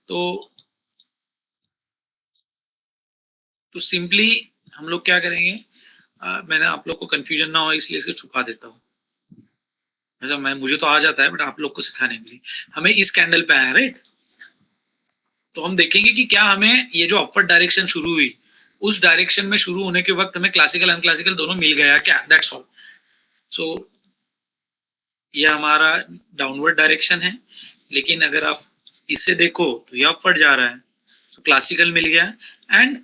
Speaker 1: तो सिंपली हम लोग क्या करेंगे, मैंने आप लोग को कंफ्यूजन ना हो इसलिए इसको छुपा देता हूँ। अच्छा मुझे तो आ जाता है बट आप लोग को सिखाने के लिए हमें इस कैंडल पे आया, राइट। तो हम देखेंगे कि क्या हमें ये जो अपवर्ड डायरेक्शन शुरू हुई, उस डायरेक्शन में शुरू होने के वक्त हमें क्लासिकल अनक्लासिकल दोनों मिल गया क्या, दैट्स ऑल। सो ये हमारा डाउनवर्ड डायरेक्शन है, लेकिन अगर आप इससे देखो तो ये अपवर्ड जा रहा है, तो क्लासिकल मिल गया। एंड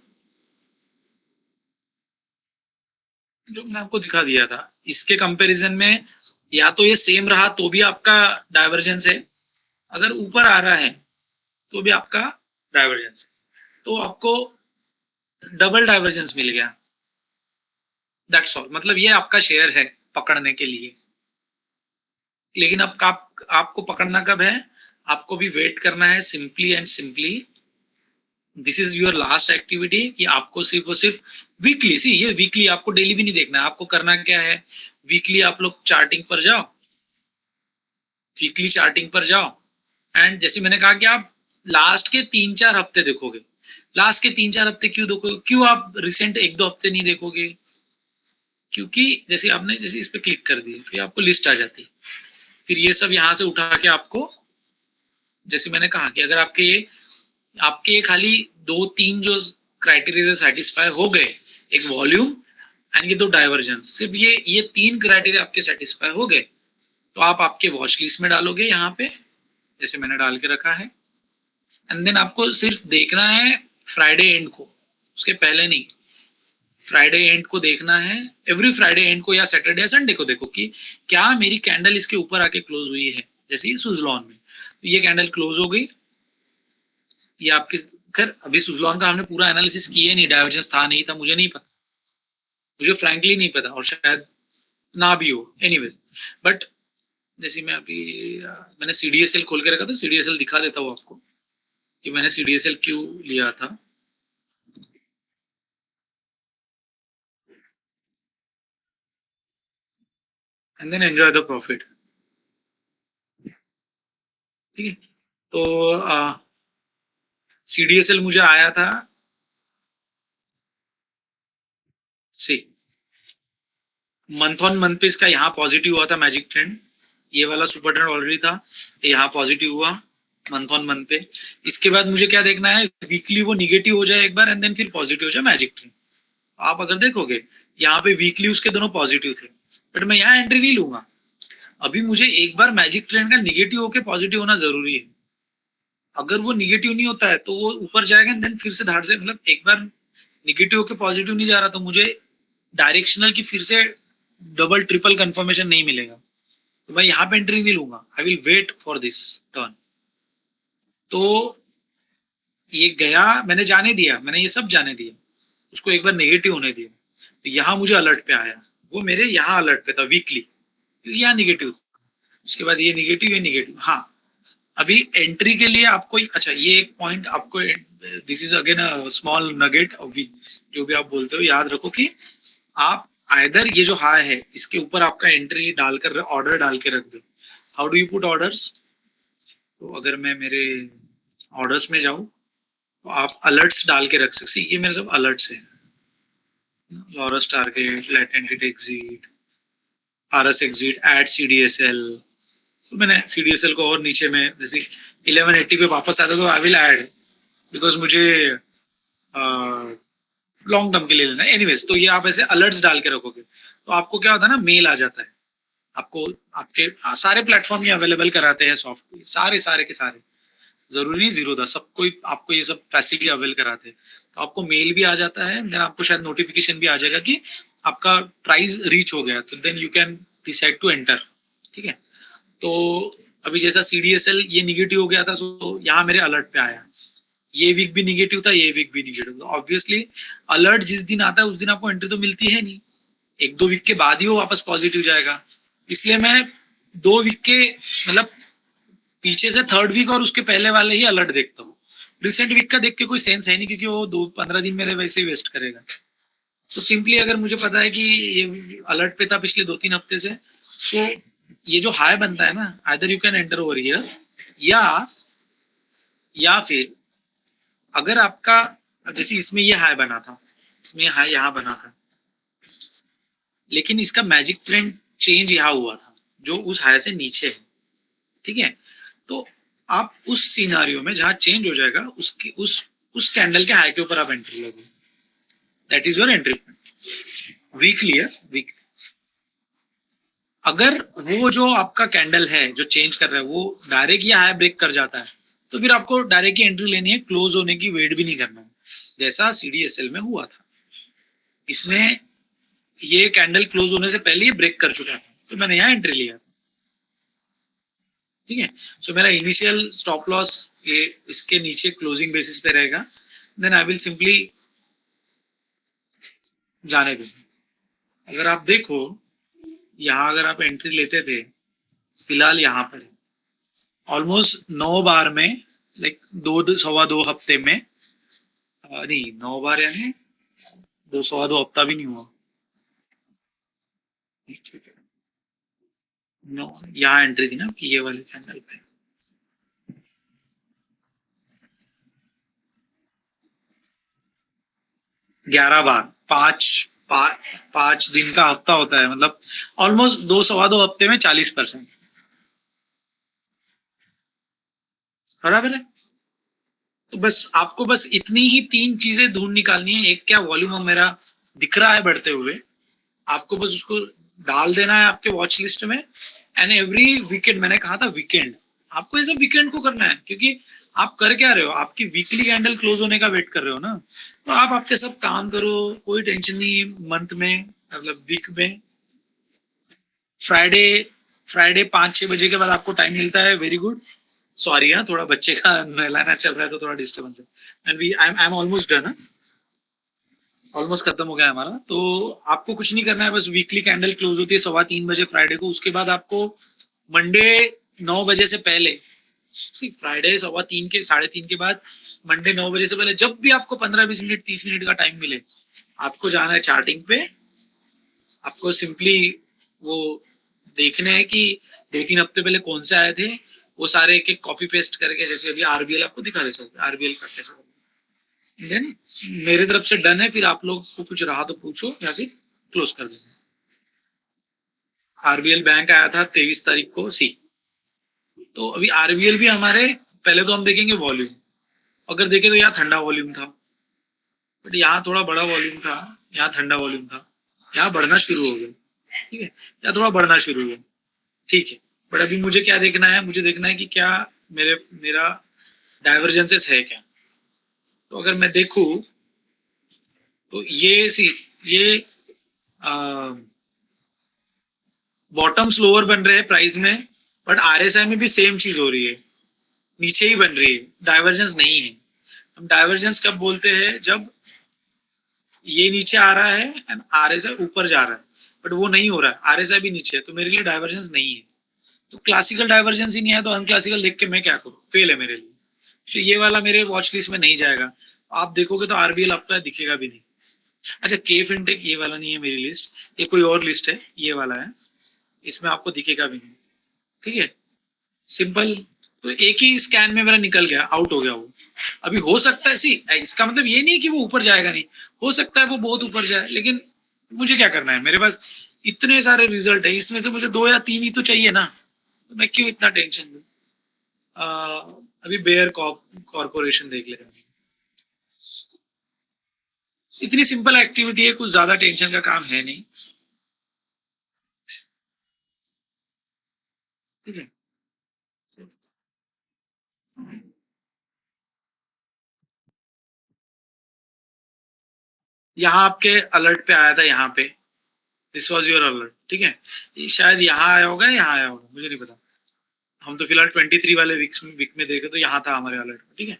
Speaker 1: जो मैंने आपको दिखा दिया था इसके कंपैरिजन में, या तो ये सेम रहा तो भी आपका डाइवर्जेंस है, अगर ऊपर आ रहा है तो भी आपका डाइवर्जेंस है, तो आपको डबल डाइवर्जेंस मिल गया, दैट्स ऑल। मतलब ये आपका शेयर है पकड़ने के लिए। लेकिन अब आपको पकड़ना कब है, आपको भी वेट करना है simply and simply. This is your last activity कि आपको सिर्फ और सिर्फ वीकली, सी ये वीकली, आपको डेली भी नहीं देखना है। आपको करना क्या है, वीकली आप लोग चार्टिंग पर जाओ, वीकली चार्टिंग पर जाओ, एंड जैसे मैंने कहा कि आप लास्ट के 3-4 हफ्ते देखोगे। लास्ट के 3-4 हफ्ते क्यों देखोगे, क्यों आप रिसेंट 1-2 हफ्ते नहीं देखोगे, क्योंकि जैसे आपने जैसे इस पे क्लिक कर दिए तो ये आपको लिस्ट आ जाती है। फिर ये सब यहाँ से उठा के आपको, जैसे मैंने कहा कि अगर आपके खाली 2-3 जो क्राइटेरिया सेटिस्फाई हो गए, एक वॉल्यूम एंड ये 2 डाइवर्जेंस, सिर्फ ये 3 क्राइटेरिया आपके सेटिस्फाई हो गए, तो आप आपके वॉच लिस्ट में डालोगे यहाँ पे, जैसे मैंने डाल के रखा है। एंड देन आपको सिर्फ देखना है फ्राइडे एंड को, उसके पहले नहीं। फ्राइडे एंड को देखना है, एवरी फ्राइडे एंड को या सैटरडे या संडे को देखो कि क्या मेरी कैंडल इसके ऊपर आके क्लोज हुई है। जैसे ही सुजलॉन में तो ये कैंडल क्लोज हो गई, ये आपकी, खैर अभी सुजलॉन का हमने पूरा एनालिसिस किया नहीं, डाइवर्जेंस था नहीं था मुझे नहीं पता, मुझे फ्रैंकली नहीं पता, और शायद ना भी हो, एनीवेज। बट जैसे मैं अभी मैंने CDSL खोल के रखा, तो CDSL दिखा देता हूँ आपको कि मैंने CDSL क्यों लिया था। And then enjoy the profit, ठीक है। तो CDSL मुझे आया था, सी मंथ ऑन मंथ पे इसका यहाँ पॉजिटिव हुआ था मैजिक ट्रेंड, ये वाला सुपर ट्रेंड ऑलरेडी था, यहाँ पॉजिटिव हुआ मंथ ऑन मंथ पे। इसके बाद मुझे क्या देखना है, वीकली वो निगेटिव हो जाए एक बार, एंड देन फिर पॉजिटिव हो जाए मैजिक ट्रेंड। आप अगर देखोगे यहाँ पे वीकली उसके दोनों पॉजिटिव थे, बट मैं यहाँ एंट्री नहीं लूंगा। अभी मुझे एक बार मैजिक ट्रेंड का निगेटिव होके पॉजिटिव होना जरूरी है। अगर वो निगेटिव नहीं होता है तो वो ऊपर जाएगा, देन फिर से धाड़ से, मतलब एक बार निगेटिव होके पॉजिटिव नहीं जा रहा तो मुझे डायरेक्शनल की फिर से डबल ट्रिपल कंफर्मेशन नहीं मिलेगा, तो मैं यहाँ पे एंट्री नहीं लूंगा। I will wait for this turn. तो ये गया, मैंने जाने दिया, मैंने ये सब जाने दिया, उसको एक बार नेगेटिव होने दिया, तो यहाँ मुझे अलर्ट पे आया, वो मेरे यहाँ अलर्ट पे था वीकली, यहाँ निगेटिव था। उसके बाद ये निगेटिव। हाँ अभी एंट्री के लिए आपको, अच्छा ये एक पॉइंट आपको, this is again a small nugget of week, जो भी आप बोलते हो याद रखो कि आप आइदर ये जो हाई है इसके ऊपर आपका एंट्री डालकर ऑर्डर डाल के रख दो. How do you put orders? तो अगर मैं मेरे ऑर्डर्स में जाऊं तो आप अलर्ट्स डाल के रख सकते. ये मेरे सब अलर्ट्स है. Laurus target, latent exit, RS exit, add CDSL. तो मैंने सीडीएसएल को और नीचे में जैसे 1180 पे वापस आता तो आई विल ऐड, बिकॉज मुझे लॉन्ग टर्म के लिए लेना है. एनीवेज, तो ये आप ऐसे अलर्ट्स डाल के रखोगे तो आपको क्या होता है ना, मेल आ जाता है आपको. आपके सारे प्लेटफॉर्म ये अवेलेबल कराते हैं सॉफ्टवेयर, सारे के सारे, जरूरी नहीं जीरो था, सब कोई आपको ये सब फैसिलिटी अवेल कराते हैं. तो आपको मेल भी आ जाता है, देन आपको शायद नोटिफिकेशन भी आ जाएगा कि आपका प्राइस रीच हो गया, तो then you can decide to enter. ठीक है. तो अभी जैसा सीडीएसएल ये निगेटिव हो गया था, सो यहाँ मेरे अलर्ट पे आया. ये वीक भी निगेटिव था, ये वीक भी निगेटिव था. ऑब्वियसली अलर्ट जिस दिन आता है उस दिन आपको एंट्री तो मिलती है नहीं, 1-2 वीक के बाद ही वो वापस पॉजिटिव जाएगा. इसलिए मैं 2 वीक के मतलब पीछे से 3rd वीक और उसके पहले वाले ही अलर्ट देखता हूँ. रिसेंट वीक का देख के कोई सेंस है नहीं, क्योंकि वो 2-15 दिन मेरे वैसे ही वेस्ट करेगा. सो सिंपली अगर मुझे पता है कि ये अलर्ट पे था पिछले 2-3 हफ्ते से, सो ये जो हाई बनता है ना, either you can enter over here, या फिर अगर आपका जैसे इसमें ये हाई बना था, इसमें हाई यहाँ बना था, लेकिन इसका मैजिक ट्रेंड चेंज यहाँ हुआ था जो उस हाई से नीचे है. ठीक है. तो आप उस सिनारियो में जहां चेंज हो जाएगा उसके उस कैंडल के हाई के ऊपर आप एंट्री लोगे. That is your entry point. Weekly है, वीक. अगर वो जो आपका कैंडल है जो चेंज कर रहा है वो डायरेक्ट या हाई ब्रेक कर जाता है, तो फिर आपको डायरेक्ट ही एंट्री लेनी है, क्लोज होने की वेट भी नहीं करना है, जैसा सीडीएसएल में हुआ था. इसने ये कैंडल क्लोज होने से पहले ही ब्रेक कर चुका था, तो मैंने यहाँ एंट्री लिया था. ठीक है. सो मेरा इनिशियल स्टॉप लॉस ये इसके नीचे क्लोजिंग बेसिस पे रहेगा, देन आई विल सिंपली जाने दो. अगर आप देखो यहाँ अगर आप एंट्री लेते थे, फिलहाल यहाँ पर ऑलमोस्ट 9 बार में, लाइक 2-2.25 हफ्ते में, नहीं 9 बार यानी 2-2.25 हफ्ता भी नहीं हुआ. यहाँ एंट्री थी ना ये वाले कैंडल पे. ग्यारह बार, 5 दिन का हफ्ता होता है, मतलब ऑलमोस्ट 2-2.25 हफ्ते में 40%. बराबर है. तो बस आपको बस इतनी ही 3 चीजें ढूंढ निकालनी है. एक, क्या वॉल्यूम मेरा दिख रहा है बढ़ते हुए, आपको बस उसको डाल देना है आपके वॉच लिस्ट में. एंड एवरी वीकेंड, मैंने कहा था वीकेंड, आपको ये सब वीकेंड को करना है, क्योंकि आप कर क्या रहे हो, आपकी वीकली कैंडल क्लोज होने का वेट कर रहे हो ना. तो आप आपके सब काम करो, कोई टेंशन नहीं. मंथ में मतलब वीक में फ्राइडे 5-6 बजे के बाद आपको टाइम मिलता है, वेरी गुड. सॉरी हाँ, थोड़ा बच्चे का नहलाना चल रहा है तो थोड़ा डिस्टर्बेंस है. And I am almost done, almost खत्म हो गया हमारा. तो आपको कुछ नहीं करना है, बस वीकली कैंडल क्लोज होती है 3:15 बजे फ्राइडे को. उसके बाद आपको मंडे 9 बजे से पहले, फ्राइडे 3:15 के बाद मंडे 9 बजे से पहले जब भी आपको 15-20 मिनट 30 मिनट का टाइम मिले, आपको जाना है चार्टिंग पे. आपको सिंपली वो देखने हैं कि 2-3 हफ्ते पहले कौन से आए थे, वो सारे एक एक कॉपी पेस्ट करके, जैसे अभी आरबीएल आपको दिखा देता हूँ, आरबीएल का कैसे. देन मेरे तरफ से डन है. फिर आप लोग को कुछ रहा तो पूछो या फिर क्लोज कर देना. आरबीएल बैंक आया था 23 तारीख को सी. तो अभी आरबीएल भी हमारे, पहले तो हम देखेंगे वॉल्यूम. अगर देखें तो यहाँ ठंडा वॉल्यूम था, बट यहाँ थोड़ा बड़ा वॉल्यूम था, यहाँ ठंडा वॉल्यूम था, यहाँ बढ़ना शुरू हो गया. ठीक है, यहाँ थोड़ा बढ़ना शुरू हो गया. ठीक है. बट अभी मुझे क्या देखना है, मुझे देखना है कि क्या मेरा डाइवर्जेंसेस है क्या. तो अगर मैं देखूं तो ये बॉटम्स लोअर बन रहे हैं प्राइस में, बट आरएसआई में भी सेम चीज हो रही है, नीचे ही बन रही है, डाइवर्जेंस नहीं है. हम डाइवर्जेंस कब बोलते हैं, जब ये नीचे आ रहा है एंड आरएसआई ऊपर जा रहा है, बट वो नहीं हो रहा है, आरएसआई भी नीचे है, तो मेरे लिए डाइवर्जेंस नहीं है. तो क्लासिकल डाइवर्जेंस ही नहीं है, तो अनक्लासिकल देख के मैं क्या करूं, फेल है मेरे लिए. तो ये वाला मेरे वॉच लिस्ट में नहीं जाएगा. आप देखोगे तो आरबीएल आपका दिखेगा भी नहीं. अच्छा, के फिनटेक ये वाला नहीं है मेरी लिस्ट, ये कोई और लिस्ट है, ये वाला है, इसमें आपको दिखेगा भी नहीं, ठीक है, सिंपल। तो एक ही स्कैन में मेरा निकल गया, आउट हो गया वो। अभी हो सकता है, सी इसका मतलब ये नहीं कि वो ऊपर जाएगा नहीं, हो सकता है वो बहुत ऊपर जाए, लेकिन मुझे क्या करना है, मेरे पास इतने सारे रिजल्ट है, इसमें से मुझे 2 या 3 ही तो चाहिए ना, तो मैं क्यों इतना टेंशन लूं। अभी बेयर कॉर्पोरेशन देख लेते हैं, इतनी सिंपल एक्टिविटी है, कुछ ज्यादा टेंशन का काम है नहीं, ठीक है। यहाँ आपके अलर्ट पे आया था, यहाँ पे दिस वॉज योर अलर्ट, ठीक है, ये शायद यहाँ आया होगा, यहाँ आया होगा, मुझे नहीं पता। हम तो फिलहाल 23 वाले वीक में देखे तो यहाँ था हमारे अलर्ट, ठीक है।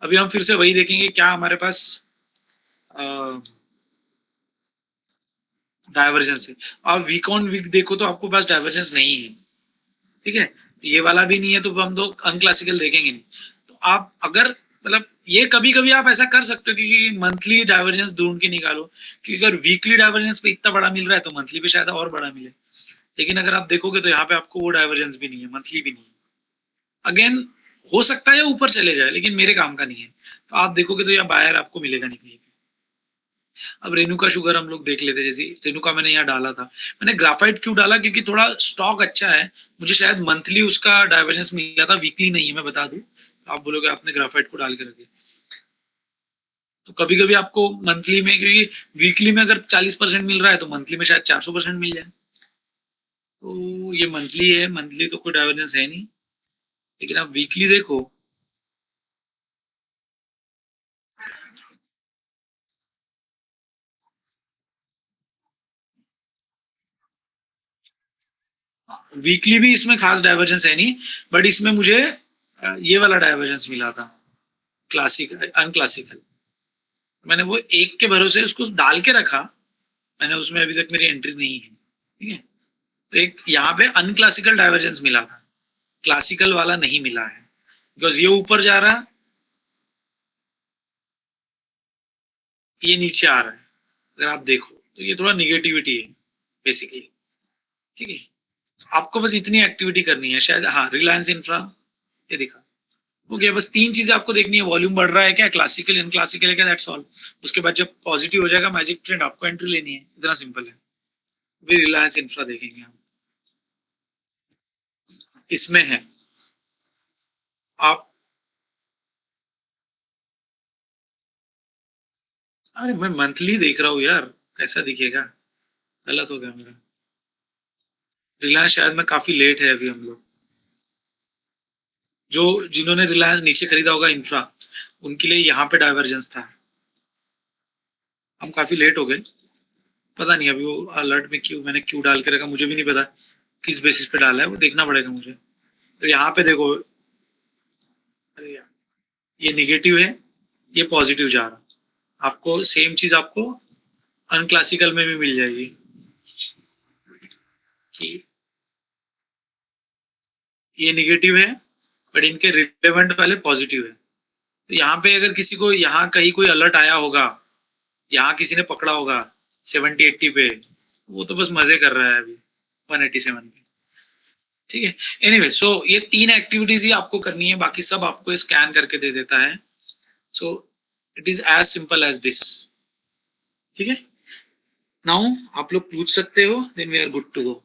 Speaker 1: अभी हम फिर से वही देखेंगे, क्या हमारे पास डाइवर्जेंस है। आप वीक ऑन वीक देखो तो आपको पास डाइवर्जेंस नहीं है, ठीक है, ये वाला भी नहीं है, तो हम तो अनक्लासिकल देखेंगे नहीं। तो आप अगर मतलब ये कभी कभी आप ऐसा कर सकते हो कि मंथली डाइवर्जेंस ढूंढ के निकालो, क्योंकि अगर वीकली डाइवर्जेंस पे इतना बड़ा मिल रहा है तो मंथली पे शायद और बड़ा मिले, लेकिन अगर आप देखोगे तो यहाँ पे आपको वो डाइवर्जेंस भी नहीं है, मंथली भी नहीं है। अगेन हो सकता है ऊपर चले जाए, लेकिन मेरे काम का नहीं है, तो आप देखोगे तो यहाँ बायर आपको मिलेगा नहीं कहीं पे। अब रेणुका शुगर हम लोग देख लेते, जैसे रेणुका मैंने यहाँ डाला था, मैंने ग्राफाइट क्यों डाला, क्योंकि थोड़ा स्टॉक अच्छा है, मुझे शायद मंथली उसका डाइवर्जेंस मिला था, वीकली नहीं है, मैं बता दूं, आप बोलोगे आपने ग्राफाइट को डाल के रखे, तो कभी कभी आपको मंथली में, क्योंकि वीकली में अगर 40% मिल रहा है तो मंथली में शायद 400% मिल जाए, तो ये मंथली है, मंथली तो कोई डाइवर्जेंस है नहीं, लेकिन आप वीकली देखो, वीकली भी इसमें खास डाइवर्जेंस है नहीं, बट इसमें मुझे ये वाला डाइवर्जेंस मिला था, क्लासिकल अनक्लासिकल, मैंने वो एक के भरोसे उसको डाल के रखा, मैंने उसमें अभी तक मेरी एंट्री नहीं है, ठीक है। तो एक यहाँ पे अनक्लासिकल डाइवर्जेंस मिला था, क्लासिकल वाला नहीं मिला है, बिकॉज ये ऊपर जा रहा, ये नीचे आ रहा है, अगर आप देखो तो ये थोड़ा निगेटिविटी है बेसिकली, ठीक है। आपको बस इतनी एक्टिविटी करनी है, शायद हाँ रिलायंस इंफ्रा ये दिखा, हो गया, बस 3 चीजें आपको देखनी है, वॉल्यूम बढ़ रहा है क्या, क्लासिकल इनक्लासिकल है क्या, दैट्स ऑल। उसके बाद जब पॉजिटिव हो जाएगा मैजिक ट्रेंड, आपको एंट्री लेनी है, इतना सिंपल है। भी रिलायंस इंफ्रा देखेंगे हम, इसमें है आप, अरे मैं मंथली देख रहा हूँ यार, कैसा दिखेगा, गलत हो गया मेरा। रिलायंस शायद में काफी लेट है अभी हम लोग, जो जिन्होंने रिलायंस नीचे खरीदा होगा इंफ्रा, उनके लिए यहाँ पे डाइवर्जेंस था, हम काफी लेट हो गए, पता नहीं अभी वो अलर्ट में क्यों मैंने क्यों डाल के रखा, मुझे भी नहीं पता किस बेसिस पे डाला है, वो देखना पड़ेगा मुझे। तो यहाँ पे देखो, अरे यार ये निगेटिव है, ये पॉजिटिव जा रहा, आपको सेम चीज आपको अनक्लासिकल में भी मिल जाएगी, कि ये निगेटिव है बट इनके रिलेवेंट वाले पॉजिटिव है। तो यहाँ पे अगर किसी को यहाँ कहीं कोई अलर्ट आया होगा, यहाँ किसी ने पकड़ा होगा 70-80 पे, वो तो बस मजे कर रहा है अभी 187 पे, ठीक है। एनीवे सो ये 3 एक्टिविटीज ही आपको करनी है, बाकी सब आपको स्कैन करके दे देता है, so it is as simple as this, ठीक है। नाउ आप लोग पूछ सकते हो, then we are good to go.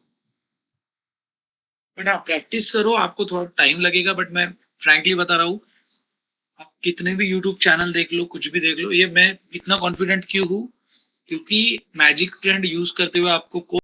Speaker 1: But आप प्रैक्टिस करो, आपको थोड़ा टाइम लगेगा, बट मैं फ्रैंकली बता रहा हूँ, आप कितने भी यूट्यूब चैनल देख लो, कुछ भी देख लो, ये मैं इतना कॉन्फिडेंट क्यों हूँ, क्योंकि मैजिक ट्रेंड यूज करते हुए आपको